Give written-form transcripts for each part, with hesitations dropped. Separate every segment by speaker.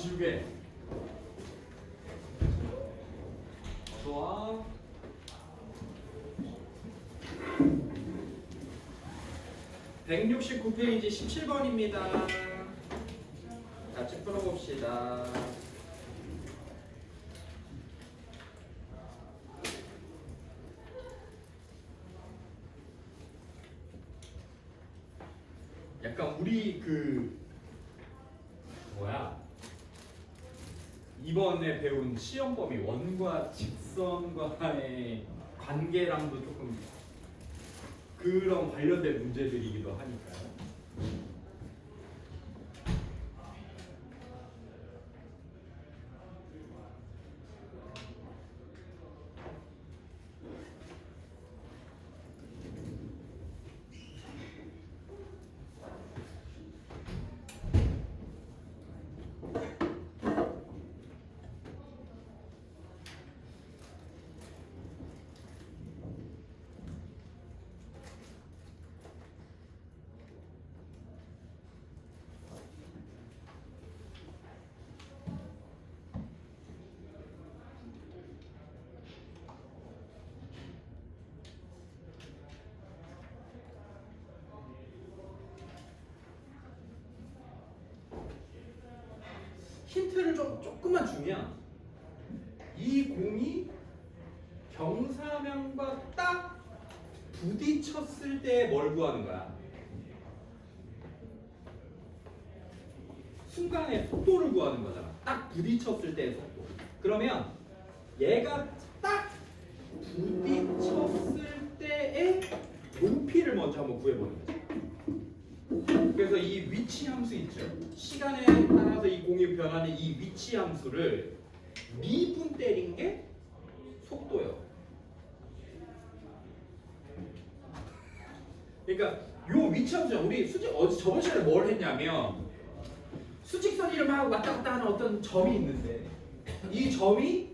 Speaker 1: 지우개. 어서와. (169페이지) 17번입니다. 같이 풀어봅시다. 약간 우리 이번에 배운 시험 범위 원과 직선과의 관계랑도 조금 그런 관련된 문제들이기도 하니까요. 힌트를 조금만 주면 이 공이 경사면과 딱 부딪혔을 때 뭘 구하는 거야? 순간의 속도를 구하는 거잖아. 딱 부딪혔을 때의 속도. 그러면 얘가 딱 부딪혔을 때의 높이를 먼저 한번 구해보는 거지. 그래서 이 위치 함수 있죠. 시간에 따라서 이 공이 변하는 이 위치 함수를 미분 때린 게 속도예요. 그러니까 요 위치 함수 우리 저번 시간에 뭘 했냐면 수직선 이름하고 왔다 갔다 하는 어떤 점이 있는데 이 점이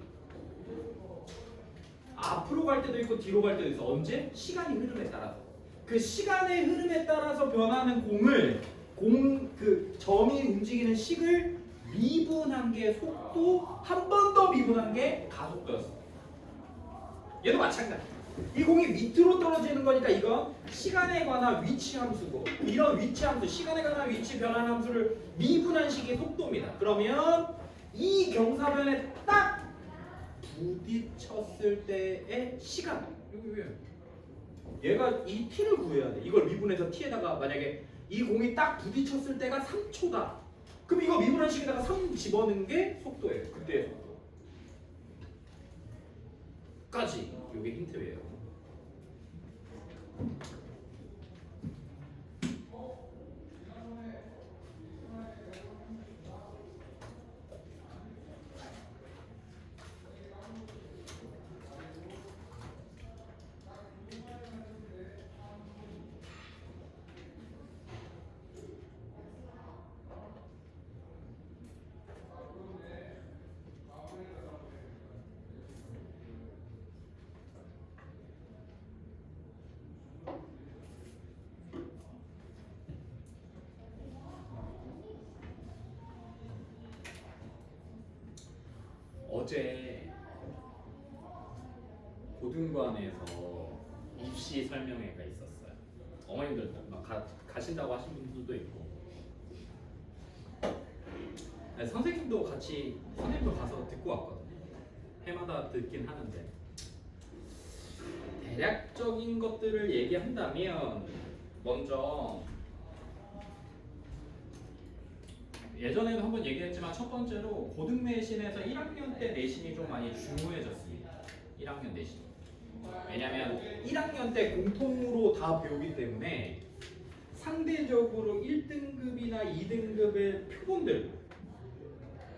Speaker 1: 앞으로 갈 때도 있고 뒤로 갈 때도 있어. 언제? 시간이 흐름에 따라서. 그 시간의 흐름에 따라서 변하는 공을 그 점이 움직이는 식을 미분한 게 속도, 한 번 더 미분한 게 가속도였어. 얘도 마찬가지. 이 공이 밑으로 떨어지는 거니까 이건 시간에 관한 위치 함수고, 이런 위치 함수, 시간에 관한 위치 변환 함수를 미분한 식이 속도입니다. 그러면 이 경사면에 딱 부딪혔을 때의 시간, 얘가 이 t를 구해야 돼. 이걸 미분해서 t에다가 만약에 이 공이 딱 부딪혔을 때가 3초다. 그럼 이거 미분한 식에다가 3 집어넣는 게 속도예요. 그때의 속도. 까지. 이게 힌트예요. 어제 고등관에서 입시 설명회가 있었어요. 어머님들 막 가신다고 하신 분들도 있고, 선생님도 가서 듣고 왔거든요. 해마다 듣긴 하는데 대략적인 것들을 얘기한다면 먼저 예전에도 한번 얘기했지만 첫 번째로 고등 내신에서 1학년 때 내신이 좀 많이 중요해졌습니다. 1학년 내신. 왜냐면 1학년 때 공통으로 다 배우기 때문에 상대적으로 1등급이나 2등급의 표본들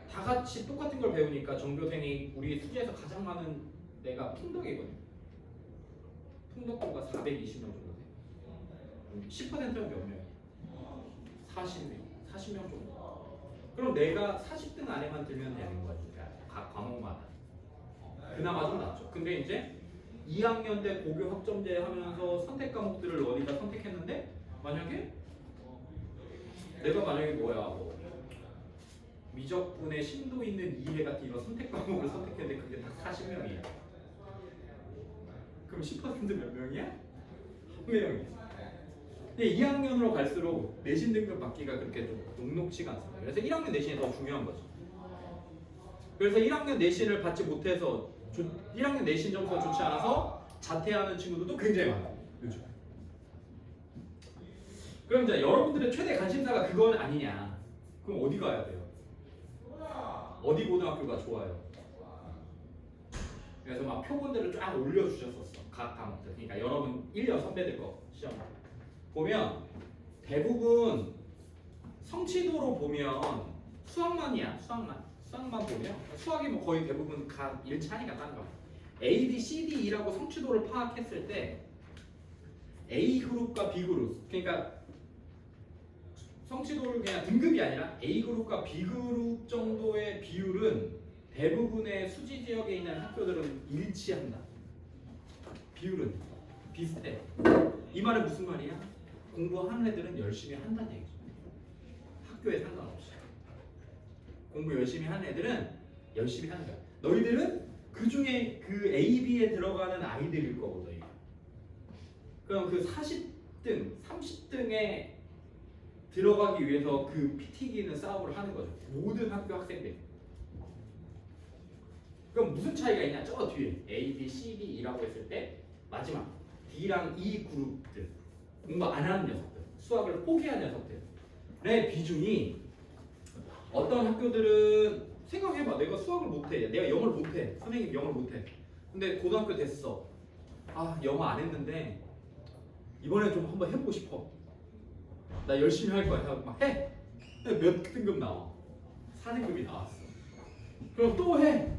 Speaker 1: 다 같이 똑같은 걸 배우니까 전교생이 우리 수지에서 가장 많은 데가 풍덕이거든요. 풍덕고가 420명 정도 돼요. 10%는 몇 명이에요? 40명 정도. 그럼 내가 40등 안에만 들면 되는 거니까 각 과목마다 그나마 좀 낫죠. 근데 이제 2학년 때 고교 학점제 하면서 선택 과목들을 어디다 선택했는데 만약에 내가 만약에 미적분의 심도 있는 이해 같은 이런 선택 과목을 선택했는데 그게 딱 40명이에요. 그럼 10%몇 명이야? 한 명이야. 근데 2학년으로 갈수록 내신 등급 받기가 그렇게 좀 녹록지가 않습니다. 그래서 1학년 내신이 더 중요한 거죠. 그래서 1학년 내신을 받지 못해서 1학년 내신 점수가 좋지 않아서 자퇴하는 친구들도 굉장히 많아요. 요즘. 그럼 이제 여러분들의 최대 관심사가 그건 아니냐? 그럼 어디 가야 돼요? 어디 고등학교가 좋아요? 그래서 막 표본들을 쫙 올려주셨었어. 각 과목들. 그러니까 여러분 1년 선배들 거 시험 보면 대부분 성취도로 보면 수학만이야. 수학만 보면 수학이 뭐 거의 대부분 각 1차니까 다른 거. A, B, C, D, E라고 성취도를 파악했을 때 A 그룹과 B 그룹 그러니까 성취도를 그냥 등급이 아니라 A 그룹과 B 그룹 정도의 비율은 대부분의 수지 지역에 있는 학교들은 일치한다. 비율은 비슷해. 이 말은 무슨 말이야? 공부하는 애들은 열심히 한다는 얘기죠. 학교에 상관없이. 공부 열심히 하는 애들은 열심히 하는 거야. 너희들은 그 중에 그 A, B에 들어가는 아이들일 거고 너희. 그럼 그 40등, 30등에 들어가기 위해서 그 피 튀기는 싸움을 하는 거죠. 모든 학교 학생들. 그럼 무슨 차이가 있냐? 저 뒤에 A, B, C, D, E라고 했을 때 마지막 D랑 E 그룹들 공부 안 하는 녀석들, 수학을 포기한 녀석들의 비중이 어떤 학교들은 생각해봐. 내가 수학을 못해, 내가 영어를 못해, 선생님 영어를 못해. 근데 고등학교 됐어. 아 영어 안 했는데 이번에 좀 한번 해보고 싶어. 나 열심히 할 거야. 하고 막 해. 몇 등급 나와? 4등급이 나왔어. 그럼 또 해.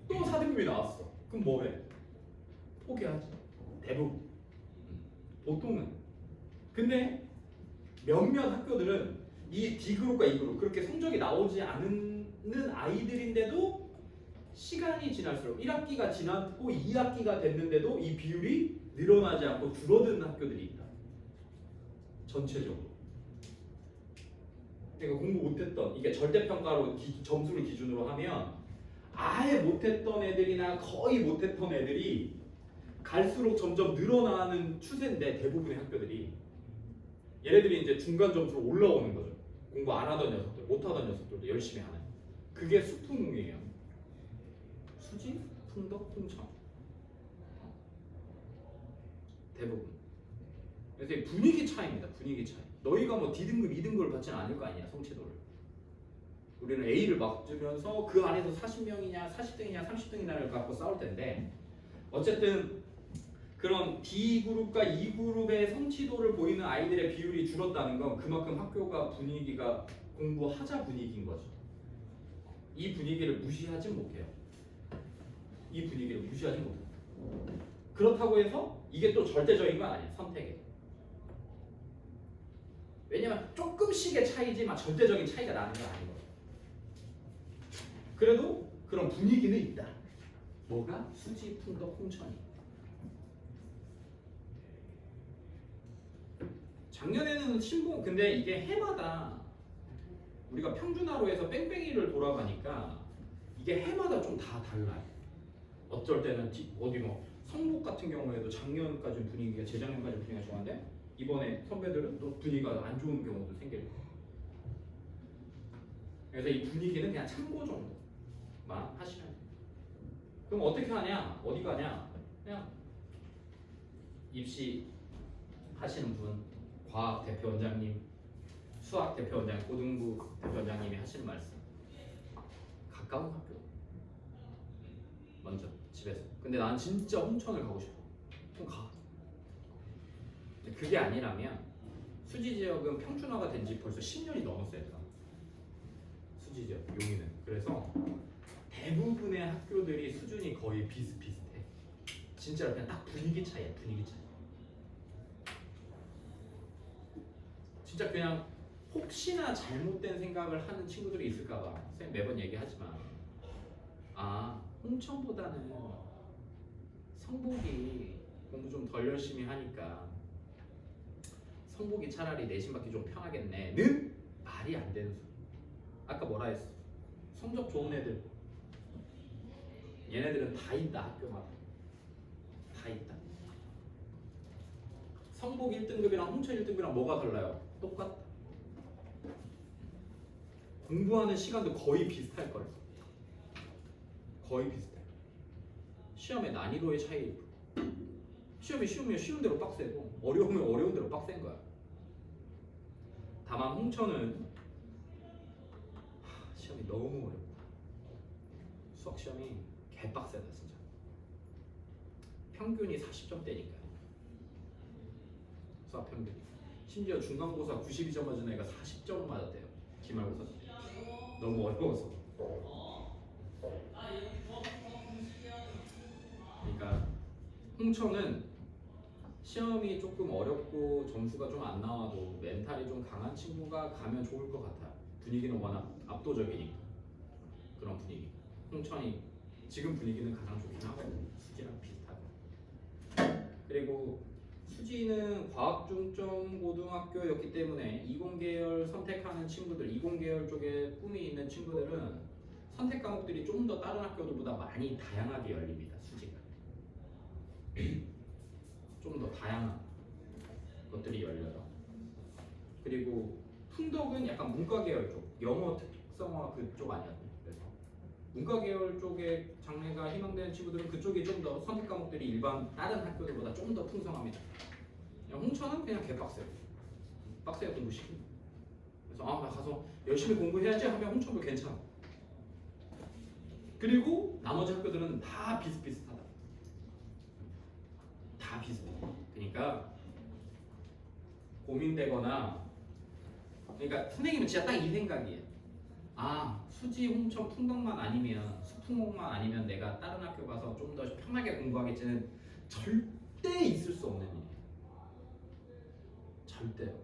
Speaker 1: 또 4등급이 나왔어. 그럼 뭐 해? 포기하지. 대부분. 보통은. 근데 몇몇 학교들은 이 D그룹과 E그룹 그렇게 성적이 나오지 않는 아이들인데도 시간이 지날수록 1학기가 지났고 2학기가 됐는데도 이 비율이 늘어나지 않고 줄어드는 학교들이 있다. 전체적으로. 그러니까 공부 못했던 이게 절대평가로 점수를 기준으로 하면 아예 못했던 애들이나 거의 못했던 애들이 갈수록 점점 늘어나는 추세인데 대부분의 학교들이 얘네들이 이제 중간 점수로 올라오는 거죠. 공부 안 하던 녀석들, 못하던 녀석들도 열심히 하는. 그게 수풍이에요. 수지, 풍덕, 풍청. 대부분. 그래서 이 분위기 차이입니다. 분위기 차이. 너희가 뭐 D등급, 2등급을 받지는 않을 거 아니야, 성취도를. 우리는 A를 맞으면서 그 안에서 40명이냐, 40등이냐, 30등이냐를 갖고 싸울 텐데 어쨌든 그런 D그룹과 E그룹의 성취도를 보이는 아이들의 비율이 줄었다는 건 그만큼 학교가 분위기가 공부하자 분위기인 거죠. 이 분위기를 무시하지 못해요. 이 분위기를 무시하지 못해요. 그렇다고 해서 이게 또 절대적인 건 아니에요. 선택에. 왜냐면 조금씩의 차이지만 절대적인 차이가 나는 건 아니거든요. 그래도 그런 분위기는 있다. 뭐가? 수지, 풍덕, 홍천이. 작년에는 신봉 근데 이게 해마다 우리가 평준화로 해서 뺑뺑이를 돌아가니까 이게 해마다 좀 다 달라요. 어쩔 때는 어디 뭐 성북 같은 경우에도 작년까지 분위기가 재작년까지 분위기가 좋았는데 이번에 선배들은 또 분위기가 안 좋은 경우도 생길 거예요. 그래서 이 분위기는 그냥 참고 정도만 하시면 돼요. 그럼 어떻게 하냐? 어디 가냐? 그냥 입시 하시는 분, 과학 대표원장님, 수학 대표원장, 고등부 대표원장님이 하시는 말씀. 가까운 학교. 먼저 집에서. 근데 난 진짜 홍천을 가고 싶어. 그럼 가. 그게 아니라면 수지 지역은 평준화가 된 지 벌써 10년이 넘었어요. 수지 지역 용인은. 그래서 대부분의 학교들이 수준이 거의 비슷비슷해. 진짜로 그냥 딱 분위기 차이야. 분위기 차이. 진짜 그냥 혹시나 잘못된 생각을 하는 친구들이 있을까봐 선생님 매번 얘기하지만 아 홍천보다는 성북이 공부 좀 덜 열심히 하니까 성북이 차라리 내신 받기 좀 편하겠네는 말이 안 되는 소리. 아까 뭐라 했어? 성적 좋은 애들. 얘네들은 다 있다, 학교마다. 다 있다. 성복 1등급이랑 홍천 1등급이랑 뭐가 달라요? 똑같다. 공부하는 시간도 거의 비슷할 거예요. 거의 비슷해. 시험의 난이도의 차이. 시험이 쉬우면 쉬운 대로 빡세고 어려우면 어려운 대로 빡센 거야. 다만 홍천은 시험이 너무 어렵다. 수학 시험이 개빡세다 진짜. 평균이 40점대니까. 수학 평균이. 심지어 중간고사 92점 맞은 애가 40점을 맞았대요. 기말고사. 너무 어려워서. 그러니까 홍천은 시험이 조금 어렵고 점수가 좀 안 나와도 멘탈이 좀 강한 친구가 가면 좋을 것 같아요. 분위기는 워낙 압도적이니까. 그런 분위기. 홍천이 지금 분위기는 가장 좋긴 하거든요. 수지랑 비슷하고. 그리고 수지는 과학 중점 고등학교였기 때문에 이공계열 선택하는 친구들, 이공계열 쪽에 꿈이 있는 친구들은 선택 과목들이 좀 더 다른 학교들보다 많이 다양하게 열립니다. 수지가 좀 더 다양한 것들이 열려요. 그리고 훈덕은 약간 문과 계열 쪽, 영어 특성화 그쪽 아니었나요? 그래서 문과 계열 쪽에 장래가 희망되는 친구들은 그쪽이 좀 더 선택 과목들이 일반 다른 학교들보다 좀 더 풍성합니다. 홍천은 그냥 개빡세요. 빡세게 공부시키고. 그래서 나 가서 열심히 공부해야지 하면 홍천도 괜찮아. 그리고 나머지 학교들은 다 비슷비슷하다. 다 비슷해. 그러니까 고민되거나, 그러니까 선생님은 진짜 딱 이 생각이에요. 수지, 홍천, 풍덕만 아니면, 수풍옥만 아니면 내가 다른 학교 가서 좀 더 편하게 공부하겠지는 절대 있을 수 없는 일이에요. 절대요.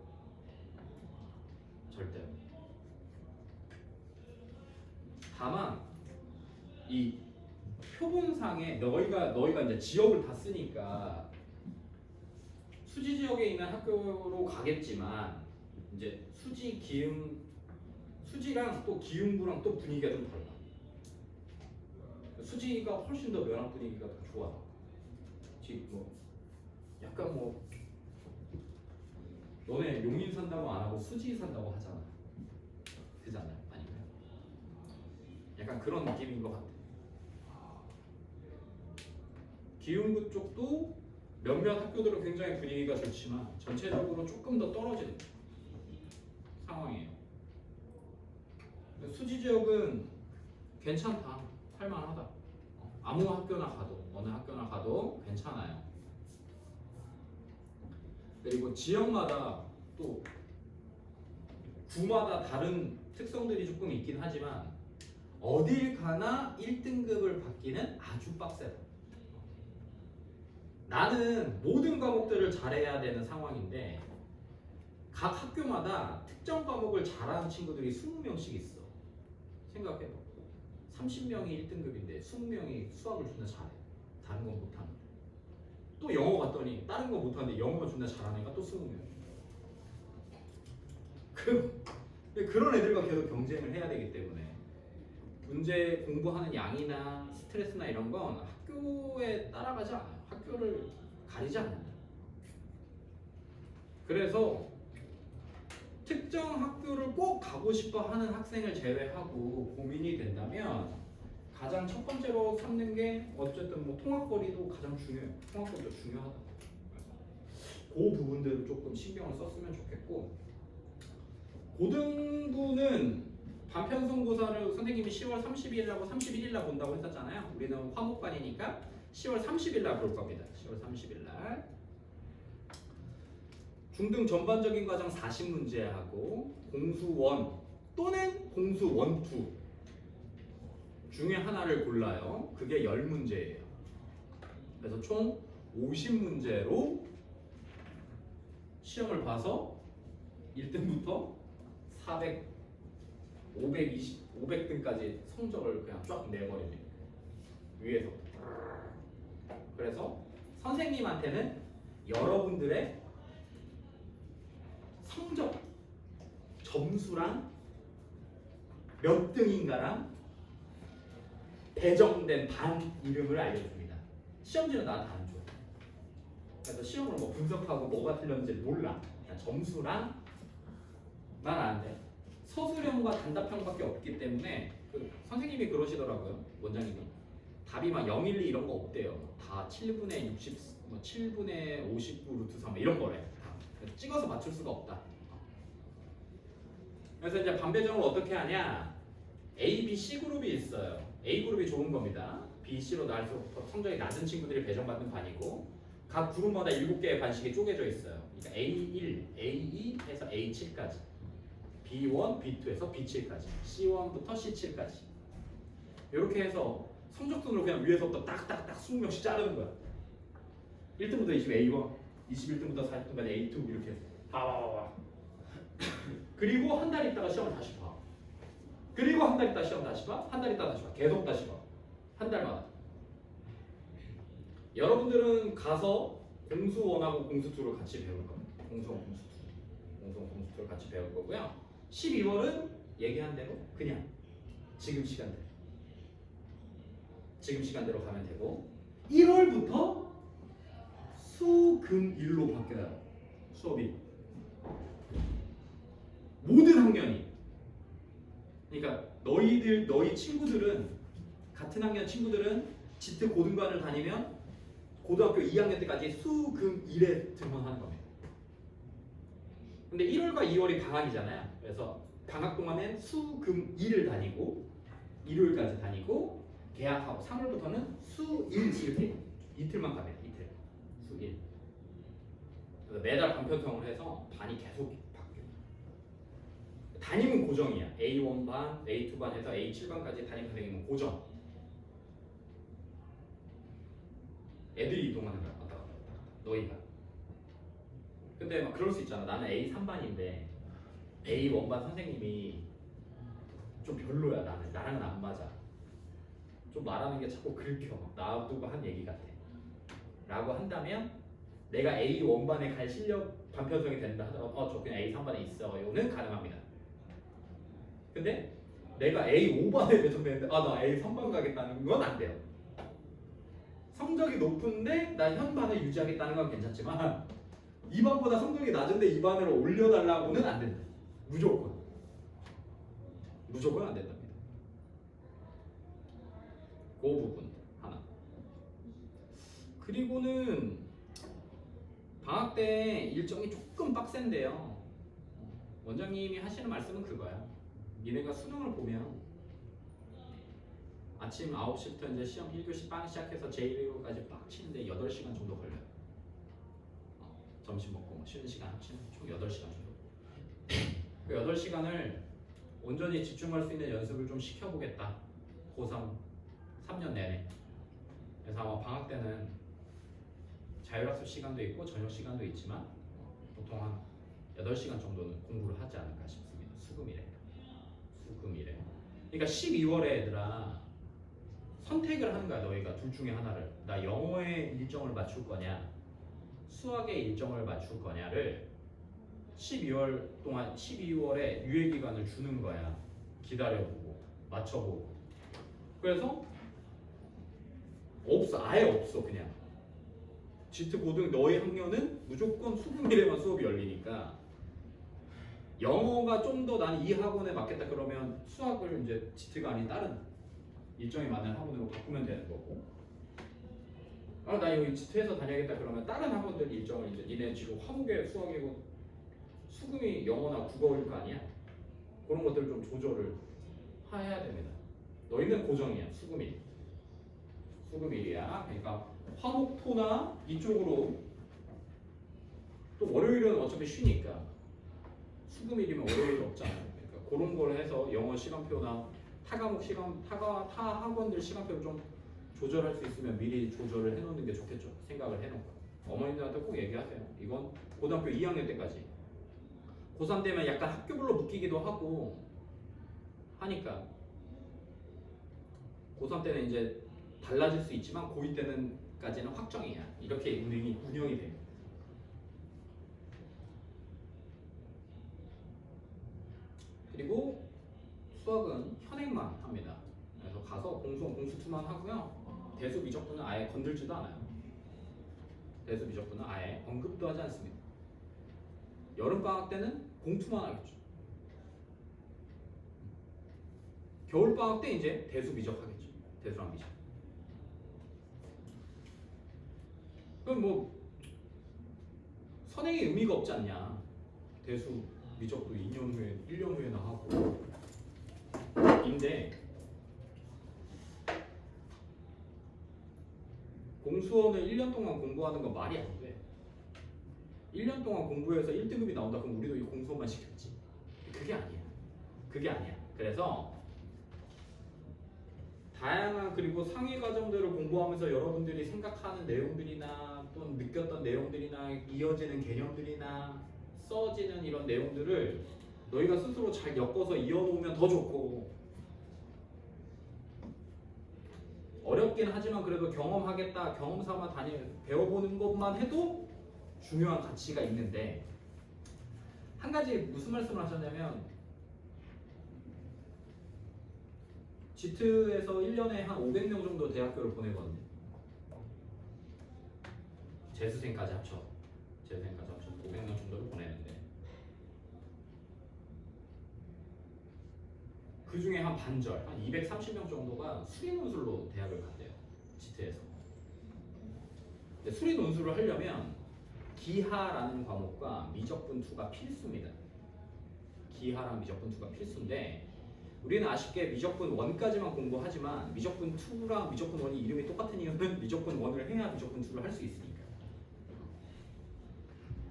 Speaker 1: 절대요. 다만 이 표본상에 너희가 이제 지역을 다 쓰니까 수지 지역에 있는 학교로 가겠지만 이제 수지랑 또 기흥부랑 또 분위기가 좀 달라. 수지가 훨씬 더 면학 분위기가 더 좋아. 지금 약간 너네 용인 산다고 안 하고 수지 산다고 하잖아. 그잖아요. 아닌가요? 약간 그런 느낌인 것 같아. 기흥부 쪽도 몇몇 학교들은 굉장히 분위기가 좋지만 전체적으로 조금 더 떨어지는 상황이에요. 수지 지역은 괜찮다, 할만하다. 아무 학교나 가도, 어느 학교나 가도 괜찮아요. 그리고 지역마다 또 구마다 다른 특성들이 조금 있긴 하지만 어딜 가나 1등급을 받기는 아주 빡세다. 나는 모든 과목들을 잘해야 되는 상황인데 각 학교마다 특정 과목을 잘하는 친구들이 20명씩 있어. 생각해봐. 30명이 1등급인데 20명이 수학을 존나 잘해. 다른 건 못하는데. 또 영어 갔더니 다른 건 못하는데 영어만 존나 잘하는 애가 또 20명. 그런 애들과 계속 경쟁을 해야 되기 때문에 문제 공부하는 양이나 스트레스나 이런 건 학교에 따라가지 않아요. 학교를 가리지 않는다. 그래서 특정 학교를 꼭 가고 싶어 하는 학생을 제외하고 고민이 된다면 가장 첫 번째로 삼는 게 어쨌든 통학거리도 가장 중요해요. 통학거리도 중요하다. 그 부분들을 조금 신경을 썼으면 좋겠고, 고등부는 반편성고사를 선생님이 10월 30일 날하고 31일 날 본다고 했었잖아요. 우리는 화목반이니까 10월 30일 날 볼 겁니다. 10월 30일 날. 중등 전반적인 과정 40문제하고 공수 1 또는 공수 1, 2 중에 하나를 골라요. 그게 10문제예요. 그래서 총 50문제로 시험을 봐서 1등부터 500등까지 성적을 그냥 쫙 내버립니다. 위에서. 그래서 선생님한테는 여러분들의 성적, 점수랑 몇 등인가랑 배정된 반 이름을 알려줍니다. 시험지는 나한테 안 줘. 그래서 시험을 뭐 분석하고 뭐가 틀렸는지 몰라. 그냥 점수랑 만 아는데 서술형과 단답형밖에 없기 때문에 그 선생님이 그러시더라고요. 원장님이 답이 막 0, 1, 2 이런 거 없대요. 다 7분의 60, 뭐 7분의 59 루트 3 이런 거래. 다. 찍어서 맞출 수가 없다. 그래서 이제 반배정을 어떻게 하냐? A, B, C 그룹이 있어요. A 그룹이 좋은 겁니다. B, C로 나갈수록 성적이 낮은 친구들이 배정받는 반이고 각 그룹마다 7개의 반씩이 쪼개져 있어요. 그러니까 A1, A2 해서 A7까지 B1, B2에서 B7까지 C1부터 C7까지 이렇게 해서 성적순으로 그냥 위에서부터 딱딱딱 20명씩 자르는 거야. 1등부터 20 A1, 21등부터 40등까지 A2 이렇게 해서 봐. 그리고 한 달 있다가 시험을 다시 봐. 그리고 한 달 있다 시험 다시 봐. 한 달 있다 다시 봐. 계속 다시 봐. 한 달마다. 여러분들은 가서 공수 1하고 공수 2를 같이 배울 겁니다. 공수 1, 공수 2. 공수 1, 공수 2를 같이 배울 거고요. 12월은 얘기한 대로 그냥 지금 시간대로. 지금 시간대로 가면 되고 1월부터 수, 금, 일로 바뀌어요. 수업이. 모든 학년이. 그러니까 너희 친구들은 같은 학년 친구들은 지트 고등반을 다니면 고등학교 2학년 때까지 수, 금, 일에 등원하는 겁니다. 근데 1월과 2월이 방학이잖아요. 그래서 방학 동안엔 수, 금, 일을 다니고 일요일까지 다니고 개학하고 3월부터는 수, 일 이렇게 이틀만 가면 이틀. 수, 일. 그래서 매달 반편성을 해서 반이 계속 바뀌어요. 담임은 고정이야. A1반, A2반 해서 A7반까지 담임 선생님은 고정. 애들이 이동하는 거야. 왔다 갔다 너희가. 근데 막 그럴 수 있잖아. 나는 A3반인데 A1반 선생님이 좀 별로야. 나랑은 안 맞아. 좀 말하는 게 자꾸 긁혀. 나두고 한 얘기 같아. 라고 한다면 내가 A1반에 갈 실력 반편성이 된다 하더라도 저 그냥 A3반에 있어요는 가능합니다. 근데 내가 A5반에 배정되는데 나 A3반 가겠다는 건 안 돼요. 성적이 높은데 나 현반을 유지하겠다는 건 괜찮지만 2반보다 성적이 낮은데 2반으로 올려달라고는 안 된다. 무조건 안 된답니다. 그 부분 하나. 그리고는 방학 때 일정이 조금 빡센데요. 원장님이 하시는 말씀은 그거야. 니네가 수능을 보면 아침 9시부터 이제 시험 1교시 빵 시작해서 제1교까지 빡 치는데 8시간 정도 걸려요. 점심 먹고 쉬는 시간 합치면 총 8시간 정도. 그 8시간을 온전히 집중할 수 있는 연습을 좀 시켜보겠다. 고3 3년 내내. 그래서 아마 방학 때는 자율학습 시간도 있고 저녁 시간도 있지만 보통 한 8시간 정도는 공부를 하지 않을까 싶습니다. 수금이래. 그러니까 12월에 얘들아 선택을 하는 거야. 너희가 둘 중에 하나를. 나 영어의 일정을 맞출 거냐 수학의 일정을 맞출 거냐를 12월에 유예기간을 주는 거야. 기다려보고 맞춰보고. 그래서 아예 없어. 그냥 지트 고등 너희 학년은 무조건 수금일에만 수업이 열리니까 영어가 좀 더 나는 이 학원에 맞겠다 그러면 수학을 이제 지트가 아닌 다른 일정에 맞는 학원으로 바꾸면 되는 거고, 나 여기 지트에서 다녀야겠다 그러면 다른 학원들 일정을 이제 니네 지금 화목의 수학이고 수금이 영어나 국어일 거 아니야. 그런 것들 좀 조절을 해야 됩니다. 너희는 고정이야. 수금일이야. 그러니까 화목토나 이쪽으로 또 월요일은 어차피 쉬니까 수금일이면 월요일 없잖아요. 그러니까 그런 걸 해서 영어 시간표나 타 학원들 시간표를 좀 조절할 수 있으면 미리 조절을 해놓는 게 좋겠죠. 생각을 해놓고 어머님들한테 꼭 얘기하세요. 이건 고등학교 2학년 때까지. 고3 되면 약간 학교별로 묶이기도 하고 하니까 고3 때는 이제 달라질 수 있지만 고2 때는까지는 확정이야. 이렇게 운영이 돼요. 그리고 수학은 현행만 합니다. 그래서 가서 공수원 공수투만 하고요. 대수 미적분은 아예 건들지도 않아요. 대수 미적분은 아예 언급도 하지 않습니다. 여름방학 때는 공투만 하겠죠. 겨울방학 때 이제 대수 미적 하겠죠. 대수랑 미적. 그럼 뭐 선행의 의미가 없지 않냐. 대수 미적도 2년 후에 1년 후에나 하고 인데 공수원을 1년 동안 공부하는 건 말이 안 돼. 1년 동안 공부해서 1등급이 나온다 그럼 우리도 이 공수원만 시켰지. 그게 아니야. 그게 아니야. 그래서 다양한 그리고 상위 과정들을 공부하면서 여러분들이 생각하는 내용들이나 또는 느꼈던 내용들이나 이어지는 개념들이나 써지는 이런 내용들을 너희가 스스로 잘 엮어서 이어놓으면 더 좋고, 어렵긴 하지만 그래도 경험하겠다, 경험 삼아 배워보는 것만 해도 중요한 가치가 있는데, 한 가지 무슨 말씀을 하셨냐면 지트에서 1년에 한 500명 정도 대학교를 보내거든요. 재수생까지 합쳐 500명 정도를 보내는데 그 중에 한 반절, 한 230명 정도가 수리 논술로 대학을 간대요. 지트에서. 근데 수리 논술을 하려면 기하라는 과목과 미적분 2가 필수입니다. 기하랑 미적분 2가 필수인데 우리는 아쉽게 미적분 1까지만 공부하지만 미적분 2랑 미적분 1이 이름이 똑같은 이유는 미적분 1을 해야 미적분 2를 할 수 있으니까.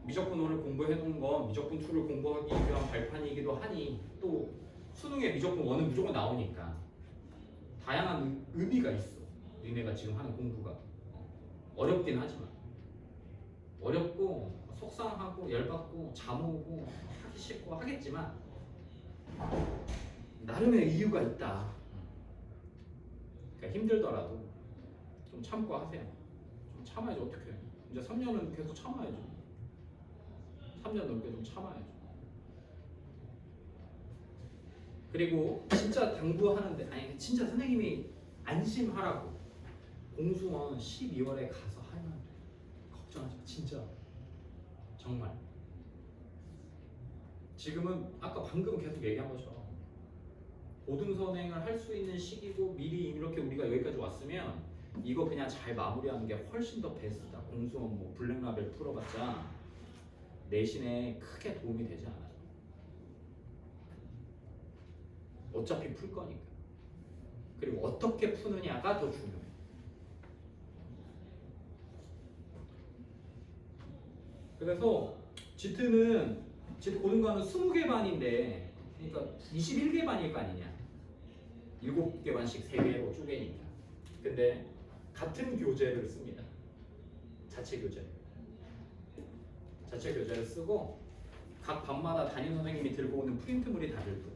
Speaker 1: 미적분 1을 공부해 놓은 건 미적분 2를 공부하기 위한 발판이기도 하니 또 수능에 미적분 1은 무조건 나오니까 다양한 의미가 있어. 니네가 지금 하는 공부가 어렵긴 하지만 어렵고 속상하고 열받고 잠 오고 하기 싫고 하겠지만 나름의 이유가 있다. 그러니까 힘들더라도 좀 참고 하세요. 좀 참아야죠. 어떻게? 이제 3년은 계속 참아야죠. 3년 넘게 좀 참아야죠. 그리고 진짜 당부하는데, 아니 진짜 선생님이 안심하라고 공수원 12월에 가서 하면 돼. 걱정하지 마. 진짜 정말. 지금은 아까 방금 계속 얘기한 것처럼 고등선행을 할 수 있는 시기고 미리 이렇게 우리가 여기까지 왔으면 이거 그냥 잘 마무리하는 게 훨씬 더 베스트다. 공수원 뭐 블랙라벨 풀어봤자 내신에 크게 도움이 되지 않아요. 어차피 풀 거니까. 그리고 어떻게 푸느냐가 더 중요해. 그래서 지트 고등과는 20개 반인데 그러니까 21개 반일 거 아니냐. 7개 반씩 3개로 쪼개니까. 근데 같은 교재를 씁니다. 자체 교재를 쓰고 각 반마다 담임 선생님이 들고 오는 프린트물이 다를 뿐.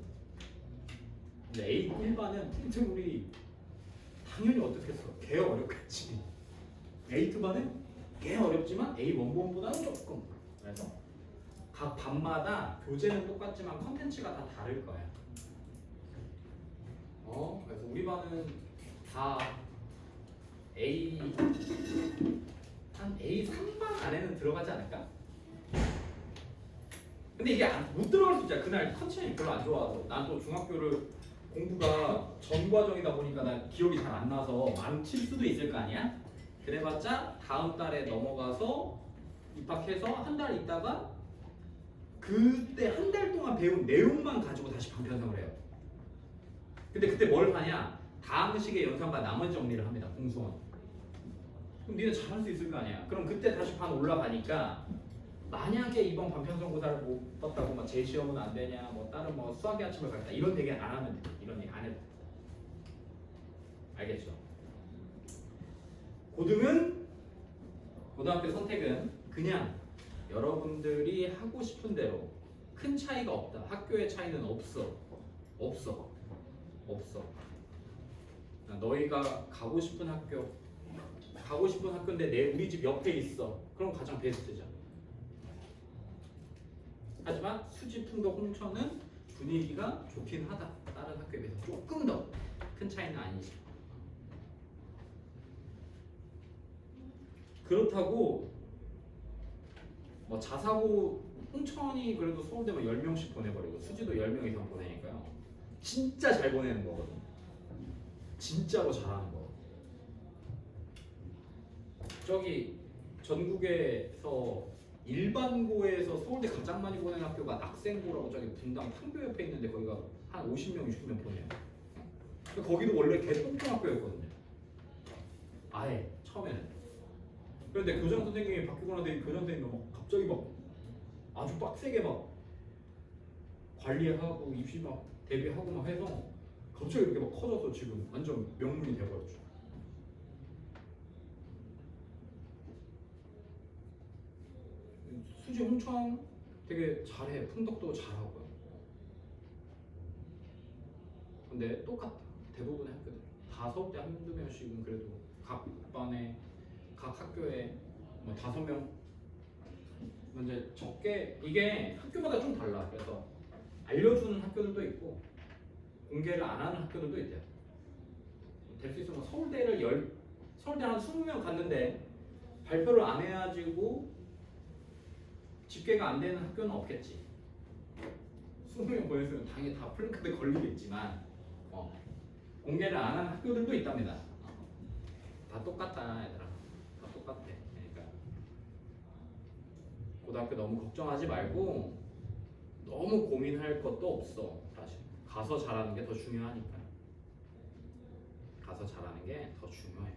Speaker 1: 근데 A1반은 프린트물이 당연히 어떻겠어? 개 어렵겠지. A2반은 개 어렵지만 A1번보다는 조금. 그래서 각 반마다 교재는 똑같지만 컨텐츠가 다 다를 거야. 그래서 우리 반은 다 한 A3반 안에는 들어가지 않을까? 근데 이게 못 들어갈 수 있잖아. 그날 컨디션이 별로 안 좋아서. 난 또 중학교를 공부가 전 과정이다 보니까 나 기억이 잘 안 나서 망칠 수도 있을 거 아니야? 그래봤자 다음 달에 넘어가서 입학해서 한 달 있다가 그때 한 달 동안 배운 내용만 가지고 다시 반편성을 해요. 근데 그때 뭘 하냐? 다음 시기에 연산과 나머지 정리를 합니다. 공수원. 그럼 니네 잘할 수 있을 거 아니야? 그럼 그때 다시 반 올라가니까 만약에 이번 반편성고사를 못 봤다고 막 재시험은 안 되냐, 뭐 다른 뭐 수학의 아침을 갔다 이런 얘기 안 하면 돼. 이런 얘기 안 해도 돼. 알겠죠? 고등학교 선택은 그냥 여러분들이 하고 싶은 대로 큰 차이가 없다. 학교의 차이는 없어. 너희가 가고 싶은 학교인데 우리 집 옆에 있어. 그럼 가장 베스트죠. 하지만 수지, 풍덕, 홍천은 분위기가 좋긴 하다. 다른 학교에 비해서 조금 더 큰 차이는 아니지. 그렇다고 뭐 자사고 홍천이 그래도 서울대 뭐 10명씩 보내버리고 수지도 10명 이상 보내니까요. 진짜 잘 보내는 거거든. 진짜로 잘하는 거. 저기 전국에서 일반고에서 서울대 가장 많이 보내는 학교가 낙생고라고 저기 분당 판교 옆에 있는데 거기가 한 50명, 60명 보내요. 거기도 원래 개똥똥 학교였거든요. 아예 처음에는. 그런데 교장 선생님이 바뀌고 나서 교장 선생님이 막 갑자기 막 아주 빡세게 막 관리하고 입시 막 대비하고 막 해서 갑자기 이렇게 막 커져서 지금 완전 명문이 돼버렸죠. 수지 홍천 되게 잘해. 풍덕도 잘하고요. 근데 똑같다. 대부분의 학교들 다 서울대 한두 명씩은 그래도 각 반에 각 학교에 뭐 5명 이제 적게 이게 학교마다 좀 달라. 그래서 알려주는 학교들도 있고 공개를 안 하는 학교들도 있대요. 될 수 있으면 서울대 한 20명 갔는데 발표를 안 해가지고 집계가 안 되는 학교는 없겠지. 20명 보냈으면 당연히 다 플랜카드 걸리겠지만 공개를 안 하는 학교들도 있답니다. 다 똑같다 얘들아. 다 똑같아. 그러니까 고등학교 너무 걱정하지 말고 너무 고민할 것도 없어. 사실 가서 잘하는 게 더 중요하니까. 가서 잘하는 게 더 중요해.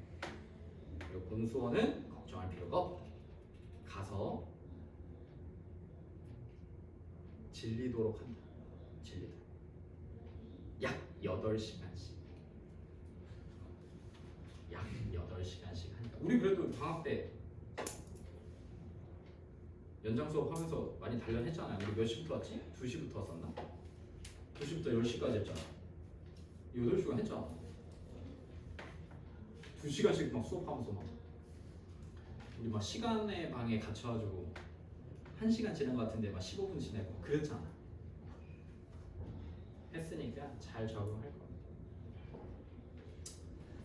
Speaker 1: 그리고 공수원은 걱정할 필요가 없다. 가서 질리도록 한다. 질리도록. 약 8시간씩. 약 8시간씩 하니까. 우리 그래도 방학 때 연장 수업 하면서 많이 단련했잖아요. 우리 몇 시부터 왔지? 2시부터 왔었나? 2시부터 10시까지 했잖아. 8시간 했잖아. 2시간씩 막 수업하면서 막 우리 막 시간의 방에 갇혀가지고 1시간 지난 것 같은데 막 15분 지내고 그랬잖아. 했으니까 잘 적응할 겁니다.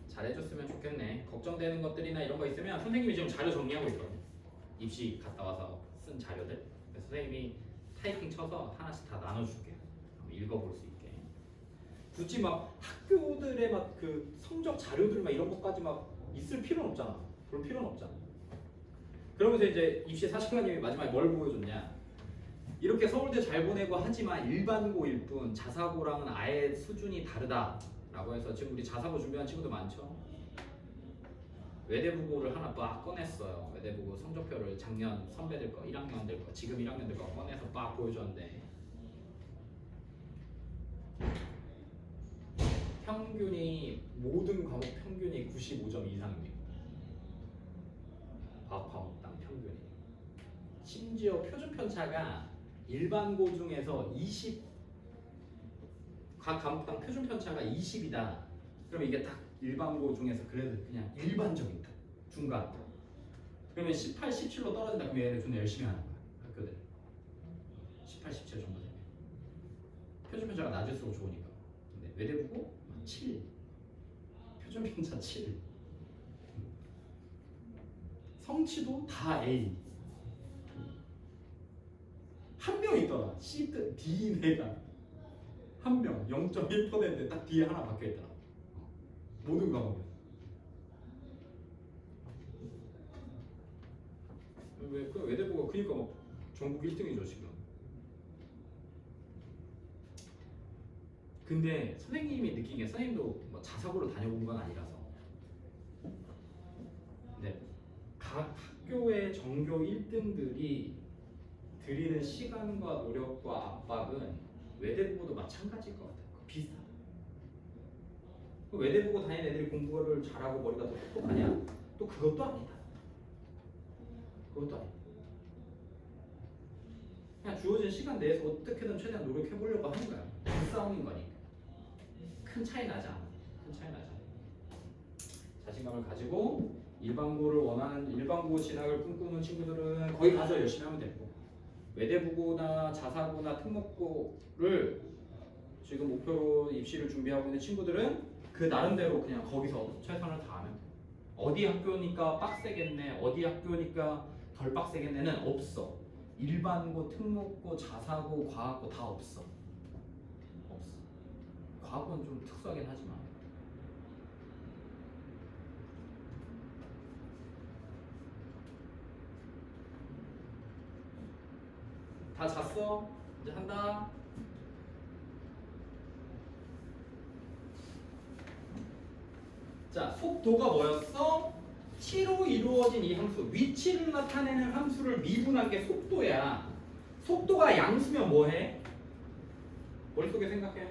Speaker 1: 잘해줬으면 좋겠네. 걱정되는 것들이나 이런 거 있으면 선생님이 지금 자료 정리하고 있거든요. 입시 갔다 와서 쓴 자료들. 그래서 선생님이 타이핑 쳐서 하나씩 다 나눠줄게요. 한번 읽어볼 수 있게. 굳이 막 학교들의 막 그 성적 자료들 막 이런 것까지 막 있을 필요는 없잖아. 그럴 필요는 없잖아. 그러면서 이제 입시 사실관님이 마지막에 뭘 보여줬냐? 이렇게 서울대 잘 보내고 하지만 일반고일 뿐 자사고랑은 아예 수준이 다르다라고 해서 지금 우리 자사고 준비한 친구들 많죠? 외대부고를 하나 빡 꺼냈어요. 외대부고 성적표를 작년 선배들 거, 1학년들 거, 지금 1학년들 거 꺼내서 빡 보여줬는데 평균이 모든 과목 평균이 95점 이상입니다. 과학 과목당 평균이. 심지어 표준 편차가 일반고 중에서 20각 과목당 표준 편차가 20이다. 그럼 이게 딱 일반고 중에서 그래도 그냥 일반적인 중간. 그러면 18, 17로 떨어진다. 그럼 얘네들 존나 열심히 하는 거야. 학교들. 18, 17 정도 되면. 표준 편차가 낮을수록 좋으니까. 근데 외대부고 7. 표준 편차 7. 성취도 다 A. 한 명 있더라. C, D 내가 한 명 0.1% 딱 D에 하나 박혀 있더라. 모든 과목에. 왜 그 외대부가 그니까 막 전국 1등이죠 지금. 근데 선생님이 느끼기에 선생님도 뭐 자사고를 다녀본 건 아니라서. 근데 각 학교의 전교 1등들이 들이는 시간과 노력과 압박은 외대부고도 마찬가지일 것 같아요. 비슷하다. 외대부고 다니는 애들이 공부를 잘하고 머리가 더 똑똑하냐? 또 그것도 아니다. 그것도 아니다. 그냥 주어진 시간 내에서 어떻게든 최대한 노력해보려고 하는 거야. 그 싸움인 거니까. 큰 차이 나지 않아. 큰 차이 나지 않아. 자신감을 가지고 일반고를 원하는 일반고 진학을 꿈꾸는 친구들은 거기 가서 열심히 하면 되고 외대부고나 자사고나 특목고를 지금 목표로 입시를 준비하고 있는 친구들은 그 나름대로 그냥 거기서 최선을 다하면 돼. 어디 학교니까 빡세겠네, 어디 학교니까 덜 빡세겠네는 없어. 일반고, 특목고, 자사고, 과학고 다 없어. 없어. 과학은 좀 특수하긴 하지만. 다 잤어? 이제 한다. 자, 속도가 뭐였어? t로 이루어진 이 함수, 위치를 나타내는 함수를 미분한 게 속도야. 속도가 양수면 뭐해? 머릿속에 생각해.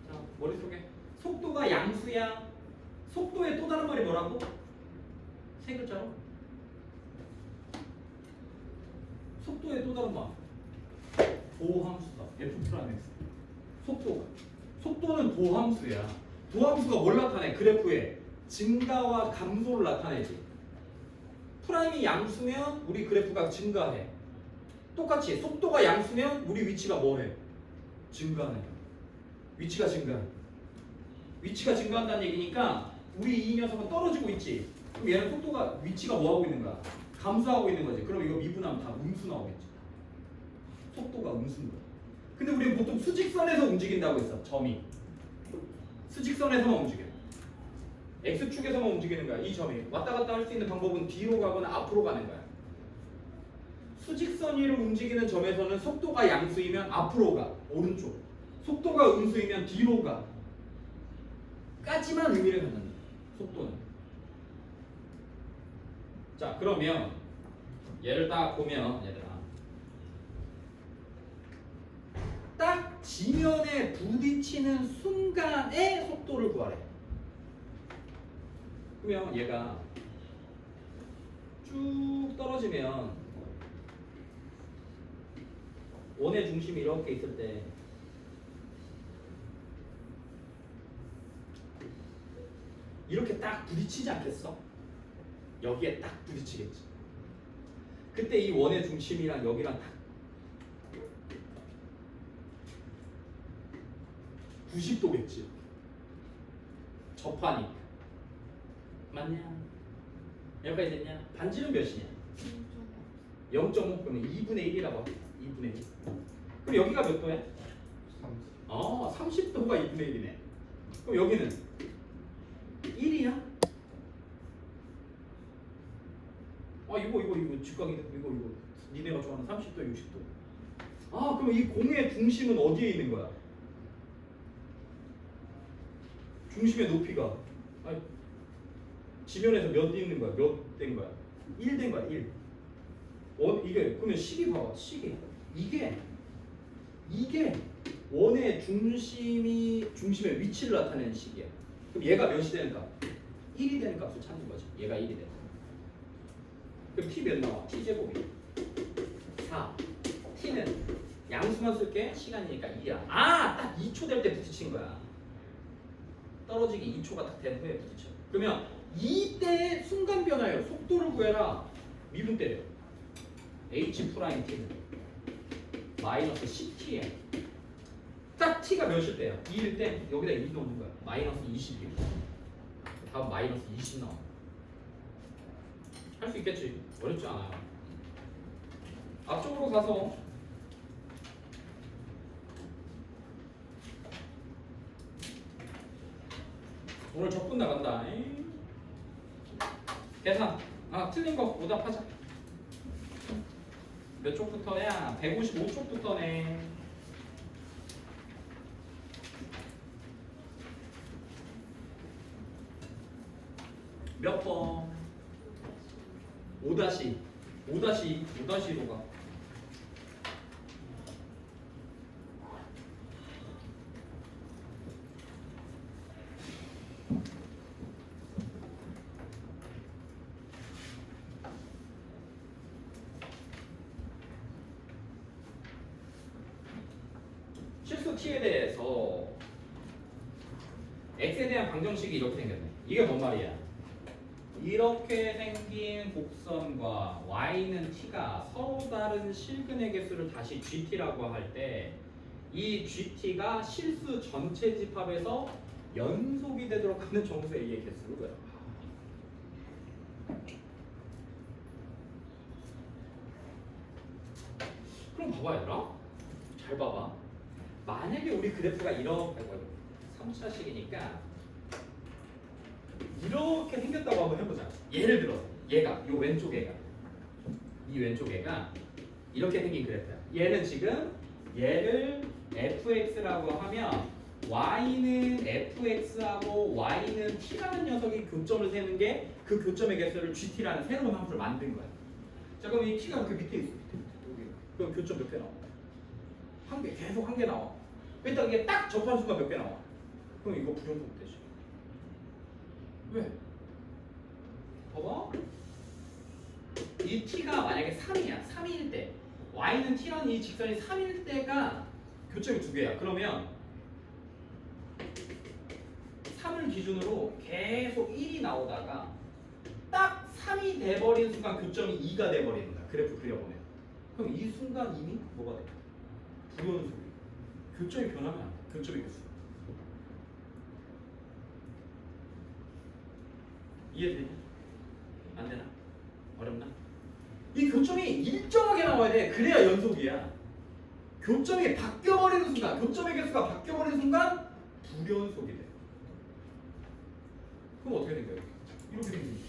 Speaker 1: 자, 머릿속에. 속도가 양수야. 속도의 또 다른 말이 뭐라고? 세 글자로? 속도의 또 다른 말. 도함수다. F'(x). 속도가. 속도는 도함수야. 도함수가 뭘 나타내? 그래프에 증가와 감소를 나타내지. 프라임이 양수면 우리 그래프가 증가해. 똑같이 속도가 양수면 우리 위치가 뭐해? 증가해. 위치가 증가해. 위치가 증가한다는 얘기니까 우리 이 녀석은 떨어지고 있지. 그럼 얘는 속도가 위치가 뭐하고 있는 거야? 감소하고 있는 거지. 그럼 이거 미분하면 다 음수 나오겠지. 속도가 음수인 거야. 근데 우리 보통 수직선에서 움직인다고 했어. 점이. 수직선에서만 움직여. X축에서만 움직이는 거야. 이 점이. 왔다 갔다 할 수 있는 방법은 뒤로 가거나 앞으로 가는 거야. 수직선 위로 움직이는 점에서는 속도가 양수이면 앞으로 가. 오른쪽. 속도가 음수이면 뒤로 가. 까지만 의미를 갖는 거야. 속도는. 자, 그러면 얘를 딱 보면 얘들아. 딱 지면에 부딪히는 순간의 속도를 구하래. 그러면 얘가 쭉 떨어지면 원의 중심이 이렇게 있을 때 이렇게 딱 부딪히지 않겠어? 여기에 딱 부딪히겠지. 그때 이 원의 중심이랑 여기랑 딱 90도겠지. 접하니까. 맞냐? 여기까지 됐냐? 반지름 몇이냐? 0.5. 그러면 2분의 1이라고 하자. 2분의 1. 그럼 여기가 몇 도야? 30. 30도가 2분의 1이네. 그럼 여기는 1이야? 이거 직각이네. 이거 니네가 좋아하는 30도, 60도. 그럼 이 공의 중심은 어디에 있는 거야? 중심의 높이가 지면에서 몇 있는 거야? 몇 된 거야? 1 된 거야. 1. 이게 그러면 식이 봐봐. 식이 이게 원의 중심의 위치를 나타내는 식이야. 그럼 얘가 몇이 되는 값? 1이 되는 값을 찾는 거지. 얘가 1이 돼. 그럼 t 몇 나와? t 제곱이 4. t는 양수만 쓸게. 시간이니까 2야. 딱 2초 될 때 부딪힌 거야. 떨어지기 2초가 딱 된 후에 부딪혀. 그러면 이때 순간 변화예요. 속도를 구해라. 미분 때려. h 프라임 t는 마이너스 10t야. 딱 t가 몇일 때야? 2일 때 여기다 2 넣는 거야. 마이너스 20일. 다음 마이너스 20 나와. 할 수 있겠지. 어렵지 않아요. 앞쪽으로 가서 오늘 적분 나간다. 계산. 틀린 거 오답하자. 몇 쪽부터야? 155쪽부터네. 몇 번? 5-5-5-5로 가. 실수 t에 대해서 x에 대한 방정식이 이렇게 생겼네. 이게 뭔 말이야? 이렇게 생긴 곡선과 y는 t가 서로 다른 실근의 개수를 다시 gt라고 할 때 이 GT가 실수 전체 집합에서 연속이 되도록 하는 정수 A의 개수를 구해라. 그럼 봐봐 얘들아. 잘 봐봐. 만약에 우리 그래프가 이렇게 3차식이니까 이렇게 생겼다고 한번 해보자. 예를 들어 얘가 이 왼쪽 애가 이 왼쪽 애가 이렇게 생긴 그래프야. 얘는 지금 얘를 fx라고 하면 y는 fx하고 y는 t라는 녀석이 교점을 세는 게 그 교점의 개수를 gt라는 새로운 함수를 만든 거야. 자 그럼 이 t가 이렇게 밑에 있어. 여기. 그럼 교점 몇 개 나와? 한 개, 계속 한 개 나와. 일단 이게 딱 접한 순간 몇 개 나와? 그럼 이거 부정속 되지. 왜? 봐봐. 이 t가 만약에 3이야. 3일 때 y는 t라는 이 직선이 3일 때가 교점이 두 개야. 그러면 3을 기준으로 계속 1이 나오다가 딱 3이 돼버린 순간 교점이 2가 돼버리는 거야. 그래프 그려보면. 그럼 이 순간 이미 뭐가 돼? 불연속. 교점이 변하면 안 돼. 교점의 개수. 이해되니? 안 되나? 어렵나? 이 교점이 일정하게 나와야 돼. 그래야 연속이야. 교점이 바뀌어버리는 순간, 교점의 개수가 바뀌어버리는 순간 불연속이 돼. 그럼 어떻게 된 거야? 이렇게 된 거야.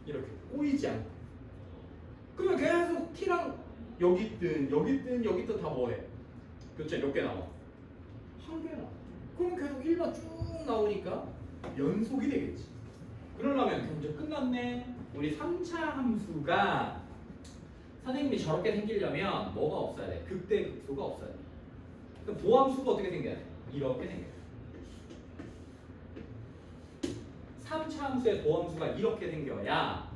Speaker 1: 이렇게 꼬이지 않고. 그러면 계속 t랑 여기 있든 여기 있든 여기 있든 다 뭐해? 교점 몇 개 나와? 한 개 나와. 그럼 계속 1만 쭉 나오니까 연속이 되겠지. 그러려면 이제 끝났네. 우리 3차 함수가 선생님이 저렇게 생기려면 뭐가 없어야 돼? 극대 극소가 없어야 돼. 그럼 보함수가 어떻게 생겨야 돼? 이렇게 생겨야 돼. 3차 함수의 보함수가 이렇게 생겨야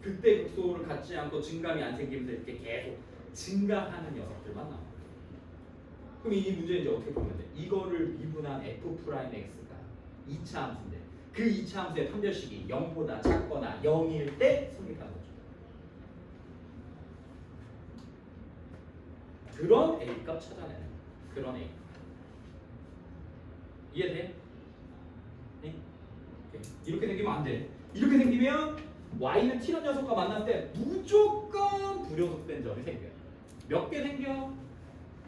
Speaker 1: 극대 극소를 갖지 않고 증감이 안 생기면서 이렇게 계속 증가하는 녀석들만 나와. 그럼 이 문제는 이제 어떻게 보면 돼? 이거를 미분한 f'x가 2차 함수인데 그 2차 함수의 판별식이 0보다 작거나 0일 때 성립하는 거죠. 그런 A값 찾아내는 그런 A. 이해돼? 네? 이렇게 생기면 안 돼. 이렇게 생기면 Y는 T라는 녀석과 만날 때 무조건 불연속된 점이 생겨요. 몇 개 생겨?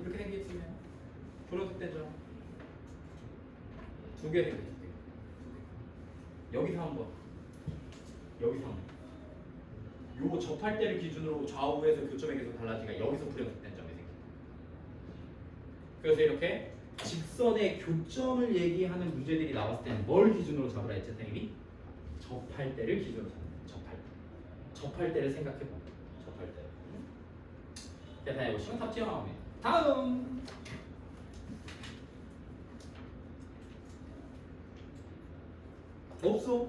Speaker 1: 이렇게 생겼으면 불연속된 점 2개 생겨. 여기서 한 번, 여기서 한 번. 요 접할 때를 기준으로 좌우에서 교점의 개수 달라지니까 여기서 불연속된 점이 생겨. 그래서 이렇게 직선의 교점을 얘기하는 문제들이 나왔을 때는 뭘 기준으로 잡으라 했지 선생님이? 접할 때를 기준으로 잡는 거야. 접할 때를 생각해봐. 접할 때. 자, 이거 시간 다 튀어나오네. 다음. 없어.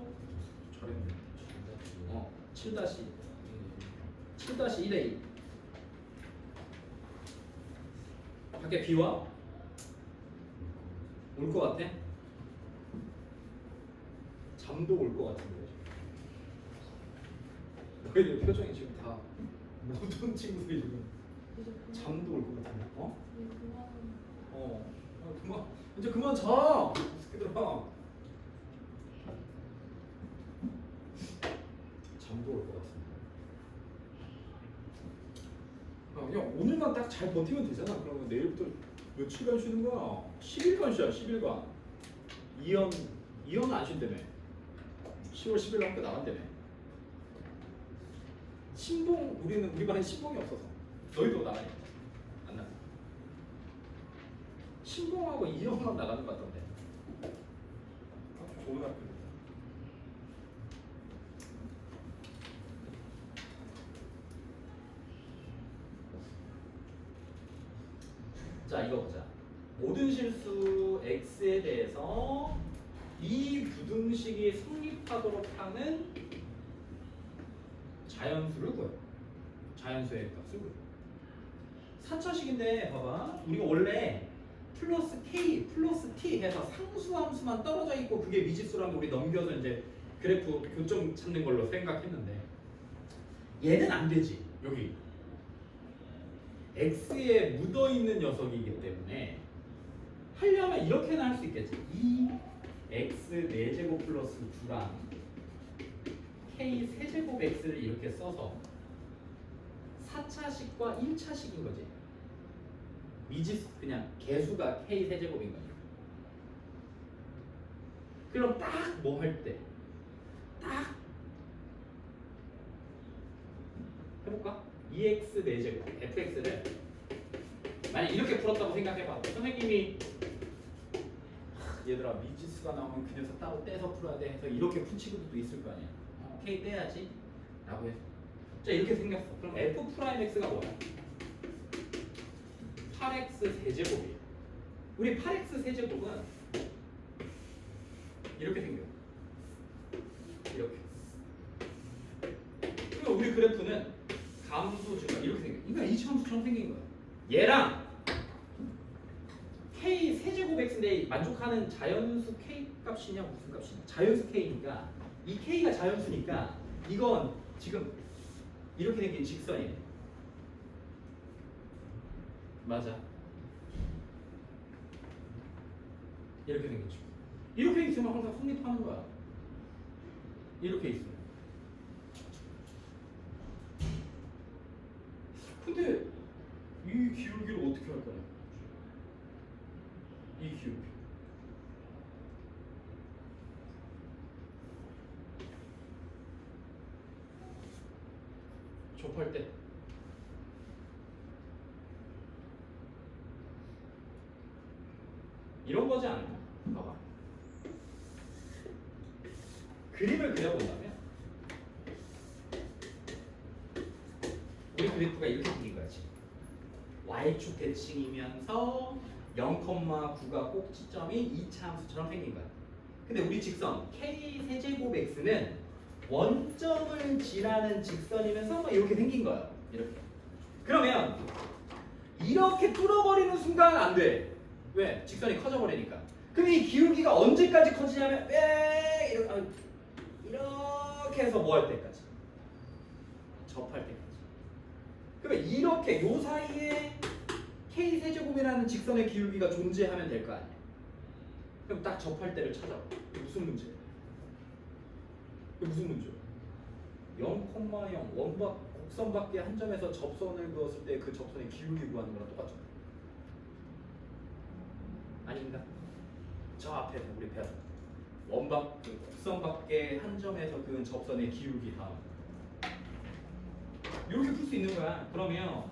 Speaker 2: 잘했네.
Speaker 1: 7-1에 밖에 비 와? 올 것 같아? 잠도 올 것 같은데. 너희들 표정이 지금 다 모든 친구들이 지금 잠도 올 것 같은데. 그만. 이제 그만 자. 새끼들아. 잠도 올 것 같은데. 야 오늘만 딱 잘 버티면 되잖아. 그러면 내일부터 며칠간 쉬는 거야? 10일간 쉬어. 10일간. 2연 안 쉰다며. 10월 10일 학교 나간다며. 신봉 우리 반에 신봉이 없어서. 너희도 나가냐? 안 나가. 신봉하고 2연만 나가는 것 같던데. 아주 좋은 학교. 자 이거 보자. 모든 실수 x에 대해서 이 부등식이 성립하도록 하는 자연수를 구해요. 자연수의 값을 구해요. 4차식인데 봐봐. 우리가 원래 플러스 k 플러스 t 해서 상수함수만 떨어져 있고 그게 미지수라면 우리 넘겨서 이제 그래프 교점 찾는 걸로 생각했는데 얘는 안 되지. 여기 x에 묻어있는 녀석이기 때문에 하려면 이렇게는 할 수 있겠지. 2x 4제곱 플러스 9랑 k 세제곱 x를 이렇게 써서 4차식과 1차식인 거지. 미지수 그냥 개수가 k 세제곱인 거지. 그럼 딱 뭐 할 때? 딱 해볼까? 2x 4제곱 fx를 만약 이렇게 풀었다고 생각해봐. 선생님이 얘들아 미지수가 나오면 그 녀석 따로 떼서 풀어야 돼 해서 이렇게 푼 친구들도 있을 거 아니야. k 떼야지 라고 해서 자 이렇게 생겼어. 그럼 f 프라임 x가 뭐야? 8x 세제곱이에요. 우리 8x 세제곱은 이렇게 생겨. 이렇게. 그럼 우리 그래프는 감수주가 이렇게 생겨. 그러니까 이차함수처럼 생긴 거야. 얘랑 k 세제곱 x인데 만족하는 자연수 k 값이냐 무슨 값이냐? 자연수 k니까 이 k가 자연수니까 이건 지금 이렇게 생긴 직선이네. 맞아. 이렇게 생겼죠. 이렇게 있으면 항상 성립하는 거야. 이렇게 있으면. 근데 이 기울기를 어떻게 할 거냐? 이 기울기. 접할 때 이런 거지 않나? 봐봐. 그림을 그려본다면 우리 그래프가 이렇게 생긴 거지. y축 대칭이면서 0,9가 꼭지점이 2차 함수처럼 생긴 거야. 근데 우리 직선 k 세제곱 x는 원점을 지나는 직선이면서 막 이렇게 생긴 거야. 이렇게. 그러면 이렇게 뚫어버리는 순간 안 돼. 왜? 직선이 커져버리니까. 그럼 이 기울기가 언제까지 커지냐면 이렇게 해서 뭐 할 때까지? 접할 때까지. 그러면 이렇게 요 사이에 k 세제곱이라는 직선의 기울기가 존재하면 될 거 아니야. 그럼 딱 접할 때를 찾아봐. 이게 무슨 문제야? 이게 무슨 문제야? 0,0 원박 곡선 밖에 한 점에서 접선을 그었을 때 그 접선의 기울기 구하는 거랑 똑같잖아. 아닌가? 저 앞에서 우리 배웠 원박 그 곡선 밖에 한 점에서 그 접선의 기울기 다음 이렇게 풀 수 있는 거야. 그러면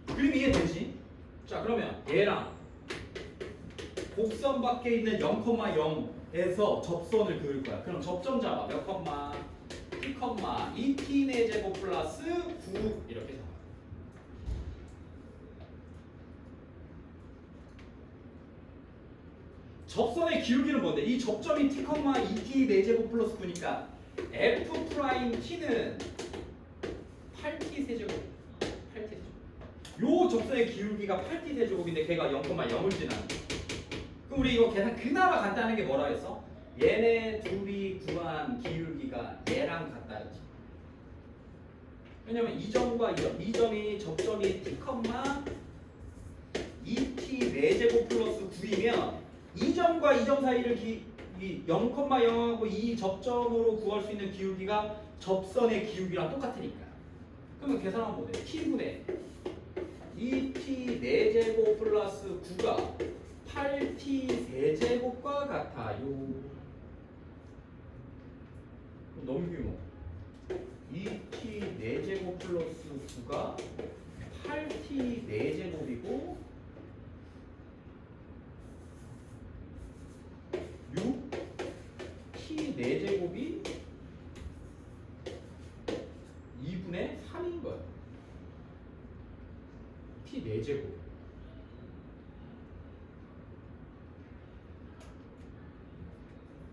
Speaker 1: 그림 이해되지? 자 그러면 얘랑 곡선 밖에 있는 0,0에서 접선을 그을 거야. 그럼 접점 잡아. 몇 컴마? t, 2t 4제곱 플러스 9 이렇게 잡아. 접선의 기울기는 뭔데? 이 접점이 t, 2t 4제곱 플러스 9니까 f 프라임 t는 8t 세제곱. 8t 세제곱. 요 접선의 기울기가 8t 세제곱인데 걔가 0,0을 지나는 거야. 그럼 우리 이거 계산 그나마 간단한 게 뭐라 했어? 얘네 둘이 구한 기울기가 얘랑 같다 했지. 왜냐면 이 점과 이 점이 접점이 t, 2t 4제곱 플러스 9이면 이 점과 이 점 사이를 이 0,0하고 이 접점으로 구할 수 있는 기울기가 접선의 기울기랑 똑같으니까. 그러면 계산하면 뭐 돼? t분의 2t 4제곱 플러스 9가 8t 세제곱과 같아요. 넘기면 2t 4제곱 플러스 9가 8t 4제곱이고 6t 4제곱이 2분의 3인 거예요. t 4제곱.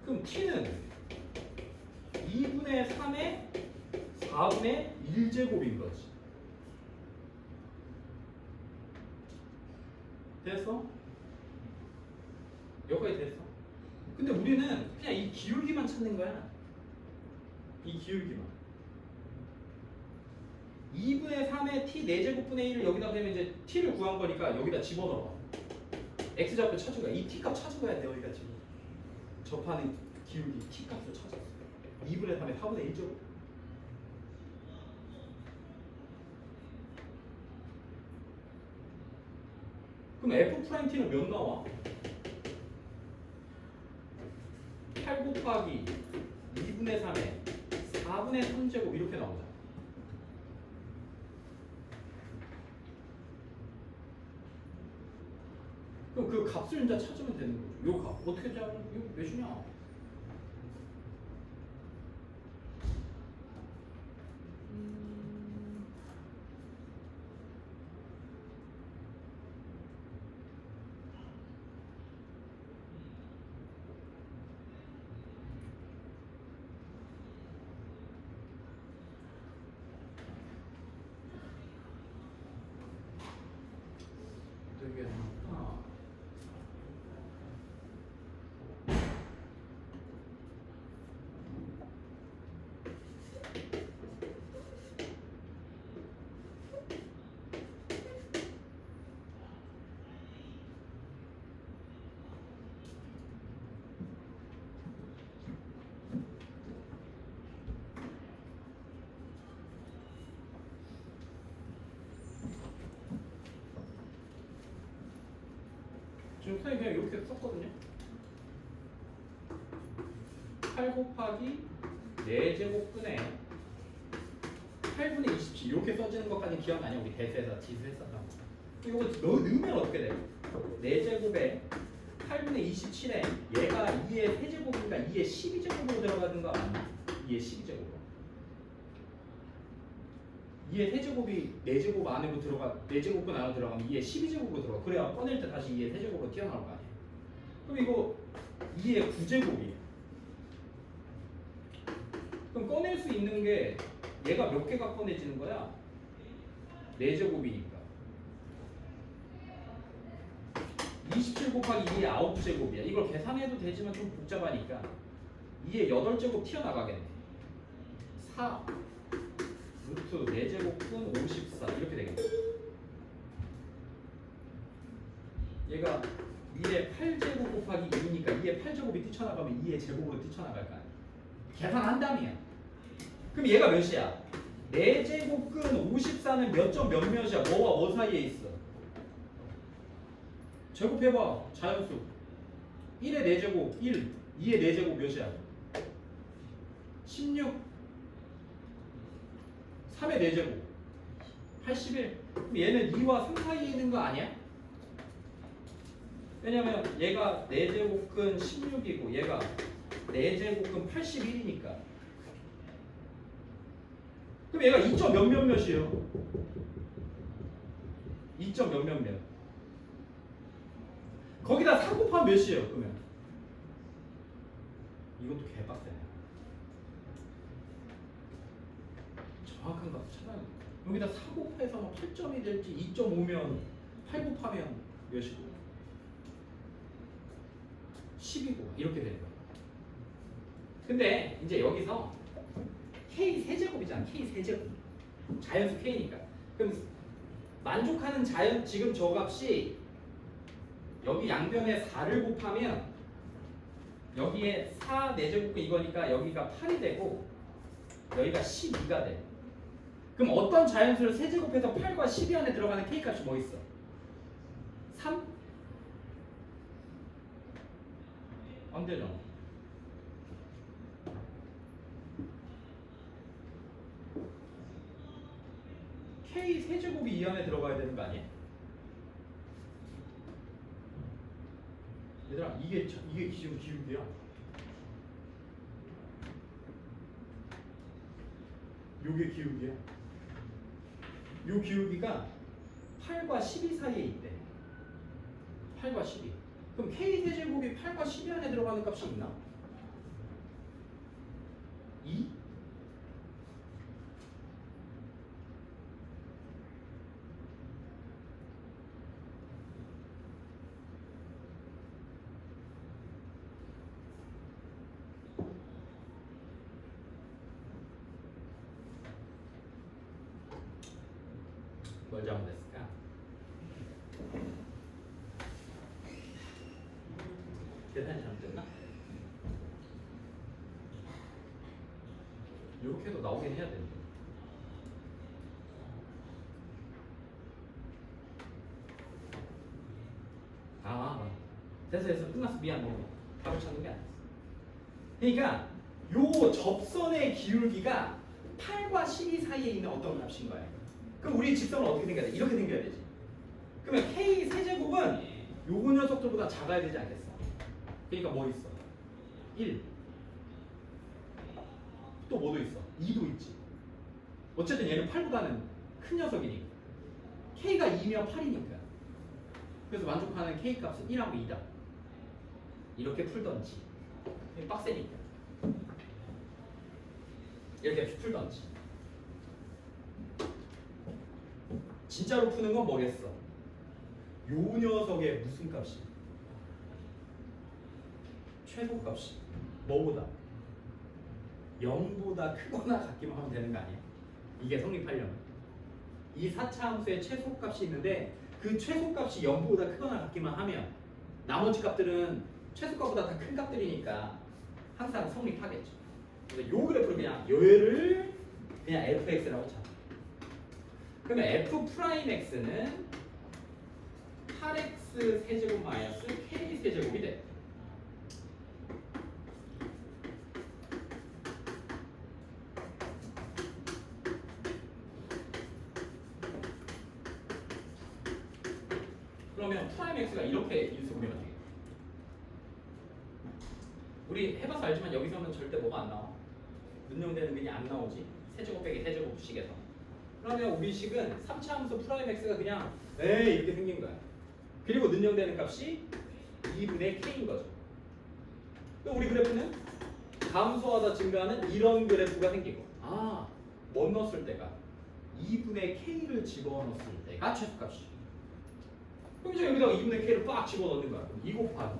Speaker 1: 그럼 t는 2분의 3의 4분의 1제곱인 거지. 됐어? 여기까지 됐어? 근데 우리는 그냥 이 기울기만 찾는 거야. 이 기울기만. 2분의 3의 t 4제곱분의 1을 여기다 대면 이제 t를 구한 거니까 여기다 집어넣어. x좌표 찾은 거야. 이 t값 찾은 거야. 여기다 지금 접하는 기울기 t값을 찾았어. 2분의 3의 4분의 1제곱. 그럼 f't는 몇 나와? 8 곱하기 2분의 3에 4분의 3제곱 이렇게 나오잖아. 그럼 그 값을 이제 찾으면 되는 거죠. 요 값. 어떻게 찾으면 이거 몇이냐? 되게 많다. 지금 선생님 그냥 이렇게 썼거든요. 8 곱하기 4제곱분의 8분의 27 이렇게 써지는 것까지 기억나냐? 우리 대수에서 지수했었던 거. 이거 넣으면 어떻게 돼요? 4제곱에 8분의 27에 얘가 2의 세제곱이니까 2의 12제곱으로 들어가는 거 맞나? 2의 12제곱으로. 2의 세제곱이 4제곱 안으로 들어가 4제곱분 안으로 들어가면 2의 12제곱으로 들어가. 그래야 꺼낼 때 다시 2의 세제곱으로 튀어나올 거 아니에요. 그럼 이거 2의 9제곱이에요. 그럼 꺼낼 수 있는 게 얘가 몇 개가 꺼내지는 거야? 4제곱이니까 27 곱하기 2의 9제곱이야. 이걸 계산해도 되지만 좀 복잡하니까 2의 8제곱 튀어나가겠네. 4 루트 4제곱분 54 이렇게 되겠네. 얘가 2의 8제곱 곱하기 2니까 2의 8제곱이 뛰쳐나가면 2의 제곱으로 뛰쳐나갈 거 아니야. 계산한다며. 그럼 얘가 몇이야? 4제곱근 54는 몇 점 몇몇이야? 뭐와 뭐 사이에 있어? 제곱해봐. 자연수 1의 4제곱 1 2의 4제곱 몇이야? 16 3의 4제곱 81. 그럼 얘는 2와 3 사이에 있는 거 아니야? 왜냐면 얘가 4제곱근 16이고 얘가 4제곱근 81이니까. 그럼 얘가 2점 몇몇몇이에요? 2점 몇몇몇. 거기다 4 곱하면 몇이에요? 그러면 이것도 개빡세네. 정확한 값 찾아야 돼. 여기다 4 곱해서 뭐 8점이 될지 2.5면 8 곱하면 몇이고 10이고 이렇게 되는 거야. 근데 이제 여기서 K 세제곱이잖아. K 세제곱. 자연수 K니까. 그럼 만족하는 자연 지금 저 값이 여기 양변에 4를 곱하면 여기에 4 4제곱분 이거니까 여기가 8이 되고 여기가 12가 돼. 그럼 어떤 자연수를 세제곱해서 8과 12 안에 들어가는 K값이 뭐 있어? 3? 안 되잖아. K 세제곱이 이 안에 들어가야 되는 거 아니야? 얘들아 이게 지금 기울기야. 요게 기울기야. 요 기울기가 8과 12 사이에 있대. 8과 12. 그럼 K 세제곱이 8과 12 안에 들어가는 값이 있나? 2? 뭘 잘못했을까? 계산이 잘못됐나? 이렇게 해도 나오긴 해야 되는데. 됐어 끝났어. 미안. 답을 찾는 게 아니었어. 그러니까 요 접선의 기울기가 8과 12 사이에 있는 어떤 값인 거야. 그럼 우리 직선은 어떻게 생겨야 돼? 이렇게 생겨야 되지. 그러면 K 세제곱은 요거 녀석들보다 작아야 되지 않겠어? 그러니까 뭐 있어? 1. 또 뭐도 있어? 2도 있지. 어쨌든 얘는 8보다는 큰 녀석이니까. K가 2면 8이니까. 그래서 만족하는 K 값은 1하고 2다. 이렇게 풀던지. 빡세니까. 이렇게 풀던지. 진짜로 푸는 건 뭐겠어? 요 녀석의 무슨 값이? 최소값이 뭐보다? 0보다 크거나 같기만 하면 되는 거 아니야? 이게 성립하려면 이 4차 함수의 최소값이 있는데 그 최소값이 0보다 크거나 같기만 하면 나머지 값들은 최소값보다 다 큰 값들이니까 항상 성립하겠죠. 그래서 요 그래프를 그냥 얘를 그냥 fx라고 잡아. 그러면 f'x는 8x 세제곱 마이너스 k 세제곱이 돼. 그러면 프라임 x가 이렇게 인수분해가 되겠다. 우리 해봐서 알지만 여기서는 절대 뭐가 안 나와. 문형되는 그냥 안 나오지. 세제곱 빼기 세제곱식에서. 그러면 우리 식은 3차 함수 프라임 x가 그냥 에이 이렇게 생긴 거야. 그리고 능력되는 값이 2분의 k인 거죠. 그럼 우리 그래프는 감소하다 증가하는 이런 그래프가 생기고 뭐 넣었을 때가 2분의 k를 집어넣었을 때가 최소값이. 그럼 이제 여기다가 2분의 k를 빡 집어넣는 거야. 2 곱하기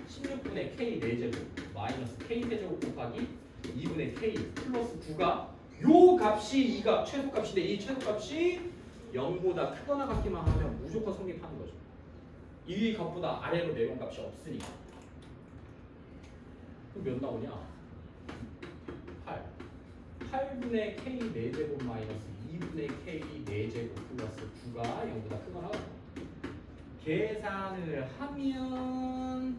Speaker 1: 16분의 k 4제곱 마이너스 k 세제곱 곱하기 2분의 k 플러스 9가 요 값이 이 값 최소값인데 이 최소값이 0보다 크거나 같기만 하면 무조건 성립하는 거죠. 이 값보다 아래로 내려온 값이 없으니까. 그럼 몇 나오냐? 8. 8분의 k 4제곱 마이너스 2분의 k 4제곱 플러스 9가 0보다 크거나 같다. 계산을 하면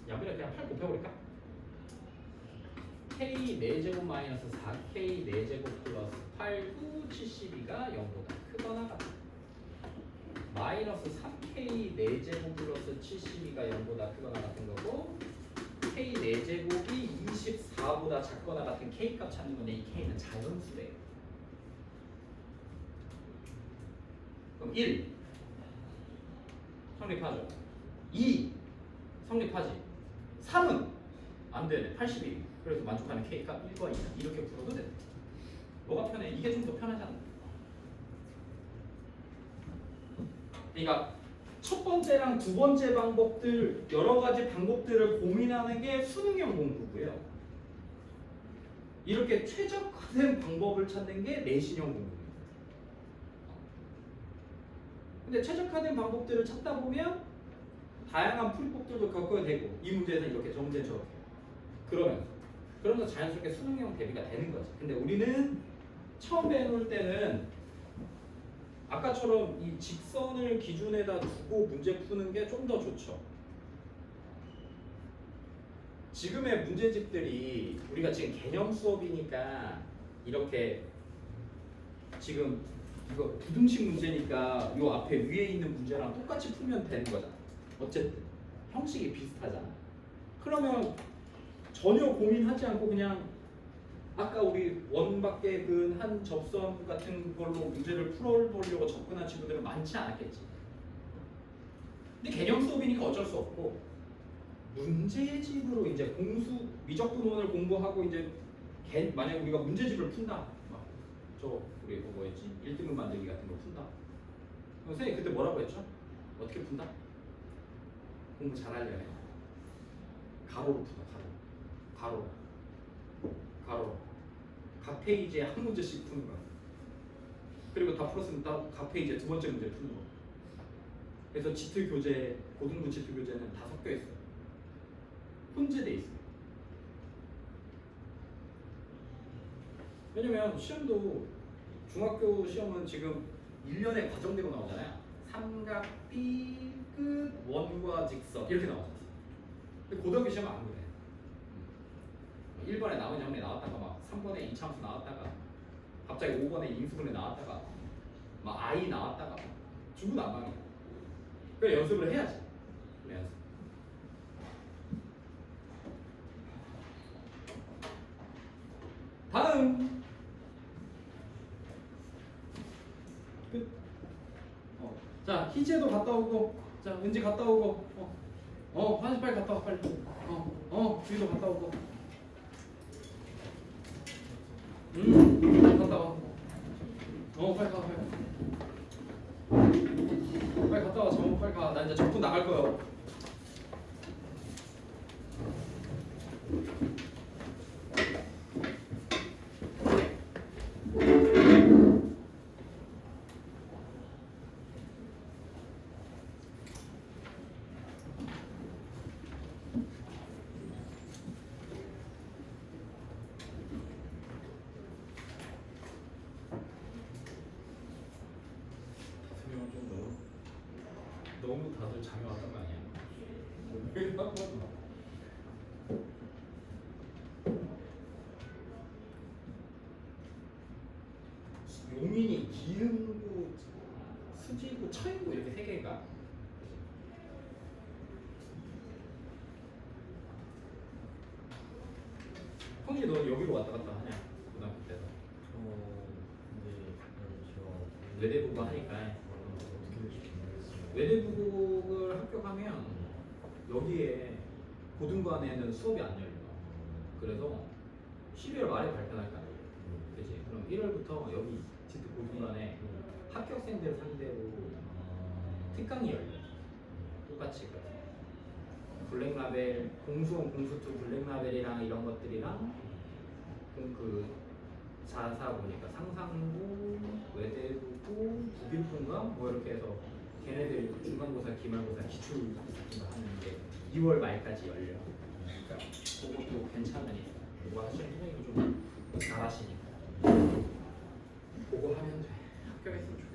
Speaker 1: 여기다 그냥 8 곱해버릴까? k 4제곱 마이너스 4k 4제곱 플러스 8, 9, 72가 0보다 크거나 같다. 마이너스 3k 4제곱 플러스 72가 0보다 크거나 같은 거고 k 4제곱이 24보다 작거나 같은 k 값 찾는 건데 이 k는 자연수래요. 그럼 1 성립하죠. 2 성립하지. 3은 안 되네. 81. 그래서 만족하는 K값 1과 2 이렇게 풀어도 돼. 뭐가 편해? 이게 좀 더 편하지 않나? 그러니까 첫 번째랑 두 번째 방법들 여러 가지 방법들을 고민하는 게 수능형 공부고요. 이렇게 최적화된 방법을 찾는 게 내신형 공부입니다. 근데 최적화된 방법들을 찾다 보면 다양한 풀이법들도 겪어야 되고 이 문제에서 이렇게 저 문제는 저렇게 그러면서 자연스럽게 수능형 대비가 되는 거지. 근데 우리는 처음 배워올 때는 아까처럼 이 직선을 기준에다 두고 문제 푸는 게 좀 더 좋죠. 지금의 문제집들이 우리가 지금 개념 수업이니까 이렇게 지금 이거 부등식 문제니까 요 앞에 위에 있는 문제랑 똑같이 풀면 되는 거잖아. 어쨌든 형식이 비슷하잖아. 그러면 전혀 고민하지 않고 그냥 아까 우리 원밖에 그 한 접선 같은 걸로 문제를 풀어보려고 접근한 친구들은 많지 않았겠지. 근데 개념 수업이니까 어쩔 수 없고 문제집으로 이제 공수 미적분원을 공부하고 이제 만약에 우리가 문제집을 푼다. 저 우리 뭐였지? 1등급 만들기 같은 거 푼다. 선생님 그때 뭐라고 했죠? 어떻게 푼다? 공부 잘하려면 가로로 푼다. 가로 각 페이지에 한 문제씩 푸는 거야. 그리고 다 풀었으면 각 페이지에 두 번째 문제 푸는 거. 그래서 지트 교재, 고등부 지트 교재는 다 섞여 있어요. 혼재돼 있어요. 왜냐면 시험도 중학교 시험은 지금 1년의 과정대로 나오잖아요. 삼각 B끝 원과 직선 이렇게 나오잖아요. 근데 고등학교 시험은 안 그래. 1번에 나머지 정리 나왔다가 막 3번에 이차함수 나왔다가 갑자기 5번에 인수분해 나왔다가 막 I 나왔다가 중구난방이야. 그래 연습을 해야지. 그래 연습. 다음 끝. 자 희재도 갔다 오고, 자 은지 갔다 오고, 화장실 빨리 갔다 와 빨리. 주희도 갔다 오고. 갔다 와. 빨리 가 빨리. 빨리 갔다 와. 정우 빨리 가. 나 이제 적분 나갈 거야. 너무 다들 잠이 왔던 거 아니야? 용인이 기흥구, 수지구, 처인구 이렇게 세 개인가? 형이 너 여기로 왔다 갔다 하냐? 고등학교 때도.
Speaker 2: 근데 저
Speaker 1: 외대부고 하니까.
Speaker 2: 어떻게 될지 모르겠어요.
Speaker 1: 외대부국을 합격하면 여기에 고등관에는 수업이 안 열려. 그래서 12월 말에 발표할 거 아니에요. 그치? 그럼 1월부터 여기 지트 고등관에 합격생들 상대로 특강이 열려. 똑같이. 블랙라벨, 공수원, 공수투 블랙라벨이랑 이런 것들이랑 그 자사 보니까 상상부, 외대부고, 국일본가 뭐 이렇게 해서 걔네들이 중간고사, 기말고사, 기출 같은 거 하는 게 2월 말까지 열려. 그러니까 그것도 괜찮으니까 그거 하시는 선생님이 좀 잘하시니까 그거 하면 돼. 합격했으면 좋겠다.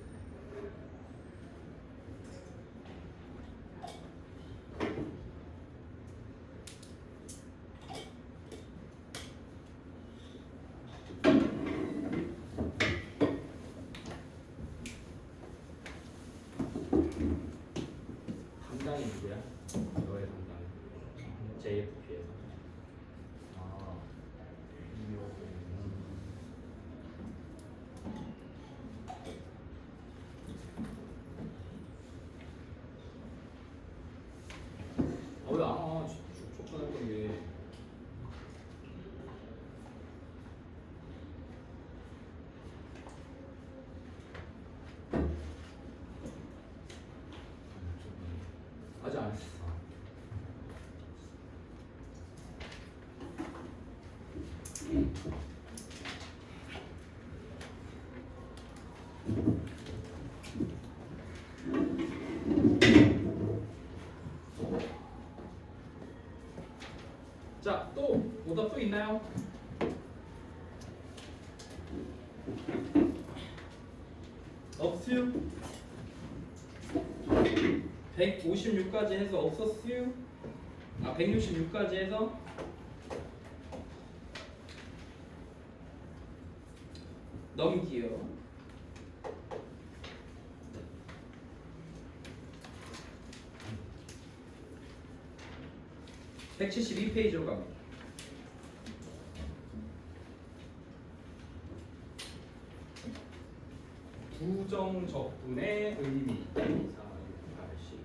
Speaker 1: 담당이 누구야? 너의 담당. JFP에서. 왜 안 와? 촉촉할 게. 아직 안 했어. 자, 또 오답 또 있나요? 없어요. 156까지 해서 없었어요. 166까지 해서 넘기요. 172페이지로 갑니다. 부정적분의 의미. 2, 4, 6, 8, 10, 2,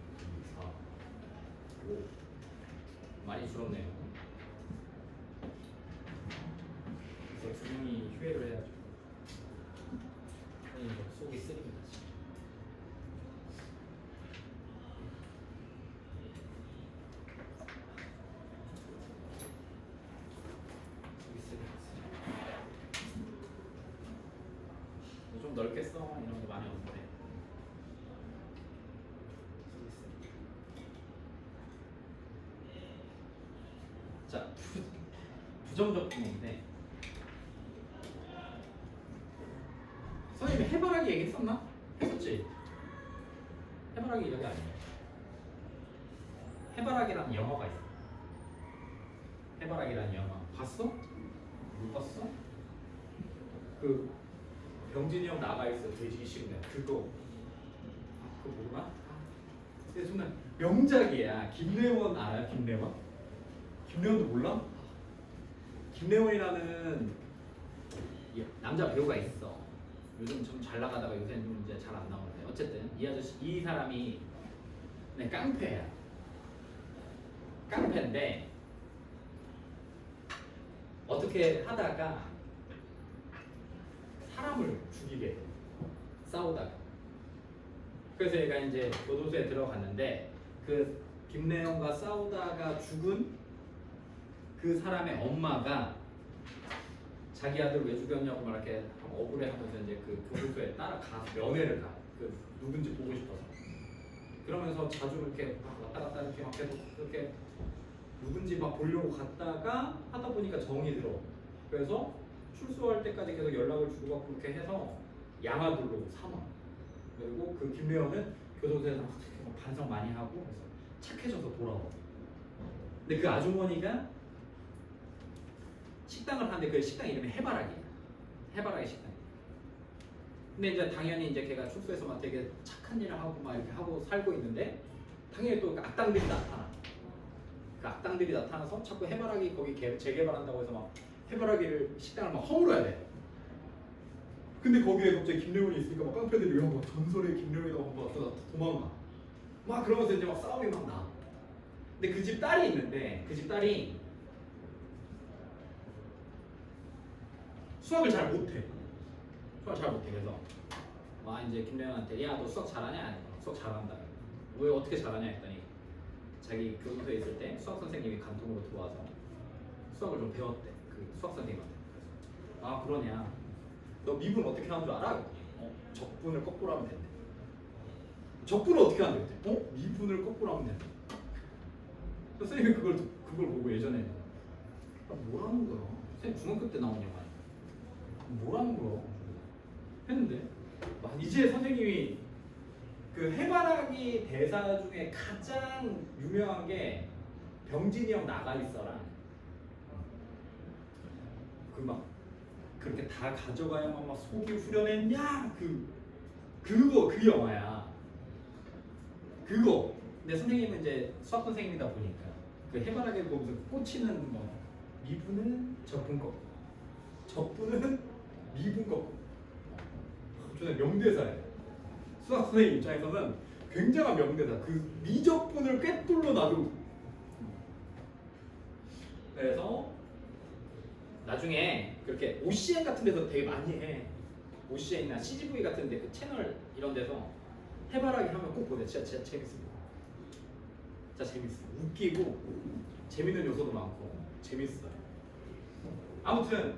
Speaker 1: 4, 5. 많이 줄었네요. 그래서 분명히 휴회를 해야죠. 아니 이거 속이 쓰립니다. 좀 넓게 써 이런 거 많이 없는데. 자, 부정적 분모인데 선생님이 해바라기 얘기했었나? 했었지? 해바라기 이야기 아니야. 해바라기라는 영화가 있어. 해바라기라는 영화 봤어? 못 봤어? 그 병진이 형 나가 있어 돼지기 싫으면 그거 모르나? 근데 정말 명작이야. 김래원 알아요? 김래원? 김래원도 몰라? 김래원이라는 남자 배우가 있어. 요즘 좀 잘 나가다가 요새는 좀 이제 잘 안 나오는데 어쨌든 이 아저씨 이 사람이 네, 깡패야. 깡패인데 어떻게 하다가 사람을 죽이게 돼. 싸우다가. 그래서 얘가 이제 교도소에 들어갔는데 그 김래영과 싸우다가 죽은 그 사람의 엄마가 자기 아들 왜 죽였냐고 막 이렇게 억울해하면서 이제 그 교도소에 따라가 면회를 가. 그 누군지 보고 싶어서. 그러면서 자주 이렇게 막 왔다 갔다 이렇게 막 계속 그렇게 누군지 막 보려고 갔다가 하다 보니까 정이 들어. 그래서 출소할 때까지 계속 연락을 주고받고 그렇게 해서 양아들로 삼아. 그리고 그 김래원은 교도소에서 막 반성 많이 하고 그래서 착해져서 돌아와. 근데 그 아주머니가 식당을 하는데 그 식당 이름이 해바라기야. 해바라기 식당. 근데 이제 당연히 이제 걔가 출소해서 막 되게 착한 일을 하고 막 이렇게 하고 살고 있는데 당연히 또 악당들이 나타나. 그 악당들이 나타나서 자꾸 해바라기 거기 재개발한다고 해서 막 해바라기를 식당을 막 허물어야 돼. 근데 거기에 갑자기 김래원이 있으니까 막 깡패들이 막 전설의 김래원이라고 막 왔다 도망가. 막 그러면서 이제 막 싸움이 막 나. 근데 그 집 딸이 있는데 그 집 딸이 수학을 잘 못해. 수학 잘 못해. 그래서 막 이제 김래원한테 야 너 수학 잘하냐? 수학 잘한다. 왜 어떻게 잘하냐 했더니 자기 교도소에 있을 때 수학 선생님이 간통으로 들어와서 수학을 좀 배웠대. 그 수학 선생님한테. 아 그러냐? 너 미분 어떻게 하는 줄 알아? 적분을 거꾸로 하면 된대. 적분을 어떻게 하는 데 미분을 거꾸로 하면 된대. 선생님이 그걸 보고 예전에 뭐라는 거야? 선생님 중학교 때 나온 영화야. 뭐라는 거야? 했는데 이제 선생님이 그 해바라기 대사 중에 가장 유명한 게 병진이 형 나가 있어라. 그 막 그렇게 다 가져가야만 막 속이 후련했냐? 그거 그 영화야. 그거. 근데 선생님은 이제 수학 선생님이다 보니까 그 해바라기를 보면서 꽂히는 뭐 미분은 적분 거, 적분은 미분 거. 저는 명대사예요. 수학 선생님 입장에서는 굉장한 명대사. 그 미적분을 꿰뚫로 놔두고. 그래서 나중에 그렇게 OCN 같은 데서 되게 많이 해. OCN이나 CGV 같은 데 그 채널 이런 데서 해바라기 하면 꼭 보세요. 진짜 재밌습니다. 진짜 재밌어. 웃기고 재밌는 요소도 많고 재밌어요. 아무튼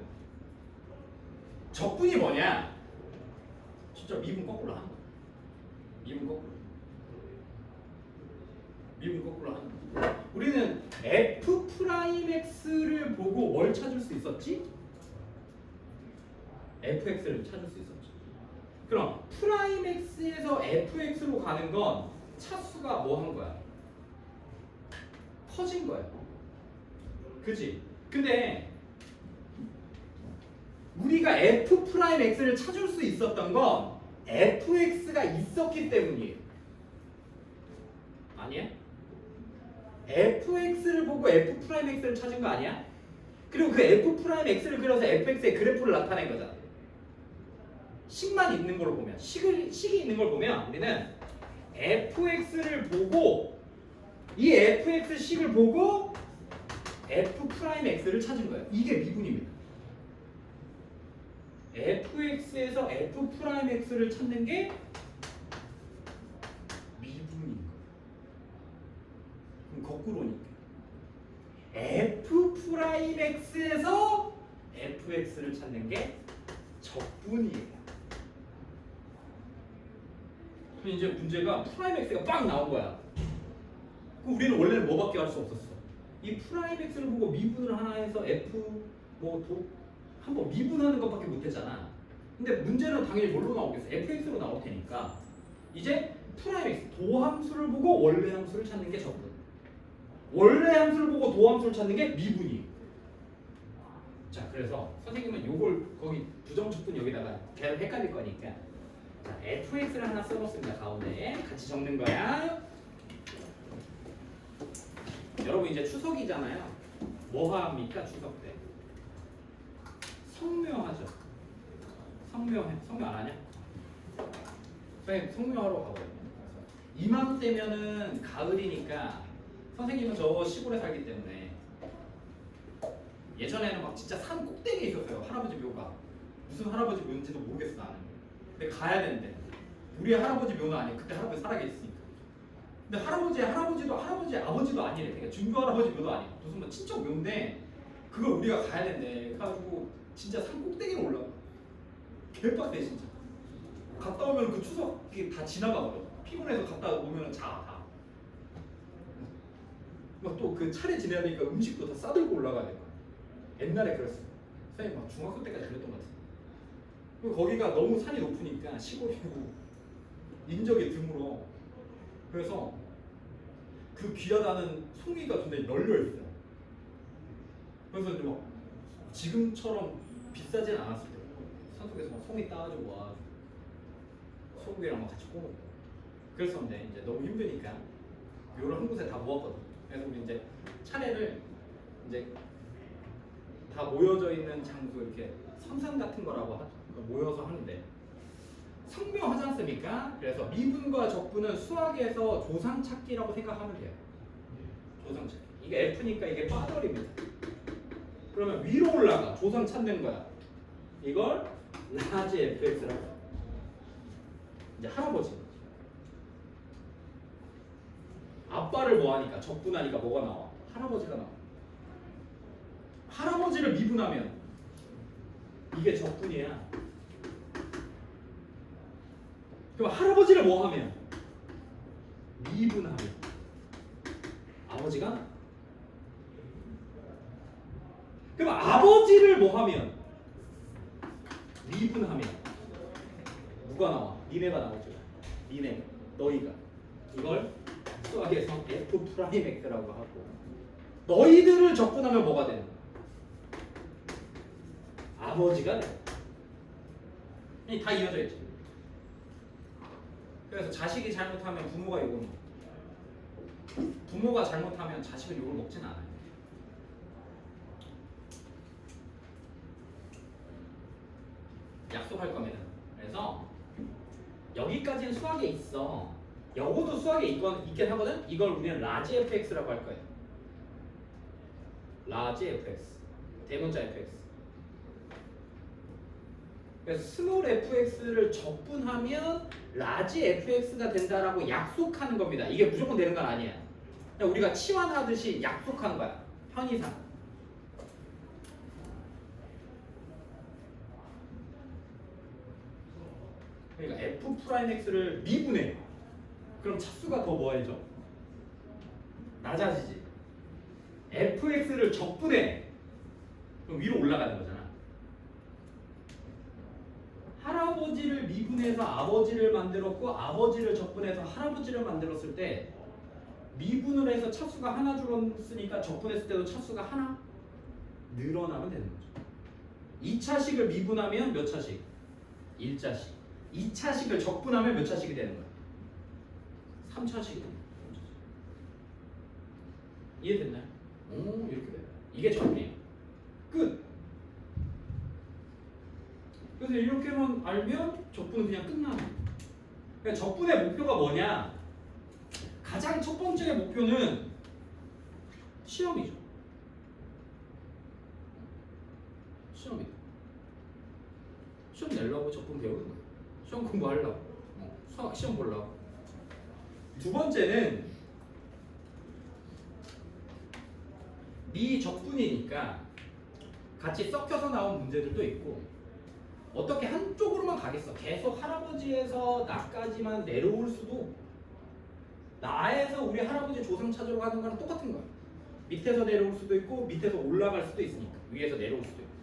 Speaker 1: 적분이 뭐냐? 진짜 미분 거꾸로 하는 거야. 미분 거꾸로. 미분 거꾸로 하는 거야. 우리는 F'X를 보고 뭘 찾을 수 있었지? fx를 찾을 수 있었지. 그럼 프라임 x에서 fx로 가는 건 차수가 뭐 한 거야? 커진 거야. 그치? 근데 우리가 f 프라임 x를 찾을 수 있었던 건 fx가 있었기 때문이에요. 아니야? fx를 보고 f 프라임 x를 찾은 거 아니야? 그리고 그 f 프라임 x를 그려서 fx의 그래프를 나타낸 거잖아. 식만 있는 걸로 보면, 식이 있는 걸 보면 우리는 fx를 보고 이 fx 식을 보고 f 프라임 x를 찾은 거예요. 이게 미분입니다. fx에서 f 프라임 x를 찾는 게 미분인 거예요. 그럼 거꾸로니까 f 프라임 x에서 fx를 찾는 게 적분이에요. 근데 이제 문제가 프라임 x가 빵 나온 거야. 그럼 우리는 원래는 뭐밖에 할 수 없었어. 이 프라임 x를 보고 미분을 하나 해서 f 한번 미분하는 것밖에 못했잖아. 근데 문제는 당연히 뭘로 나오겠어? fx로 나올 테니까 이제 프라임 x 도함수를 보고 원래 함수를 찾는 게 적분. 원래 함수를 보고 도함수를 찾는 게 미분이에요. 자, 그래서 선생님은 요걸 거기 부정적분 여기다가 계속 헷갈릴 거니까 자, fx를 하나 써놓습니다. 가운데 같이 적는 거야. 여러분 이제 추석이잖아요. 뭐 합니까? 추석 때 성묘하죠. 성묘 안 하냐? 선생님 성묘하러 가거든요. 이맘때면은 가을이니까 선생님은 저 시골에 살기 때문에 예전에는 막 진짜 산 꼭대기에 있었어요. 할아버지 묘가. 무슨 할아버지 묘인지도 모르겠어 나는. 근데 가야 되는데 우리 할아버지 묘는 아니에요. 그때 할아버지 살아계셨으니까. 근데 할아버지도 할아버지 아버지도 아니래. 그러니까 준교 할아버지 묘도 아니고 무슨 뭐 친척 묘인데 그걸 우리가 가야 된대. 그래가지고 진짜 산 꼭대기로 올라가. 개빡대 진짜. 갔다 오면 그 추석이 다 지나가거든. 피곤해서 갔다 오면 자. 막 또 그 차례 지내야 되니까 음식도 다 싸들고 올라가야 돼. 옛날에 그랬어. 선생님 막 중학교 때까지 그랬던 것 같아. 그리고 거기가 너무 산이 높으니까 시골이고 인적이 드물어. 그래서 그 귀하다는 송이가 존나 널려 있어요. 그래서 이제 막 지금처럼 비싸진 않았을 때 산속에서 막 송이 따가지고 와 소고기랑 막 같이 구워 먹고. 그랬었는데 이제 너무 힘드니까 묘를 한 곳에 다 모았거든. 그래서 우리 이제 차례를 이제 다 모여져 있는 장소 이렇게 삼산 같은 거라고 하죠. 모여서 하는데 성묘하지 않습니까? 그래서 미분과 적분은 수학에서 조상 찾기라고 생각하면 돼요. 조상 찾기. 이게 F니까 이게 빠져버립니다. 그러면 위로 올라가 조상 찾는 거야. 이걸 라지 fx라고 해요. 이제 할아버지. 아빠를 뭐 하니까 적분하니까 뭐가 나와? 할아버지가 나와. 할아버지를 미분하면 이게 적분이야. 그럼 할아버지를 뭐 하면? 미분하면 아버지가? 그럼 아버지를 뭐 하면? 미분하면 누가 나와? 니네가 나오죠. 니네, 너희가. 이걸 수학에서 f 프라임 x라고 하고 너희들을 적분하면 뭐가 되는 거야? 아버지가 돼. 다 이어져 있죠. 그래서 자식이 잘못하면 부모가 욕을 먹고 부모가 잘못하면 자식은 욕을 먹진 않아요. 약속할 겁니다. 그래서 여기까지는 수학에 있어. 영어도 수학에 있긴 하거든. 이걸 우리는 라지 fx라고 할 거예요. 라지 fx 대문자 fx. 그래서 스몰 fx를 적분하면 라지 fx가 된다라고 약속하는 겁니다. 이게 무조건 되는 건 아니야. 그냥 우리가 치환하듯이 약속하는 거야. 편의상. 그러니까 f 프라임 x를 미분해. 그럼 차수가 더 뭐해져? 낮아지지. fx를 적분해. 그럼 위로 올라가는 거잖아. 할아버지를 미분해서 아버지를 만들었고 아버지를 적분해서 할아버지를 만들었을 때 미분을 해서 차수가 하나 줄었으니까 적분했을 때도 차수가 하나 늘어나면 되는 거죠. 2차식을 미분하면 몇 차식? 1차식. 2차식을 적분하면 몇 차식이 되는 거야? 3차식이 되는 거야. 이해됐나요? 오, 이렇게 돼요. 이게 적분이에요. 끝. 그래서 이렇게만 알면 적분은 그냥 끝나는 거예요. 그러니까 적분의 목표가 뭐냐? 가장 첫 번째 목표는 시험이죠. 시험이다. 시험 내려고 적분 배우는 거예요. 시험 공부하려고. 수학 시험 보려고. 두 번째는 미적분이니까 같이 섞여서 나온 문제들도 있고 어떻게 한쪽으로만 가겠어. 계속 할아버지에서 나까지만 내려올 수도, 나에서 우리 할아버지 조상 찾으러 가는 거랑 똑같은 거야. 밑에서 내려올 수도 있고 밑에서 올라갈 수도 있으니까 위에서 내려올 수도 있고.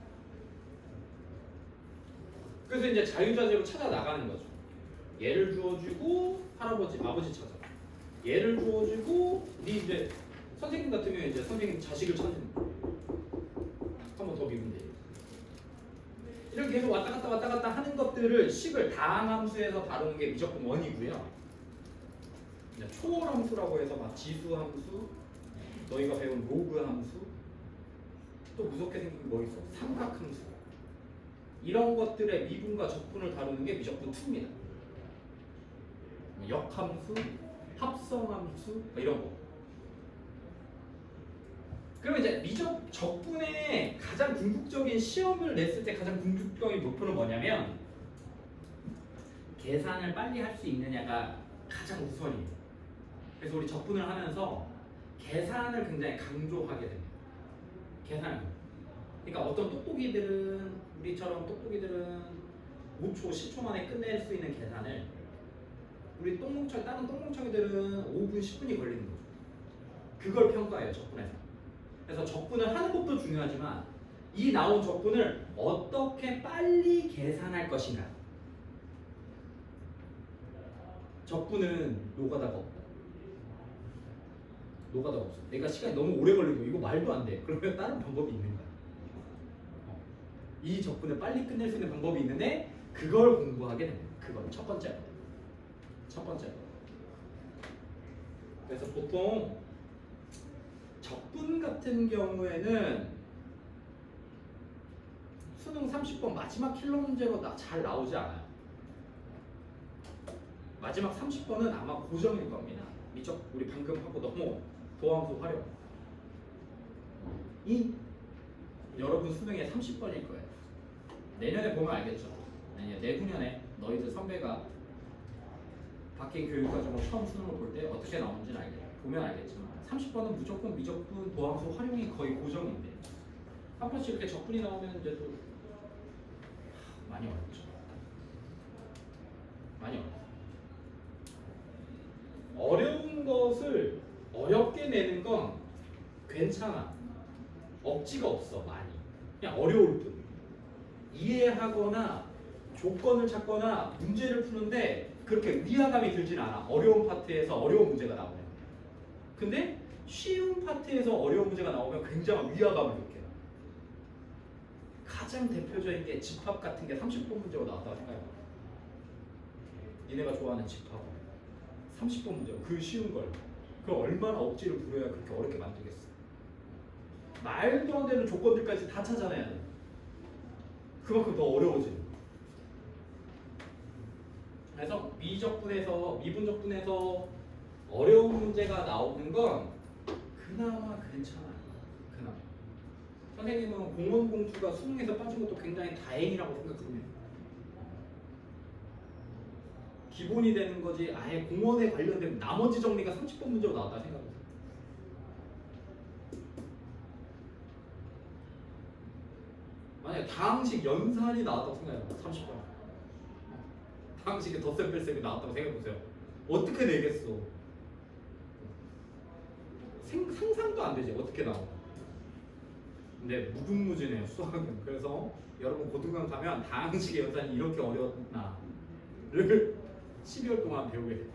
Speaker 1: 그래서 이제 자유자재로 찾아 나가는 거죠. 얘를 주어주고 할아버지, 아버지 찾아. 얘를 주어주고 네 이제 선생님 같은 경우에 이제 선생님 자식을 찾는 거. 한 번 더 미면 돼. 이렇게 계속 왔다 갔다 하는 것들을 식을 다항함수에서 다루는 게 미적분 1이고요. 초월함수라고 해서 막 지수함수, 너희가 배운 로그함수, 또 무섭게 생긴 거 있어? 삼각함수. 이런 것들의 미분과 적분을 다루는 게 미적분 2입니다. 역함수, 합성함수 이런 거. 그러면 이제 적분의 가장 궁극적인 시험을 냈을 때 가장 궁극적인 목표는 뭐냐면 계산을 빨리 할 수 있느냐가 가장 우선이에요. 그래서 우리 적분을 하면서 계산을 굉장히 강조하게 됩니다. 계산을. 그러니까 어떤 똑똑이들은 우리처럼 똑똑이들은 5초, 10초 만에 끝낼 수 있는 계산을 우리 다른 똥멍청이들은 5분, 10분이 걸리는 거죠. 그걸 평가해요, 적분에서. 그래서 적분을 하는 것도 중요하지만 이 나온 적분을 어떻게 빨리 계산할 것인가. 적분은 노가다가 없다. 노가다가 없어. 내가 시간이 너무 오래 걸리고 이거 말도 안 돼. 그러면 다른 방법이 있는 거야. 이 적분을 빨리 끝낼 수 있는 방법이 있는데 그걸 공부하게 됩니다. 그건 첫 번째. 그래서 보통 적분 같은 경우에는 수능 30번 마지막 킬러 문제로 잘 나오지 않아요. 마지막 30번은 아마 고정일 겁니다. 우리 방금 하고 넘어 도함수 활용. 이 여러분 수능에 30번일 거예요. 내년에 보면 알겠죠. 아니 내후년에 너희들 선배가 바뀐 교육과정을 처음 수능을 볼 때 어떻게 나오는지는 보면 알겠지만 30번은 무조건 미적분 도함수 활용이 거의 고정인데 한 번씩 이렇게 적분이 나오면 이제 또 많이 어렵죠. 많이 어려운 것을 어렵게 내는 건 괜찮아. 억지가 없어. 많이 그냥 어려울 뿐. 이해하거나 조건을 찾거나 문제를 푸는데 그렇게 위화감이 들진 않아. 어려운 파트에서 어려운 문제가 나오면. 근데 쉬운 파트에서 어려운 문제가 나오면 굉장한 위화감을 느껴요. 가장 대표적인 게 집합 같은 게 30번 문제로 나왔다고 생각해요. 니네가 좋아하는 집합 30번 문제, 그 쉬운 걸. 그걸 얼마나 억지를 부려야 그렇게 어렵게 만들겠어. 말도 안 되는 조건들까지 다 찾아내야 돼. 그만큼 더 어려워지는. 그래서 미분적분에서 어려운 문제가 나오는 건 그나마 괜찮아요. 그나마. 선생님은 공원 공투가 수능에서 빠진 것도 굉장히 다행이라고 생각합니다. 기본이 되는 거지 아예 공원에 관련된 나머지 정리가 30번 문제로 나왔다 생각해요. 만약에 다항식 연산이 나왔다고 생각해요. 30번. 다항식에 덧셈 뺄셈이 나왔다고 생각해보세요. 어떻게 내겠어? 상상도 안 되지. 어떻게 나와? 근데 무궁무진해요. 수학은. 그래서 여러분 고등학교 가면 다항식의 연산이 이렇게 어려웠나를 12월 동안 배우게 돼요.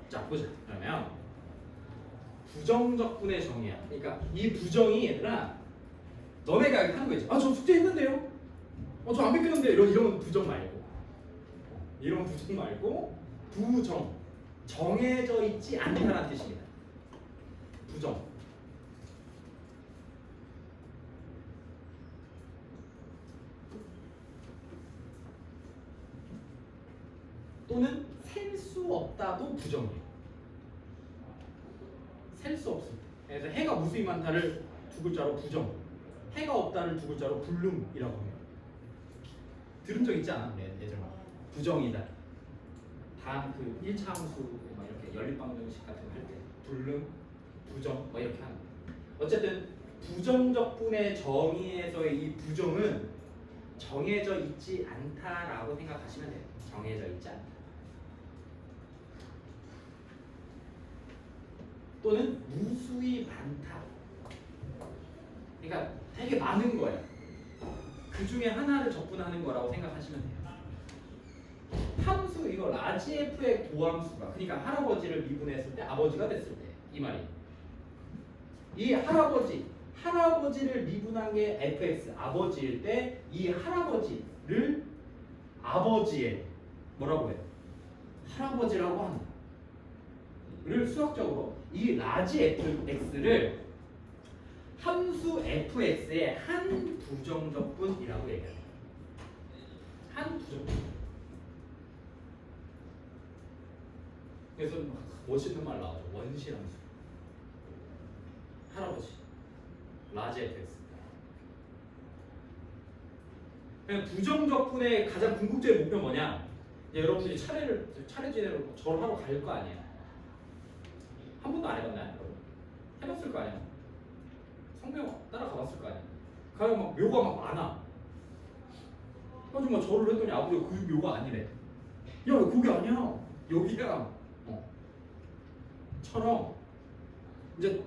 Speaker 1: 자 보자. 그러면 부정적분의 정의야. 그러니까 이 부정이 얘들아 너네가 하는 거 있지. 아 저 숙제 했는데요. 저 안 베꼈는데 이런 부정 말고 부정 정해져 있지 않다는 뜻입니다. 부정. 또는 셀 수 없다도 부정이에요. 셀 수 없을 때. 그래서 해가 무수히 많다를 두 글자로 부정, 해가 없다를 두 글자로 불능이라고 해요. 들은 적 있지 않아? 네, 예전에 부정이다. 다음 그 1차 함수 이렇게 연립방정식 같은 거 할 때 불능, 부정 이렇게 하는 거예요. 어쨌든 부정적분의 정의에서의 이 부정은 정해져 있지 않다라고 생각하시면 돼요. 정해져 있지 않다. 또는 무수히 많다. 그러니까 되게 많은 거예요. 그 중에 하나를 적분하는 거라고 생각하시면 돼요. 함수 이거 라지 f의 도함수가 그러니까 할아버지를 미분했을 때 아버지가 됐을 때 이 말이 이 할아버지를 미분한 게 fx 아버지일 때 이 할아버지를 아버지의 뭐라고 해요? 할아버지라고 하는 를 수학적으로 이 라지 fx를 함수 fx의 한 부정적분이라고 얘기합니다. 한 부정적분. 그래서 멋있는 말 나오죠. 원시함수. 할아버지. 라지 fx. 그냥 부정적분의 가장 궁극적인 목표 뭐냐? 여러분들이 차례 지내러 절을 하러 갈 거 아니에요. 한 번도 안 해봤나요, 여러분? 해봤을 거 아니에요. 성명 따라가봤을 거 아니에요. 가면 막 묘가 막 많아. 그래서 막 절을 했더니 아버지가 그 묘가 아니래. 야, 그게 아니야. 여기야. 처럼 이제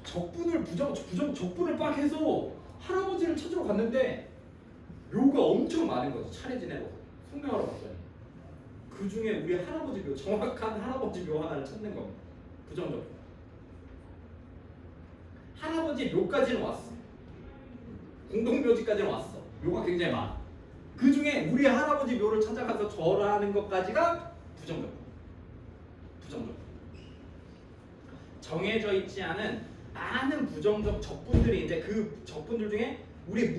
Speaker 1: 적분을 빡 해서 할아버지를 찾으러 갔는데 묘가 엄청 많은 거지. 차례 지내러 성명하러 갔더니 그 중에 우리 할아버지 묘, 정확한 할아버지 묘 하나를 찾는 겁니다. 부정적. 할아버지 묘까지는 왔어. 공동묘지까지는 왔어. 묘가 굉장히 많아. 그 중에 우리 할아버지 묘를 찾아가서 절하는 것까지가 부정적. 정해져 있지 않은 많은 부정적 적분들이 이제 그 적분들 중에 우리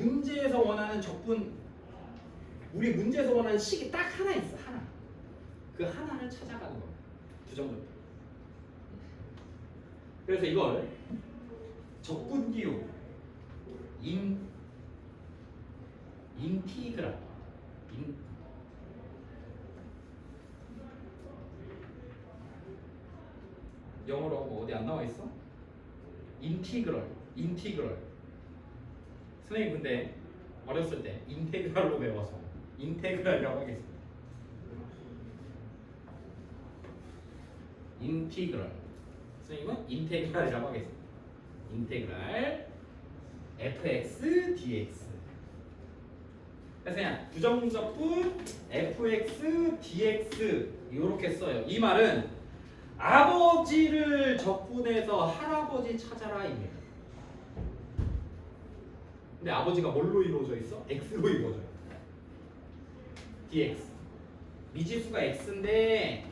Speaker 1: 문제에서 원하는 식이 딱 하나 있어. 하나. 그 하나를 찾아가는 겁니다. 부정적. 그래서 이걸 적분기호 인티그랄 영어로 뭐 어디 안 나와 있어? 인티그럴. 선생님 근데 어렸을 때 인테그랄로 배워서 인테그랄이라고 하겠습니다. 인티그럴. 선생님은 인테그랄이라고 하겠습니다. 인테그랄 fx dx. 그래서 그냥 부정적분 fx dx 이렇게 써요. 이 말은 아버지를 적분해서 할아버지 찾아라입니다. 근데 아버지가 뭘로 이루어져 있어? x로 이루어져요. dx. 미지수가 x인데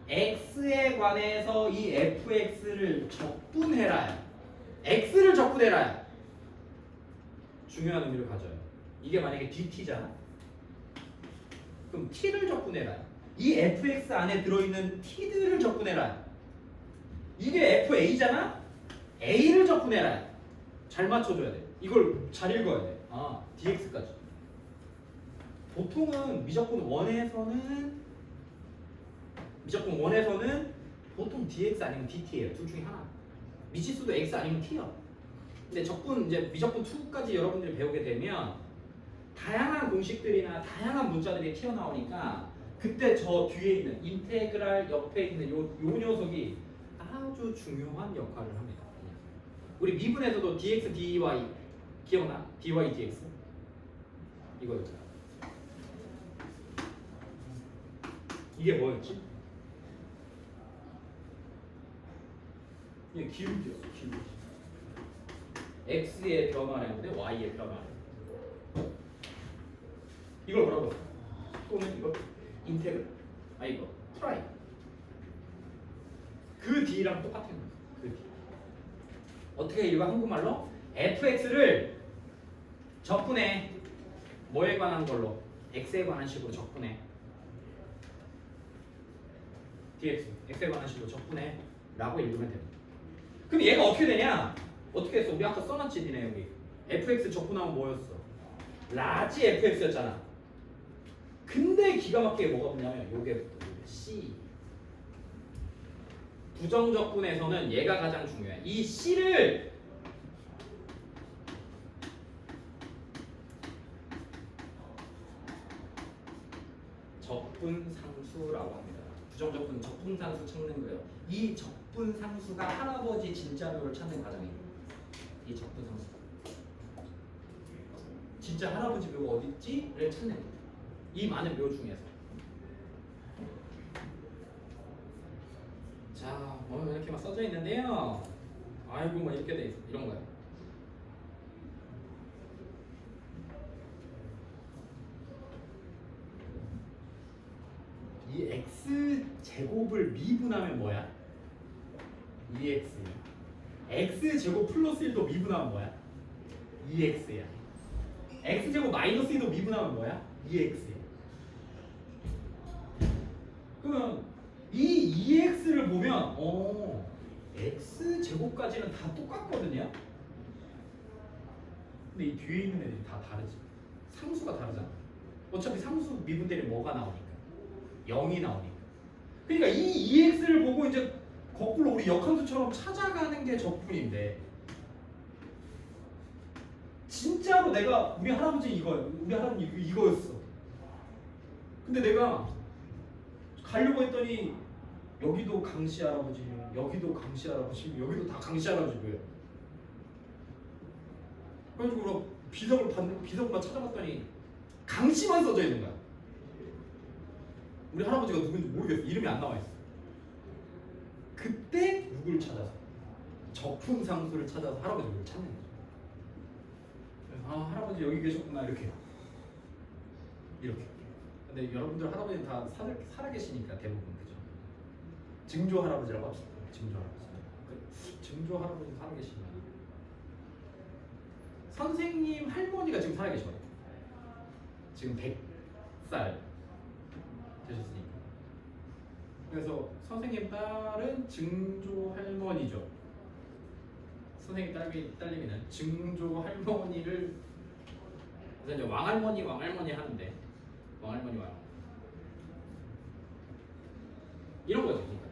Speaker 1: x에 관해서 이 fx를 적분해라. x를 적분해라. 중요한 의미를 가져요. 이게 만약에 dt잖아. 그럼 t를 적분해라. 이 fx 안에 들어있는 t들을 적분해라. 이게 fa잖아. a를 적분해라. 잘 맞춰줘야 돼. 이걸 잘 읽어야 돼. dx까지. 보통은 미적분 1에서는 보통 dx 아니면 dt예요. 둘 중에 하나. 미치수도 x 아니면 t요. 근데 미적분 2까지 여러분들이 배우게 되면 다양한 공식들이나 다양한 문자들이 튀어나오니까 그때 저 뒤에 있는 인테그랄 옆에 있는 요 녀석이 아주 중요한 역할을 합니다. 우리 미분에서도 dx, dy 기억나? dy, dx 이거였죠. 이게 뭐였지? 이게 기울기였어. 기울기. x의 변화량인데 y의 변화량. 이걸 뭐라고 했어? 또는 이거 인테그랄. 이거 프라임. 그 d랑 똑같은 거예요. 그 d. 어떻게 이거 한국말로? fx를 적분해. 뭐에 관한 걸로? x에 관한 식으로 적분해. dx, x에 관한 식으로 적분해 라고 읽으면 됩니다. 그럼 얘가 어떻게 되냐? 어떻게 했어? 우리 아까 써놨지 니네 여기. fx 적분하면 뭐였어? 라지 fx였잖아. 근데 기가 막히게 뭐가 붙냐면 요게 c. 부정적분에서는 얘가 가장 중요해. 이 c를 적분상수라고 합니다. 부정적분 적분상수 찾는 거예요. 이 적분상수가 할아버지 진짜묘를 찾는 과정입니다. 이 적분상수. 진짜 할아버지 묘가 어딨지를 찾는 거예요. 이 많은 묘 중에서. 자, 이렇게 막 써져 있는데요. 아이고, 뭐 이렇게 돼 있어. 이런 거예요. 이 x 제곱을 미분하면 뭐야? 2x. x 제곱 플러스 1도 미분하면 뭐야? 2x야. x 제곱 마이너스 1도 미분하면 뭐야? 2x야. 그러면 이 2x를 보면 x 제곱까지는 다 똑같거든요. 근데 이 뒤에 있는 애들이 다 다르지. 상수가 다르잖아. 어차피 상수 미분되면 뭐가 나오니까? 0이 나오니까. 그러니까 이 2x를 보고 이제 거꾸로 우리 역함수처럼 찾아가는 게 적분인데, 진짜로 내가 우리 할아버지 이거였어. 근데 내가 가려고 했더니 여기도 강씨 할아버지, 여기도 강씨 할아버지, 여기도 다 강씨 할아버지고요. 그래가지고 비석만 찾아봤더니 강씨만 써져 있는 거야. 우리 할아버지가 누군지 모르겠어. 이름이 안 나와 있어. 그때 누구를 찾아서? 적분상수를 찾아서 할아버지를 찾는 거죠. 그래서 할아버지 여기 계셨구나 이렇게. 근데 여러분들 할아버지는 다 살아계시니까 대부분 그죠? 증조 할아버지라고 합시다. 증조 할아버지. 증조 할아버지 살아계시면 선생님 할머니가 지금 살아계셔요. 지금 100살 되셨으니까. 그래서 선생님 딸은 증조 할머니죠. 선생님 딸님이는 증조 할머니를 그래서 이제 왕할머니 하는데 왕할머니 이런 거죠. 그러니까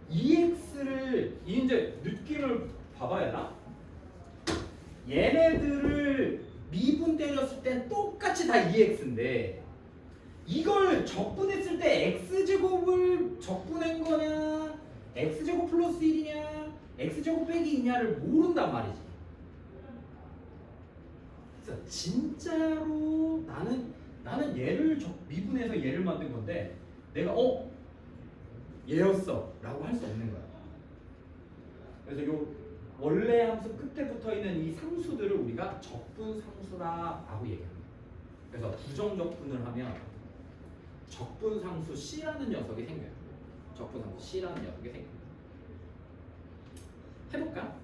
Speaker 1: EX를 이제 느낌을 봐봐야 하나? 얘네들을 미분 때렸을 땐 똑같이 다 EX인데 이걸 적분했을 때 X제곱을 적분한 거냐 X제곱 플러스 1이냐 X제곱 빼기 2냐를 모른단 말이지. 그래서 진짜로 나는 얘를 미분해서 얘를 만든 건데 내가 얘였어 라고 할 수 없는 거야. 그래서 요 원래 함수 끝에 붙어 있는 이 상수들을 우리가 적분상수라고 얘기합니다. 그래서 부정적분을 하면 적분상수 C라는 녀석이 생겨요. 적분상수 C라는 녀석이 생겨요. 해볼까?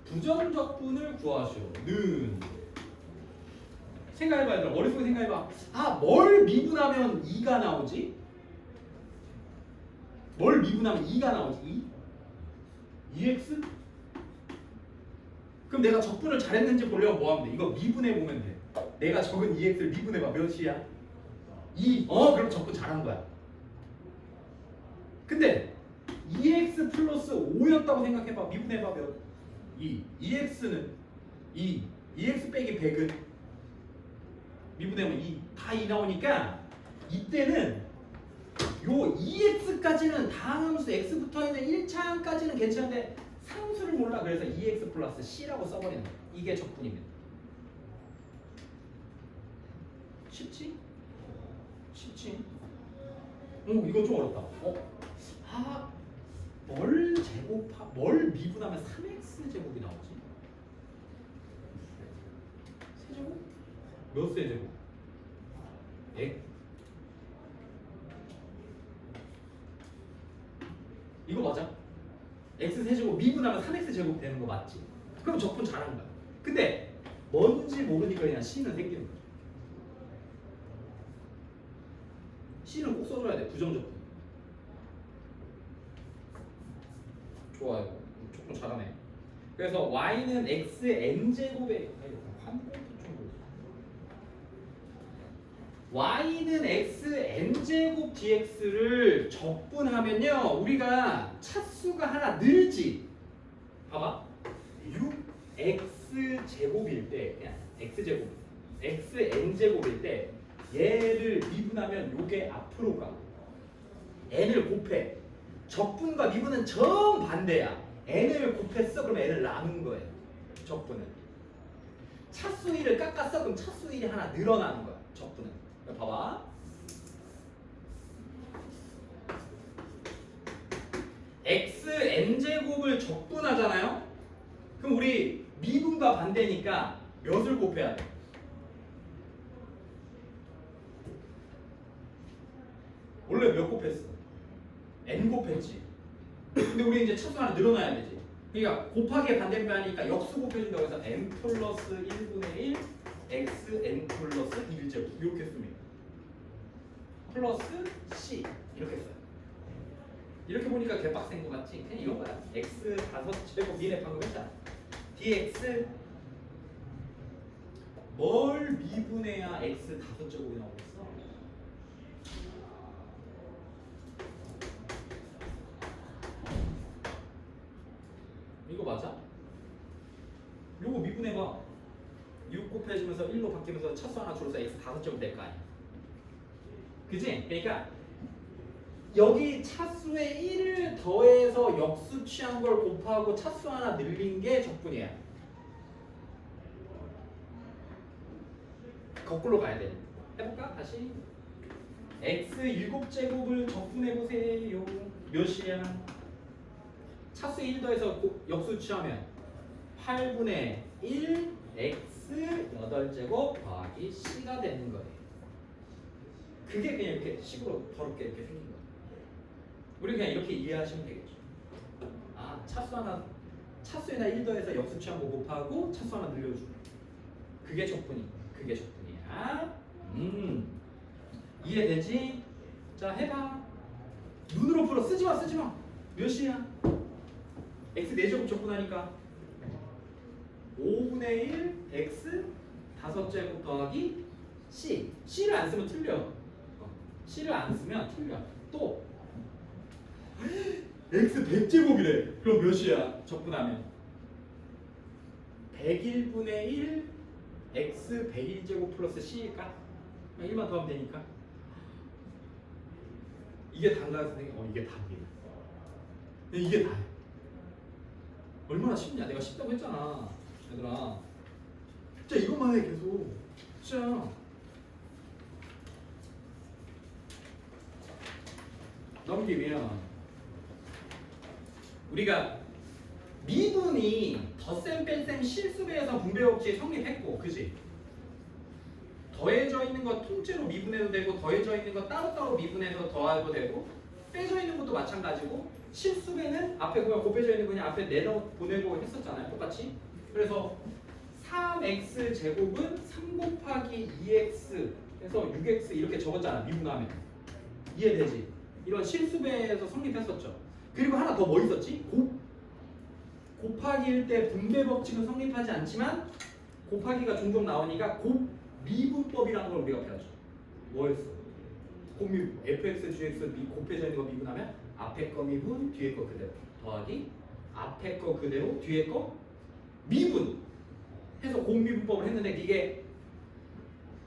Speaker 1: 부정적분을 구하시오는 생각해봐. 얘들아 머릿속에 생각해봐. 뭘 미분하면 2가 나오지? 뭘 미분하면 2가 나오지? 2x? 그럼 내가 적분을 잘했는지 보려면 뭐 하면 돼? 이거 미분해 보면 돼. 내가 적은 2x를 미분해봐. 몇이야? 2. 그럼 적분 잘한 거야. 근데 2x 플러스 5였다고 생각해봐. 미분해봐. 몇? 2. 2x는 2. 2x 빼기 100은 미분하면 2. 다 2 나오니까 이때는 요 2x까지는 다음 함수 x 붙어있는 1차항까지는 괜찮은데 상수를 몰라. 그래서 2x 플러스 c라고 써버리는 거야. 이게 적분입니다. 쉽지? 이건 좀 어렵다. 뭘 미분하면 3x 제곱이 나오지? 세제곱? 몇 세제곱? 이거 맞아? x 세제곱 미분하면 3x 제곱 되는 거 맞지? 그럼 적분 잘한 거야. 근데 뭔지 모르니까 그냥 c는 생기는 거야. c는 꼭 써줘야 돼. 부정적분. 좋아요. 조금 잘하네. 그래서 y는 x n제곱에 y는 x n제곱 dx를 적분하면요 우리가 차수가 하나 늘지. 봐봐. 6x x제곱일 때 그냥 x제곱 xn제곱일 때 얘를 미분하면 요게 앞으로 가. n을 곱해. 적분과 미분은 정반대야. n을 곱했어 그럼 n을 나눈 거예요. 적분은. 차수 1을 깎았어 그럼 차수 1이 하나 늘어나는 거야. 적분은. 봐봐. xn제곱을 적분하잖아요. 그럼 우리 미분과 반대니까 몇을 곱해야 돼? 원래 몇 곱했어? n 곱했지. 근데 우리 이제 차수 하나 늘어나야 되지. 그러니까 곱하기의 반대편이니까 역수 곱해준다고 해서 n 플러스 1분의 1 xn 플러스 1제곱 이렇게 씁니다. 플러스 c 이렇게 써요. 이렇게 보니까 개빡센 거 같지? 그냥 이런 거야. x 5제곱 니네 방금 했잖아. dx 뭘 미분해야 x 5제곱이 나오겠어? 이거 맞아? 요거 미분해봐. 6 곱해지면서 1로 바뀌면서 차수 하나 줄여서 x 5제곱 될 거 아니야. 그지? 그러니까 여기 차수에 1을 더해서 역수 취한 걸 곱하고 차수 하나 늘린 게 적분이야. 거꾸로 가야 돼. 해볼까? 다시. x 7제곱을 적분해보세요. 몇이야? 차수 1 더해서 역수 취하면 8분의 1 x 8제곱 더하기 c가 되는 거예요. 그게 그냥 이렇게 식으로 더럽게 이렇게 생긴 거예요. 우리 그냥 이렇게 이해하시면 되겠죠. 아, 차수에나 1 더해서 역수 취한 거 곱하고 차수 하나 늘려주고. 그게 적분이. 그게 적분이야. 이해되지? 자, 해봐. 눈으로 풀어. 쓰지 마. 몇이야? x 4제곱 적분하니까 5분의 1 x 5제곱 더하기 c. c를 안 쓰면 틀려. c를 안 쓰면 틀려. 또 x 100제곱이래. 그럼 몇이야? 적분하면 101분의 1 x 101제곱 플러스 c일까? 1만 더하면 되니까. 이게 단가요 선생님? 이게 답이야. 이게 다야. 얼마나 쉽냐? 내가 쉽다고 했잖아, 얘들아. 진짜 이것만 해 계속. 진짜. 넘기면 우리가 미분이 덧셈 뺄셈 실수배에서 분배법칙이 성립했고, 그지? 더해져 있는 거 통째로 미분해도 되고, 더해져 있는 거 따로따로 미분해서 더하도 되고, 빼져 있는 것도 마찬가지고, 실수배는 앞에 그냥 곱해져 있는 거냐 앞에 내다 보내고 했었잖아요, 똑같이. 그래서 3x 제곱은 3 곱하기 2x 해서 6x 이렇게 적었잖아, 미분하면. 이해되지? 이런 실수배에서 성립했었죠. 그리고 하나 더 뭐 있었지? 곱하기일 때 분배 법칙은 성립하지 않지만 곱하기가 종종 나오니까 곱미분법이라는 걸 우리가 배웠죠. 뭐였어? 곱미분. fx, gx 곱해져 있는 거 미분하면 앞에 거 미분, 뒤에 거 그대로 더하기 앞에 거 그대로, 뒤에 거 미분 해서 곱미분법을 했는데, 이게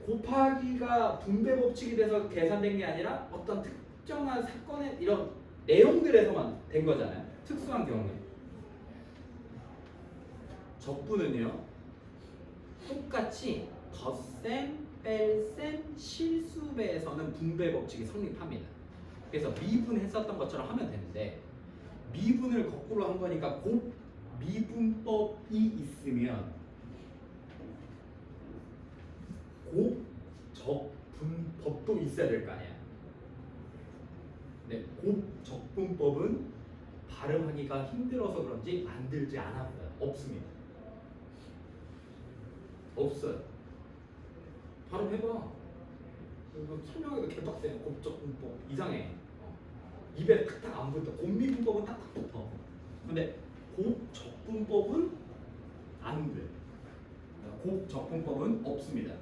Speaker 1: 곱하기가 분배 법칙이 돼서 계산된 게 아니라 어떤 특정한 사건의 이런 내용들에서만 된 거잖아요. 특수한 경우에. 적분은요, 똑같이 덧셈, 뺄셈, 실수배에서는 분배 법칙이 성립합니다. 그래서 미분했었던 것처럼 하면 되는데, 미분을 거꾸로 한 거니까 곱 미분법이 있으면 곱 적분법도 있어야 될 거 아니야. 네, 곱 적분법은 발음하기가 힘들어서 그런지 만들지 않았어요. 없습니다. 없어요. 발음해봐. 설명하기가 개빡세. 곱적분법 이상해. 입에 탁탁 안 붙어. 곱미분법은 탁탁 붙어. 근데 곱적분법은 안 돼. 곱적분법은 없습니다.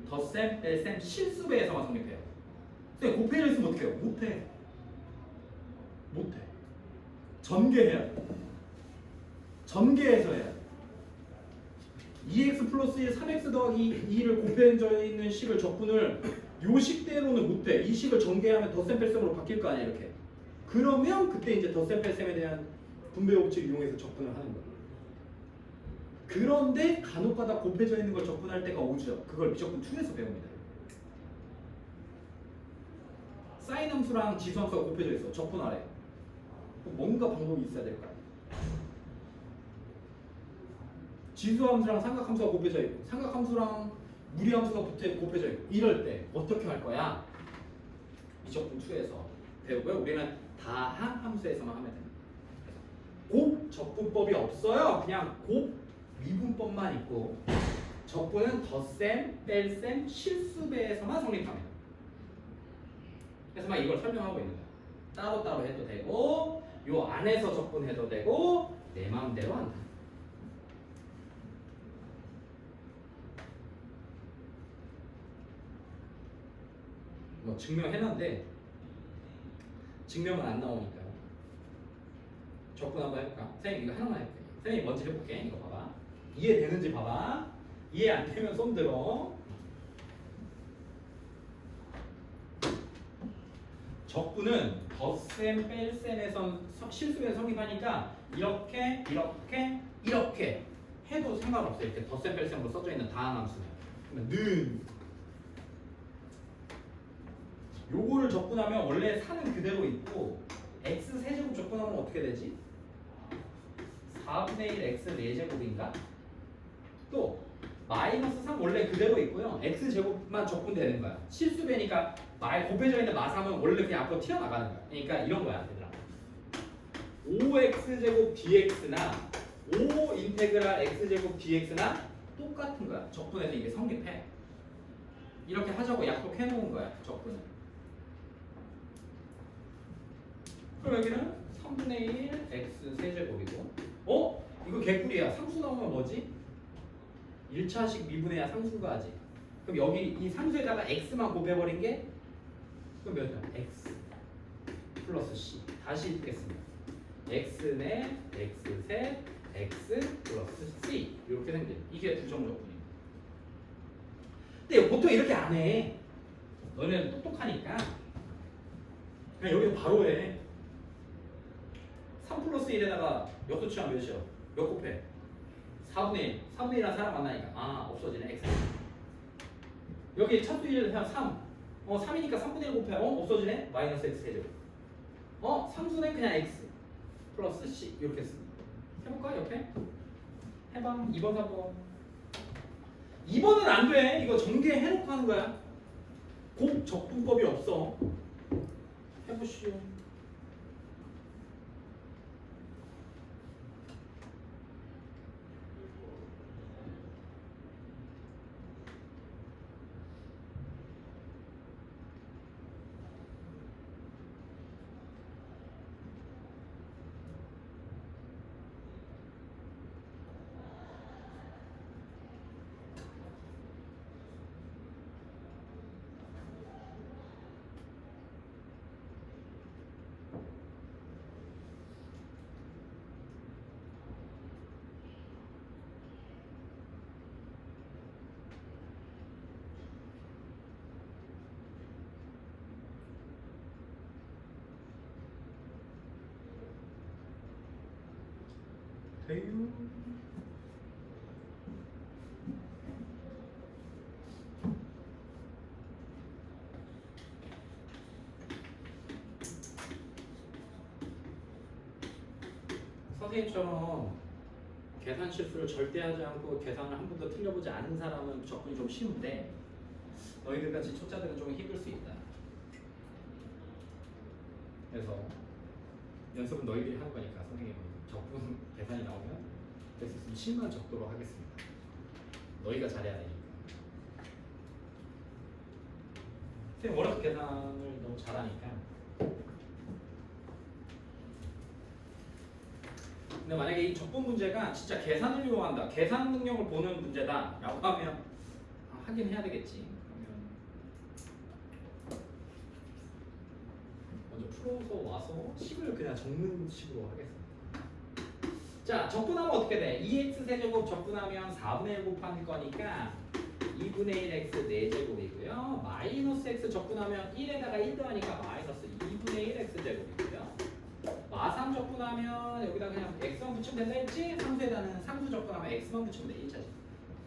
Speaker 1: 덧셈, 뺄셈, 실수배에서만 성립해요. 근데 곱해져 있으면 어떻게 해요? 못해. 전개해야 돼. 전개해서 해야 돼. 2x 플러스 1, 3x 더하기 2를 곱해져 있는 식을 적분을 요 식대로는 못해. 이 식을 전개하면 덧셈 뺄셈으로 바뀔 거 아니야 이렇게. 그러면 그때 이제 덧셈 뺄셈에 대한 분배 법칙을 이용해서 적분을 하는 거야. 그런데 간혹가다 곱해져 있는 걸 적분할 때가 오죠. 그걸 미적분 2에서 배웁니다. 사인 함수랑 지수 함수가 곱해져 있어. 적분하래. 뭔가 방법이 있어야 될 거 아니야. 지수 함수랑 삼각 함수가 곱해져 있고 삼각 함수랑 무리 함수가 곱해져 있고 이럴 때 어떻게 할 거야? 미적분 2에서 배우고요. 우리는 다항 함수에서만 하면 됩니다. 곱 적분법이 없어요. 그냥 곱 미분법만 있고 적분은 덧셈, 뺄셈, 실수배에서만 성립합니다. 그래서 막 이걸 설명하고 있는 거야. 따로따로 해도 되고 요 안에서 적분해도 되고 내 마음대로 한다. 뭐 증명해놨는데 증명은 안 나오니까요. 적분 한번 해볼까? 선생님 이거 하나만 해볼게. 선생님 먼저 해볼게. 이거 봐봐. 이해되는지 봐봐. 이해 안 되면 손 들어. 적분은 덧셈 뺄셈에서 실수에 성립하니까 이렇게 이렇게 해도 상관없어요. 이렇게 덧셈 뺄셈으로 써져 있는 다항함수는. 그러면 는 요거를 적분하면 원래 4는 그대로 있고 x 세제곱 적분하면 어떻게 되지? 4분의 1 x 4제곱인가? 또 마이너스 3 원래 그대로 있고요. x 제곱만 적분되는 거야. 실수배니까 곱해져 있는 마삼은 원래 그냥 앞으로 튀어나가는 거야. 그러니까 이런 거야, 얘들아. 5x 제곱 dx나 5 인테그랄 x 제곱 dx나 똑같은 거야. 적분해서 이게 성립해. 이렇게 하자고 약속해 놓은 거야, 적분은. 그럼 여기는 3분의 1 x 세제곱이고 이거 개꿀이야. 상수 나오면 뭐지? 1차식 미분해야 상수가 하지. 그럼 여기 이 상수에다가 x만 곱해버린 게 그럼 몇이야? x 플러스 c. 다시 읽겠습니다. x네 x셋 x 플러스 c 이렇게 생겨. 이게 부정 적분입니다. 근데 보통 이렇게 안 해. 너네는 똑똑하니까 그냥 여기서 바로 해. 3 플러스 1에다가 역수 취하면 몇이야? 몇 곱해? 4분의 1. 3분의 1이랑 사람 만나니까 없어지네. x. 여기 차수 1 그냥 3. 3이니까 3분의 1 곱해. 없어지네. 마이너스 x 세제곱. 상수는 그냥 x 플러스 c 이렇게 씁니다. 해볼까? 옆에? 해봐. 2번 3번. 2번은 안 돼. 이거 전개해놓고 하는 거야. 곱 적분법이 없어. 해보시오. 돼요. 선생님처럼 계산 실수를 절대 하지 않고 계산을 한 번도 틀려보지 않은 사람은 접근이 좀 쉬운데 너희들같이 초짜들은 좀 힘들 수 있다. 그래서 연습은 너희들이 하는 거니까 선생님은 적분 계산이 나오면 그래서 10만 적도록 하겠습니다. 너희가 잘해야 되니까. 선생님 워낙 계산을 너무 잘하니까. 근데 만약에 이 적분 문제가 진짜 계산을 요한다, 계산 능력을 보는 문제다 라고 하면 하긴 해야 되겠지. 그러면 먼저 풀어서 와서 식을 그냥 적는 식으로 하겠습니다. 자, 적분하면 어떻게 돼? 2x 세제곱 적분하면 적분하면 4분의 1 곱할 거니까 2분의 1 x 4제곱이고요. 마이너스 x 적분하면 1에다가 1 더하니까 마이너스 2분의 1 x 제곱이고요. 마3 적분하면 여기다 그냥 x만 붙이면 된다 했지? 상수에다는 상수 적분하면 x만 붙이면 돼. 1차지.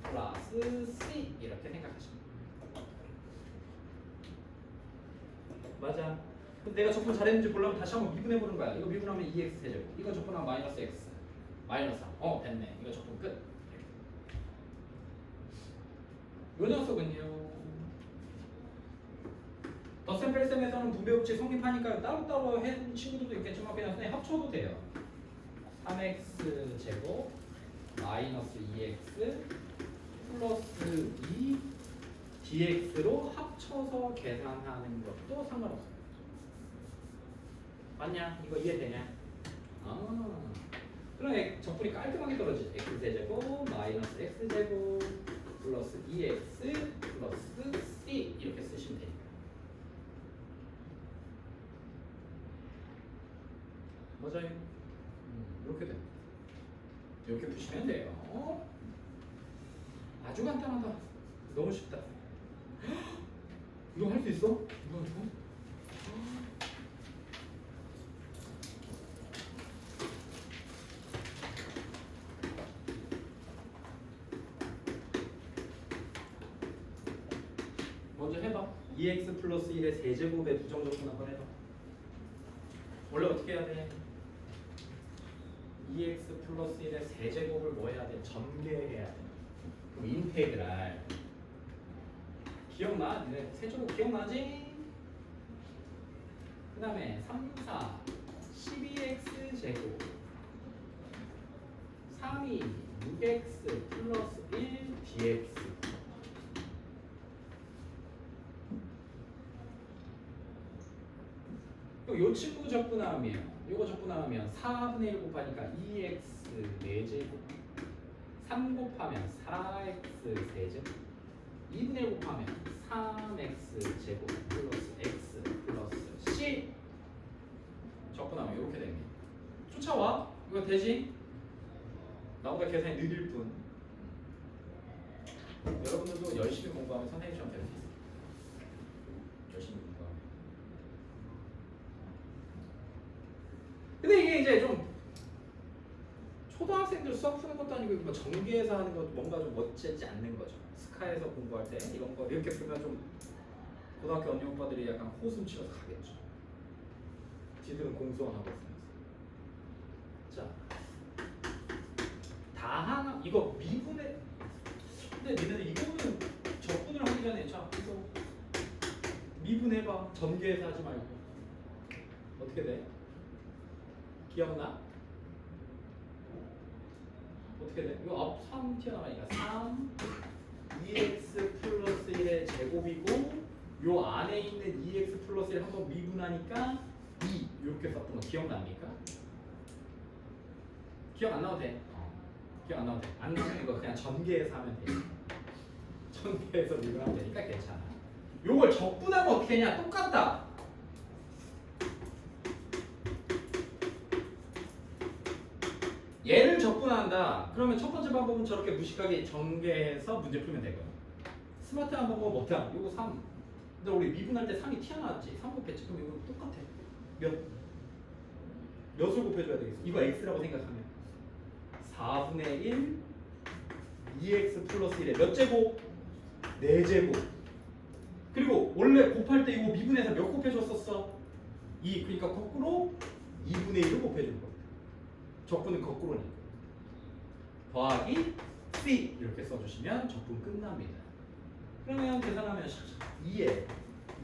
Speaker 1: 플러스 c 이렇게 생각하시면 돼요. 맞아. 근데 내가 적분 잘했는지 보려면 다시 한번 미분해보는 거야. 이거 미분하면 2x 세제곱. 이거 적분하면 마이너스 x. 마이너스 3. 됐네. 이거 적분 끝. 요 녀석은요. 덧셈 뺄셈에서는 분배법칙 성립하니까 따로따로 한 친구들도 있겠지만 그냥 선생님 합쳐도 돼요. 3x 제곱 마이너스 2x 플러스 2 dx로 합쳐서 계산하는 것도 상관없어요. 맞냐? 이거 이해되냐? 그럼 적분이 깔끔하게 떨어지지. x제곱 마이너스 x제곱 플러스 2x 플러스 c 이렇게 쓰시면 되니까. 맞아요. 이렇게 돼. 이렇게 푸시면 돼요. 아주 간단하다. 너무 쉽다. 이거 할 수 있어? 이거 가지고? 먼저 해봐. 2x 플러스 1의 세제곱의 부정적분 한번 해봐. 원래 어떻게 해야 돼? 2x 플러스 1의 세제곱을 뭐 해야 돼? 전개해야 돼. 그럼 인테그랄. 기억나? 네, 세제곱 기억나지? 그 다음에 3, 4, 12x 제곱 3이 6x 플러스 1 dx 요 친구 적분하면 요거 적분하면 4분의 1 곱하니까 2x 4제곱 3 곱하면 4x 세제곱 2분의 1 곱하면 3x 제곱 플러스 x 플러스 c 적분하면 이렇게 됩니다. 쫓아와. 이거 되지? 나보다 계산이 느릴 뿐. 여러분들도 열심히 공부하면 선생님처럼 될 수 있어요. 열심히 공부하면. 근데 이게 이제 좀 초등학생들 수학 푸는 것도 아니고 뭐 전개해서 하는 것 뭔가 좀 멋지지 않는 거죠. 스카에서 공부할 때 이런 거 이렇게 쓰면 좀 고등학교 언니 오빠들이 약간 호숨 치면서 가겠죠. 지들은 공수원 하고 있으면서. 자, 다항 이거 미분의. 근데 니네들 이거는 적분을 하기 전에 자 이거 미분해봐. 전개해서 하지 말고. 어떻게 돼? 기억나? 어떻게 돼? 이거 앞 3 튀어나가니까 3 2x 플러스 1의 제곱이고 요 안에 있는 2x 플러스 1 한번 미분하니까 2 이렇게 썼던 거 기억납니까? 기억 안 나도 돼. 기억 안 나도 돼. 안 나면 이거 그냥 전개해서 하면 돼. 전개해서 미분하면 되니까 괜찮아. 요걸 적분하면 어떻게 했냐? 똑같다. 얘를 적분한다. 그러면 첫 번째 방법은 저렇게 무식하게 전개해서 문제 풀면 되거든. 스마트한 방법은 뭐다? 요거 3. 근데 우리 미분할 때 3이 튀어나왔지. 3 곱했지. 그럼 이거 똑같아. 몇을 곱해줘야 되겠어? 이거 x라고 생각하면 4분의 1 2x 플러스 1에 몇 제곱? 4제곱. 그리고 원래 곱할 때 이거 미분해서 몇 곱해줬었어? 2. 그러니까 거꾸로 2분의 1을 곱해준 거야. 적분은 거꾸로니까. 더하기 C 이렇게 써주시면 적분 끝납니다. 그러면 계산하면 2에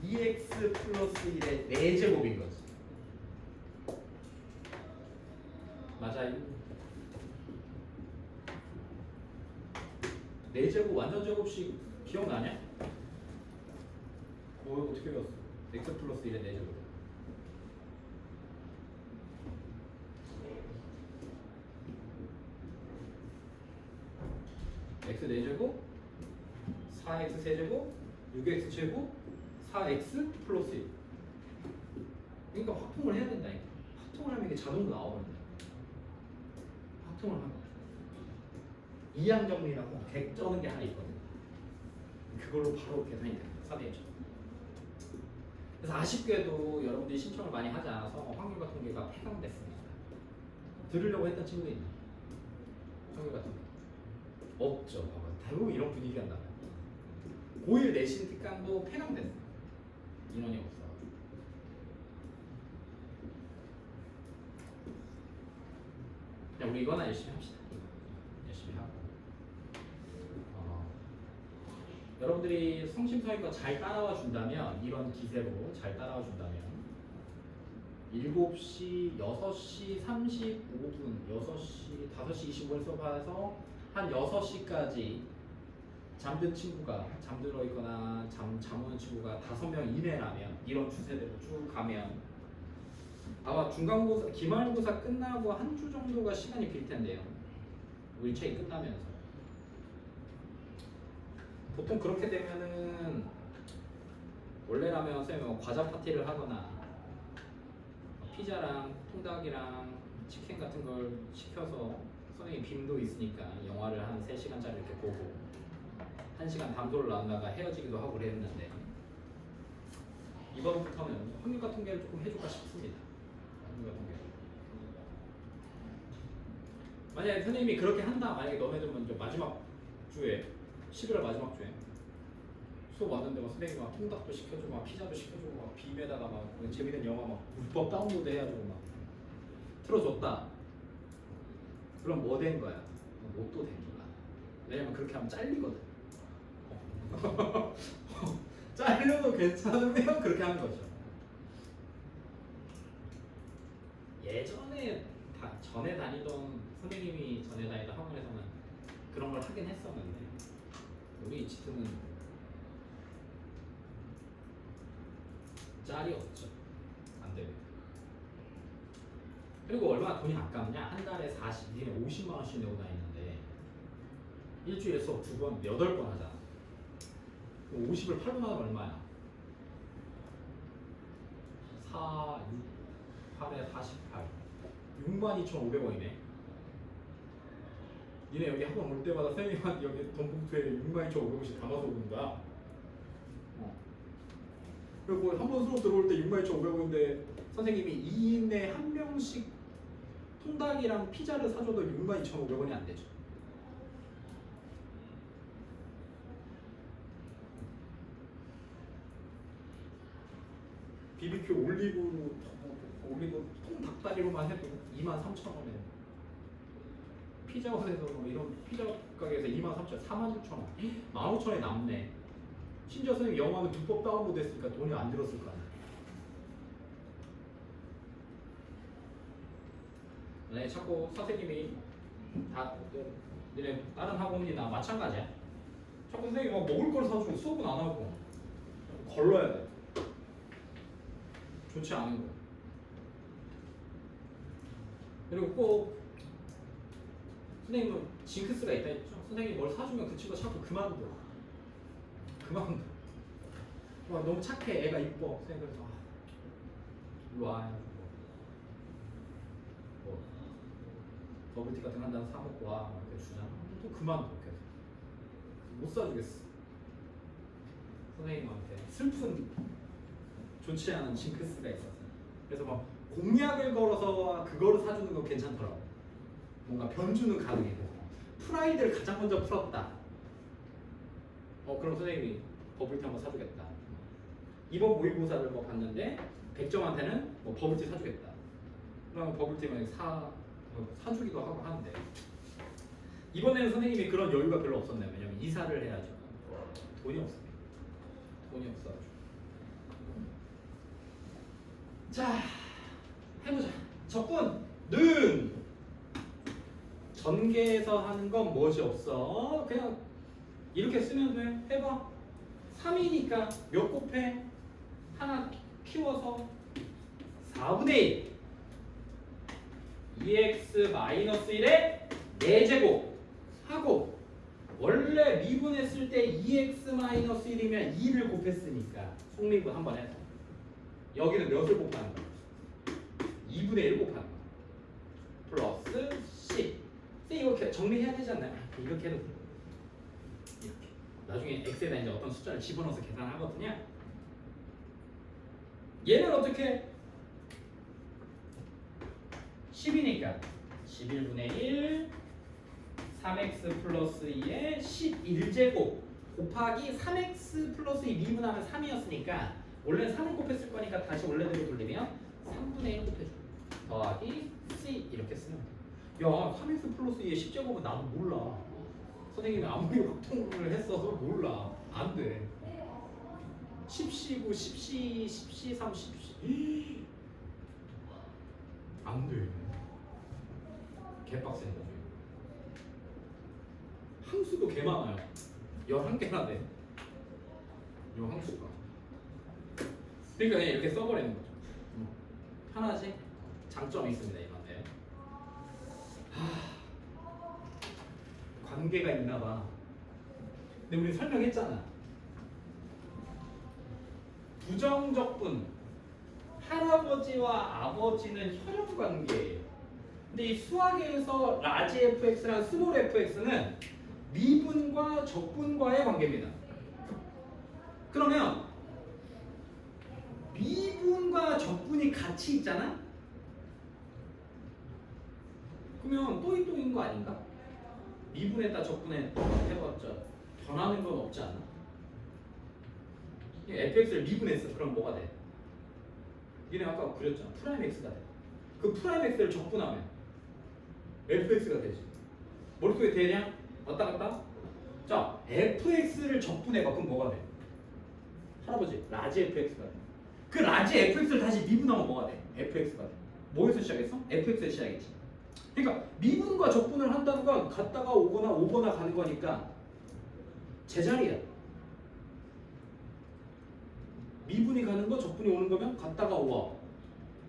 Speaker 1: 2x 플러스 1의 4제곱인 거지. 맞아요. 4제곱 완전 제곱식 기억나냐? 어떻게 배웠어? x 플러스 1의 4제곱. x 4제곱 4x 세제곱 6x 제곱 4x 플러스 1. 그러니까 확통을 해야 된다. 이거. 확통을 하면 이게 자동으로 나오거든요. 확통을 하면 이항 정리라고 객쩌는 게 하나 있거든요. 그걸로 바로 계산이 됩니다. 4대 1죠. 그래서 아쉽게도 여러분들이 신청을 많이 하지 않아서 확률과 통계가 폐강됐습니다. 들으려고 했던 친구도 있나요? 확률과 통계 없죠. 대부분 이런 분위기가 나요. 고1 내신 특강도 폐강됐어요. 인원이 없어. 그냥 우리 이거나 열심히 합시다. 열심히 하고. 여러분들이 성심성의껏 잘 따라와 준다면, 이런 기세로 잘 따라와 준다면 7시, 6시 35분, 6시, 5시 25분 수업해서 한 6시까지 잠든 친구가, 잠들어 있거나 잠 오는 친구가 5명 이내라면, 이런 추세대로 쭉 가면 아마 중간고사, 기말고사 끝나고 한 주 정도가 시간이 빌 텐데요. 일체이 끝나면서 보통 그렇게 되면은 원래라면 선생님이 뭐 과자 파티를 하거나 피자랑 통닭이랑 치킨 같은 걸 시켜서 선생님 빔도 있으니까 영화를 한 3시간짜리 이렇게 보고 1시간 담소를 나누다가 헤어지기도 하고 그랬는데, 이번부터는 확률과 통계를 조금 해줄까 싶습니다. 확률과 통계. 만약에 선생님이 그렇게 한다, 만약에 너네들 먼저 마지막 주에 11월 마지막 주에 수업 왔는데 막 선생님이 막 통닭도 시켜주고 막 피자도 시켜주고 막 빔에다가 막 재밌는 영화 막 불법 다운로드 해가지고 막 틀어줬다. 그럼 뭐 된 거야? 로또 된 거야. 왜냐면 그렇게 하면 잘리거든. 잘려도 괜찮으면 그렇게 하는 거죠. 예전에 전에 다니던 선생님이 전에 다니던 학원에서는 그런 걸 하긴 했었는데, 우리 지트는 짤이 없죠. 안 됩니다. 그리고 얼마나 돈이 아깝냐? 한 달에 40, 50만 원씩 내고 다니는데 일주일에 수업 2번, 8번 하잖아. 50을 8분 하면 얼마야? 4, 6, 8에 48 62,500원이네. 니네 여기 학원 올 때마다 선생님한테 여기 돈 봉투에 62,500원씩 담아서 오는 거야. 그리고 한 번 수업 들어올 때 62,500원인데 선생님이 2인에 한 명씩 통닭이랑 피자를 사줘도 62,500원이 안 되죠. BBQ 올리브 통닭다리로만 해도 23,000원에, 피자헛에서 뭐 이런 피자 가게에서 23,000원, 46,000원, 15,000원이 남네. 심지어 선생님 영화는 불법 다운로드 했으니까 돈이 안 들었을 거 아니야. 네, 자꾸 선생님이 다 니네 다른 학원이나 마찬가지야. 자꾸 선생님이 막 먹을 걸 사주고 수업은 안 하고 걸러야 돼. 좋지 않은 거. 그리고 꼭 선생님은 징크스가 있다 했죠. 선생님이 뭘 사주면 그 친구가 자꾸 그만둬. 와, 너무 착해. 애가 이뻐. 선생님 그래서 일로 와. 뭐 버블티 같은 거 한 잔 사 먹고 와. 이렇게 주잖아. 또 그만둬. 계속 못 사주겠어. 선생님한테 슬픈, 좋지 않은 징크스가 있었어요. 그래서 막 공약을 걸어서 그거를 사주는 거 괜찮더라고. 뭔가 변주는 가능해. 프라이드를 가장 먼저 풀었다. 그럼 선생님이 버블티 한번 사주겠다. 이번 모의고사를 뭐 봤는데 100점한테는 뭐 버블티 사주겠다. 그러면 버블티만 사주기도 하고 하는데, 이번에는 선생님이 그런 여유가 별로 없었네요. 왜냐면 이사를 해야죠. 돈이 없습니다. 돈이 없어가지고. 자, 해보자. 적분은 전개에서 하는 건 무엇이 없어. 그냥 이렇게 쓰면 돼. 해봐. 3이니까 몇 곱해? 하나 키워서 4분의 1 2x-1의 4제곱 하고, 원래 미분했을 때 2x-1이면 2를 곱했으니까 속미분 한번 해서 여기는 몇을 곱하는 거야? 2분의 1 곱하는 거야. 플러스 C. 이거 정리해야 되지 않나요? 이렇게 해도 돼. 이렇게. 나중에 x에다 이제 어떤 숫자를 집어넣어서 계산하거든요. 얘는 어떻게? 10이니까 11분의 1 3x 플러스 2의 11제곱 곱하기 3x 플러스 2 미분하면 3이었으니까 원래는 3을 곱했을 거니까 다시 원래대로 돌리면 3분의 1 곱해줘. 더하기 c 이렇게 쓰면 돼. 야 3x 플러스 2의 10제곱은 나도 몰라. 선생님이 아무리 확통을 했어도 몰라. 안 돼. 10C9, 10C, 10C3, 10C 안 돼. 개빡센 거죠. 항수도 개 많아요. 11개나 돼. 요 항수가. 그러니까 그냥 이렇게 써버리는 거죠. 편하지? 장점이 있습니다 이건데. 관계가 있나봐. 근데 우리 설명했잖아. 부정적분. 할아버지와 아버지는 혈연 관계예요. 근데 이 수학에서 라지 fx랑 스몰 fx는 미분과 적분과의 관계입니다. 그러면 미분과 적분이 같이 있잖아? 그러면 또이또인 거 아닌가? 미분에다 적분에 해봤자 변하는 건 없지 않나? fx를 미분했어. 그럼 뭐가 돼? 얘네 아까 그렸잖아. 프라임 x가 돼. 그 프라임 x를 적분하면 fx가 되지. 머릿속에 되냐? 왔다 갔다? 자, fx를 적분해봐. 그럼 뭐가 돼? 할아버지, 라지 fx가 돼. 그 라지 fx를 다시 미분하면 뭐가 돼? fx가 돼. 뭐에서 시작했어? fx에서 시작했지. 그러니까 미분과 적분을 한다는 건 갔다가 오거나 가는 거니까 제자리야. 미분이 가는 거, 적분이 오는 거면 갔다가 와.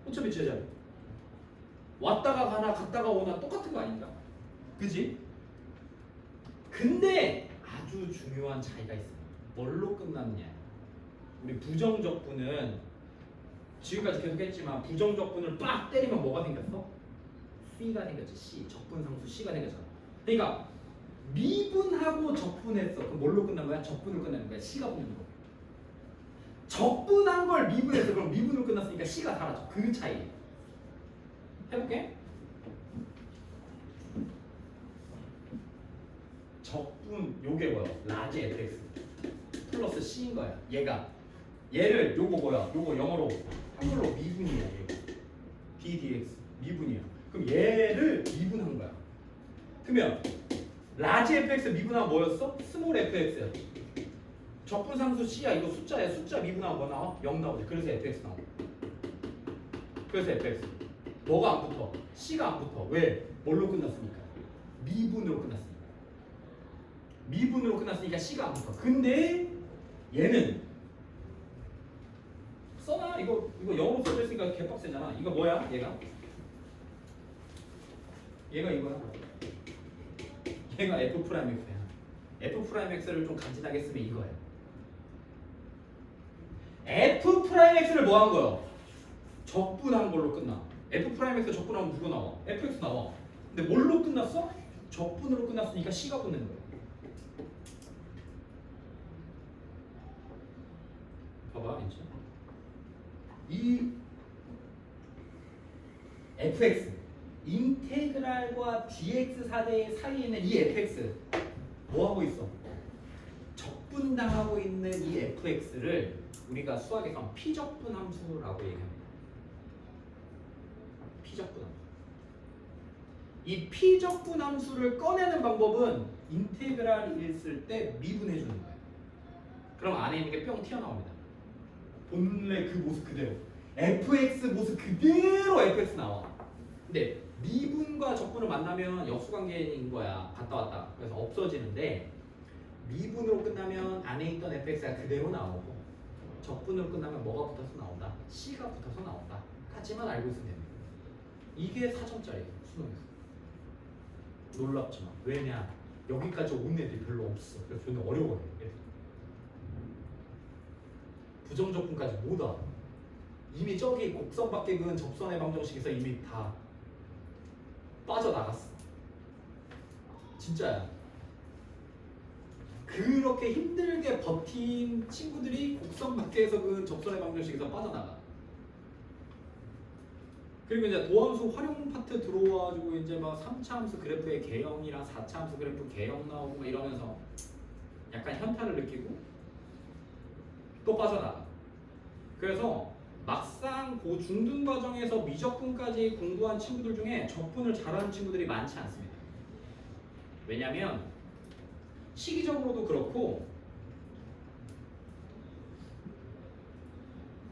Speaker 1: 어차피 제자리. 왔다가 가나 갔다가 오나 똑같은 거 아닌가? 그지? 근데 아주 중요한 차이가 있어요. 뭘로 끝났냐? 우리 부정적분은 지금까지 계속 했지만 부정적분을 빡 때리면 뭐가 생겼어? C가 생겼지. C. 적분상수 C가 생겼잖아. 그러니까 미분하고 적분했어. 그럼 뭘로 끝난 거야? 적분으로 끝나는 거야. C가 붙는 거. 적분한 걸 미분해서 그럼 미분으로 끝났으니까 C가 사라져. 그 차이. 해볼게. 적분 요게 뭐야? 라지 fx 플러스 c인 거야. 얘를 요거 뭐야? 요거 영어로 한글로 미분이야. 얘 b dx 미분이야. 그럼 얘를 미분한 거야. 그러면 라지 fx 미분하면 뭐였어? 스몰 fx야. 적분상수 c야. 이거 숫자야. 숫자 미분하면 뭐 나와? 0 나오지. 그래서 fx 나와. 그래서 fx 뭐가 안 붙어? c가 안 붙어. 왜? 뭘로 끝났으니까? 미분으로 끝났으니까. 미분으로 끝났으니까 C가 안 붙어. 근데 얘는 써놔. 이거 영어로 써져 있으니까 개빡세잖아. 이거 뭐야? 얘가 이거야. 얘가 f 프라임 x야. f 프라임 x를 좀 간지나게 쓰면 이거야. f 프라임 x를 뭐 한 거야? 적분한 걸로 끝나. f 프라임 x 적분하면 누구 나와? fx 나와. 근데 뭘로 끝났어? 적분으로 끝났으니까 C가 붙는 거야. 봐봐, 괜찮아. 이 fx 인테그랄과 dx 사이에 있는 이 fx 뭐 하고 있어? 적분당하고 있는 이 fx를 우리가 수학에서 피적분 함수라고 얘기합니다. 피적분 함수. 이 피적분 함수를 꺼내는 방법은 인테그랄이 있을 때 미분해 주는 거예요. 그럼 안에 있는 게 뿅 튀어나옵니다. 본래 그 모습 그대로 fx 모습 그대로 fx 나와. 근데 미분과 적분을 만나면 역수관계인 거야. 갔다 왔다. 그래서 없어지는데 미분으로 끝나면 안에 있던 fx가 그대로 나오고 적분으로 끝나면 뭐가 붙어서 나온다? c가 붙어서 나온다. 까지만 알고 있으면 됩니다. 이게 4점짜리예요. 수능에서. 놀랍지만 왜냐? 여기까지 온 애들이 별로 없어. 그래서 존나 어려워요. 부정적분까지 못 와. 이미 저기 곡선 밖에 그은 접선의 방정식에서 이미 다 빠져나갔어. 진짜야. 그렇게 힘들게 버틴 친구들이 곡선밖에서 그 접선의 방정식에서 빠져나가. 그리고 이제 도함수 활용 파트 들어와가지고 이제 막 3차 함수 그래프의 개형이랑 4차 함수 그래프 개형 나오고 막 이러면서 약간 현타를 느끼고 또 빠져나가. 그래서 막상 그 중등 과정에서 미적분까지 공부한 친구들 중에 적분을 잘하는 친구들이 많지 않습니다. 왜냐면 시기적으로도 그렇고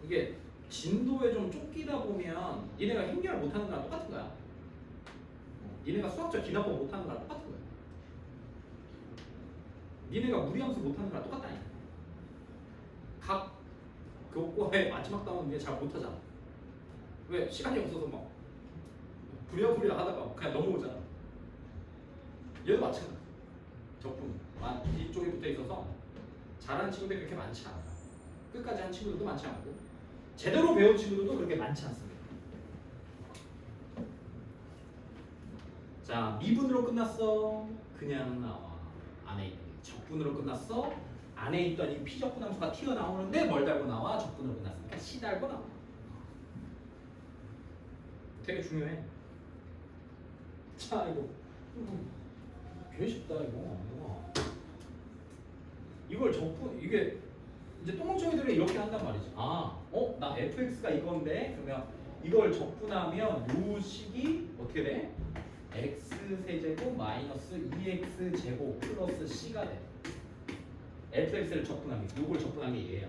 Speaker 1: 이게 진도에 좀 쫓기다 보면 니네가 행렬 못하는 거랑 똑같은 거야. 니네가 수학적 기납법 못하는 거랑 똑같은 거야. 니네가 무리함수 못하는 거랑 똑같다니. 각 교과의 마지막 단원 니네 잘 못하잖아. 왜? 시간이 없어서 막 부랴부랴 하다가 그냥 넘어오잖아. 얘도 마찬가지야. 적분 이쪽에 붙어 있어서 잘하는 친구들이 그렇게 많지 않아. 끝까지 한 친구들도 많지 않고 제대로 배운 친구들도 그렇게 많지 않습니다. 자, 미분으로 끝났어. 그냥 나와. 안에 있는 게. 적분으로 끝났어. 안에 있던 이 피적분 함수가 튀어나오는데 뭘 달고 나와? 적분으로 끝났으니까 C 달고 나와. 되게 중요해. 자, 이거 꽤 쉽다 이거. 이걸 적분 이게 이제 똥멍청이들은 이렇게 한단 말이지. 나 fx가 이건데 그러면 이걸 적분하면 요 식이 어떻게 돼? x 세제곱 마이너스 2x 제곱 플러스 c가 돼. fx를 적분하면 요걸 적분하면 얘야.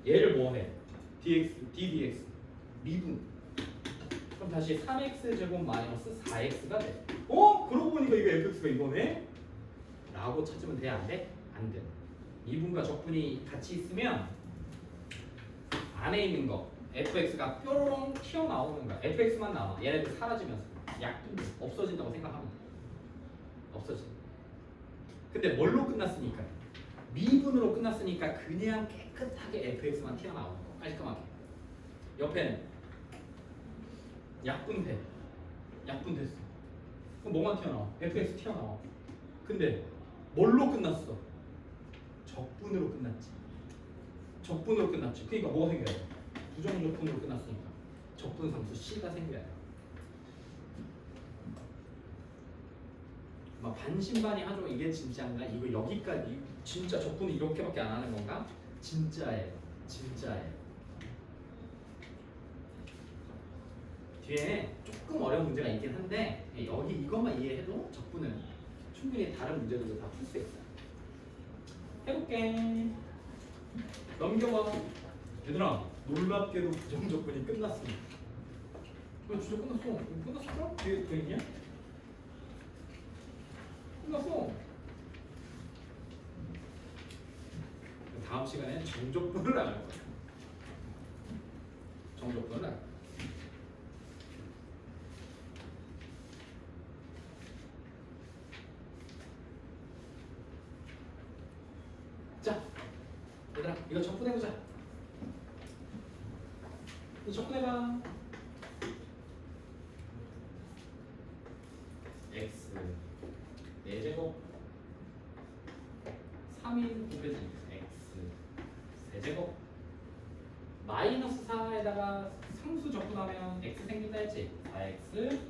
Speaker 1: 얘를 뭐해? ddx 미분. 그럼 다시 3x 제곱 마이너스 4x가 돼. 그러고 보니까 이거 fx가 이거네? 라고 찾으면 돼? 안 돼? 안 돼. 미분과 적분이 같이 있으면 안에 있는 거 fx가 뾰로롱 튀어나오는 거야. fx만 나와. 얘네들 사라지면서 약분돼. 없어진다고 생각하면 돼. 없어져. 근데 뭘로 끝났으니까? 미분으로 끝났으니까 그냥 깨끗하게 fx만 튀어나오는 거. 깔끔하게. 옆에는 약분돼. 약분됐어. 그럼 뭐만 튀어나와? fx 튀어나와. 근데 뭘로 끝났어? 적분으로 끝났지. 적분으로 끝났지. 그러니까 뭐가 생겨야 돼? 부정적분으로 끝났으니까 적분상수 C가 생겨야 돼. 막 반신반의하죠. 이게 진짜인가? 이거 여기까지 진짜 적분이 이렇게밖에 안 하는 건가? 진짜예요. 진짜예요. 뒤에 조금 어려운 문제가 있긴 한데 여기 이것만 이해해도 적분은 충분히 다른 문제들도 다 풀 수 있어요. 해볼게. 넘겨봐. 얘들아, 놀랍게도 부정적분이 끝났습니다. 진짜 끝났어. 끝났을까? 뒤에 더 있냐? 끝났어. 다음 시간에 정적분을 알아볼 거야. 정적분을 알아볼 거야. 자, 얘들아, 이거 적분해보자. 이거 적분해봐. x 4제곱 3인 곱해주니까 x 세제곱 마이너스 4에다가 상수 적분하면 x 생긴다 했지? 4x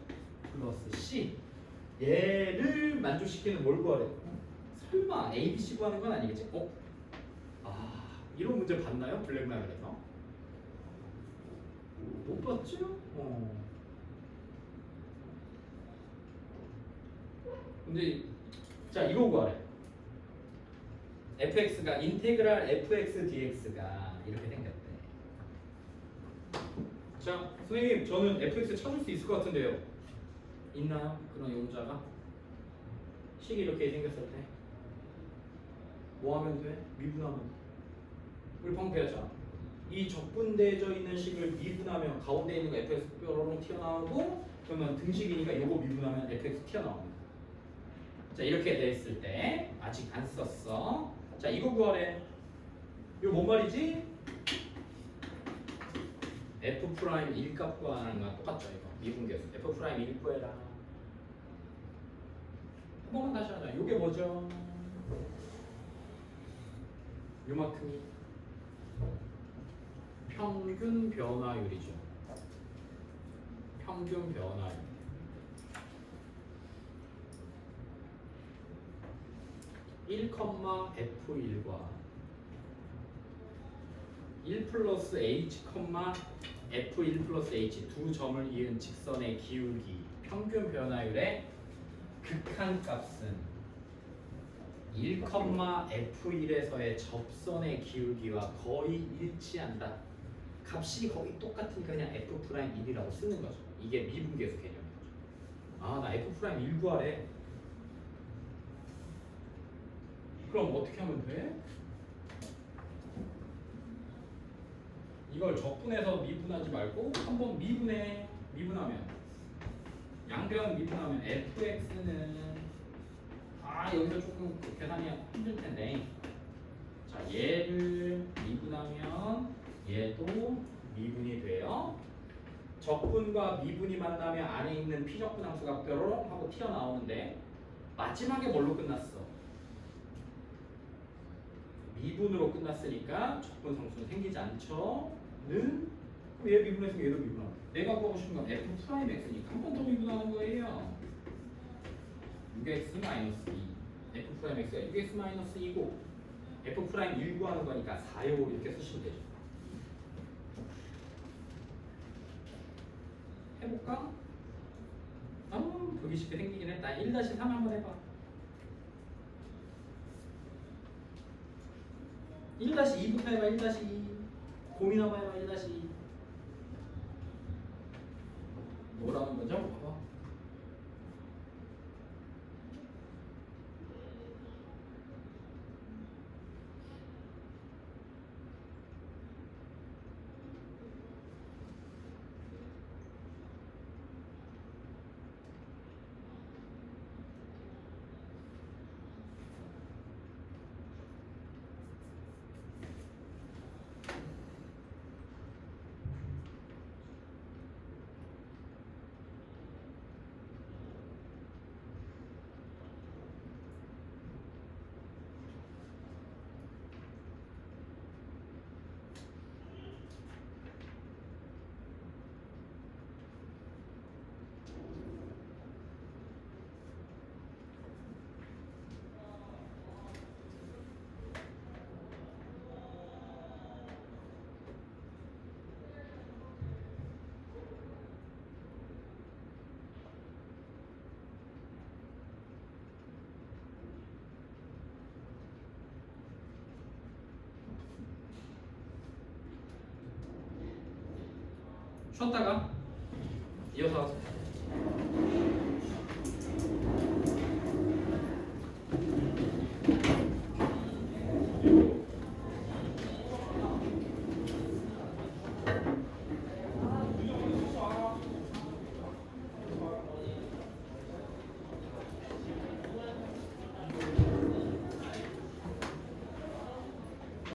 Speaker 1: 플러스 c. 얘를 만족시키는 뭘 구하래? 설마 A, B, C 구하는 건 아니겠지? 이런 문제 봤나요? 블랙라벨에서? 못 봤죠? 근데 자 이거 구하래. fx가 인테그랄 fx dx가 이렇게 생겼대. 자 선생님 저는 fx 찾을 수 있을 것 같은데요. 있나요? 그런 용자가? 식이 이렇게 생겼을 때 뭐 하면 돼? 미분하면 돼. 우리 방금 배웠잖아. 이 적분되어져 있는 식을 미분하면 가운데 있는 거 fx 뾰로롱 튀어나오고 그러면 등식이니까 이거 미분하면 fx 튀어나옵니다. 자 이렇게 됐을 때 아직 안 썼어. 자 이거 구하래. 이거 뭔 말이지? f 프라임 1값 구하는 거랑 똑같죠. 이거 미분계수 f 프라임 1 구해라. 한 번만 다시 하자. 이게 뭐죠? 요만큼이 평균 변화율이죠. 평균 변화율. 1,f1과 1 플러스 h, f1 플러스 h 두 점을 이은 직선의 기울기 평균 변화율의 극한값은 1,f1에서의 접선의 기울기와 거의 일치한다. 값이 거의 똑같으니까 그냥 f'1이라고 쓰는 거죠. 이게 미분계수 개념인 거죠. 아, 나 f'1 구하래. 그럼 어떻게 하면 돼? 이걸 적분해서 미분하지 말고 한번 미분하면 양변 미분하면 fx는 여기서 조금 계산이 힘들 텐데, 자 얘를 미분하면 얘도 미분이 돼요. 적분과 미분이 만나면 안에 있는 피적분 함수가 뾰로롱 하고 튀어나오는데 마지막에 뭘로 끝났어? 미분으로 끝났으니까 적분 상수는 생기지 않죠. 는 얘 미분했으면 얘도 미분하고, 내가 구하고 싶은 건 f'(x니까 한 번 더 미분하는 거예요. 6x-2 f'(x가 6x-2고 f'1 구하는 거니까 4요 이렇게 쓰시면 되죠. 해볼까? 보기 쉽게 생기긴 했다. 1-3 한번 해봐. 1-2부터 해봐. 1-2 고민 한번 해봐. 1-2 뭐라는 거죠? 봐봐. 쉬었다가 이어서 하세요.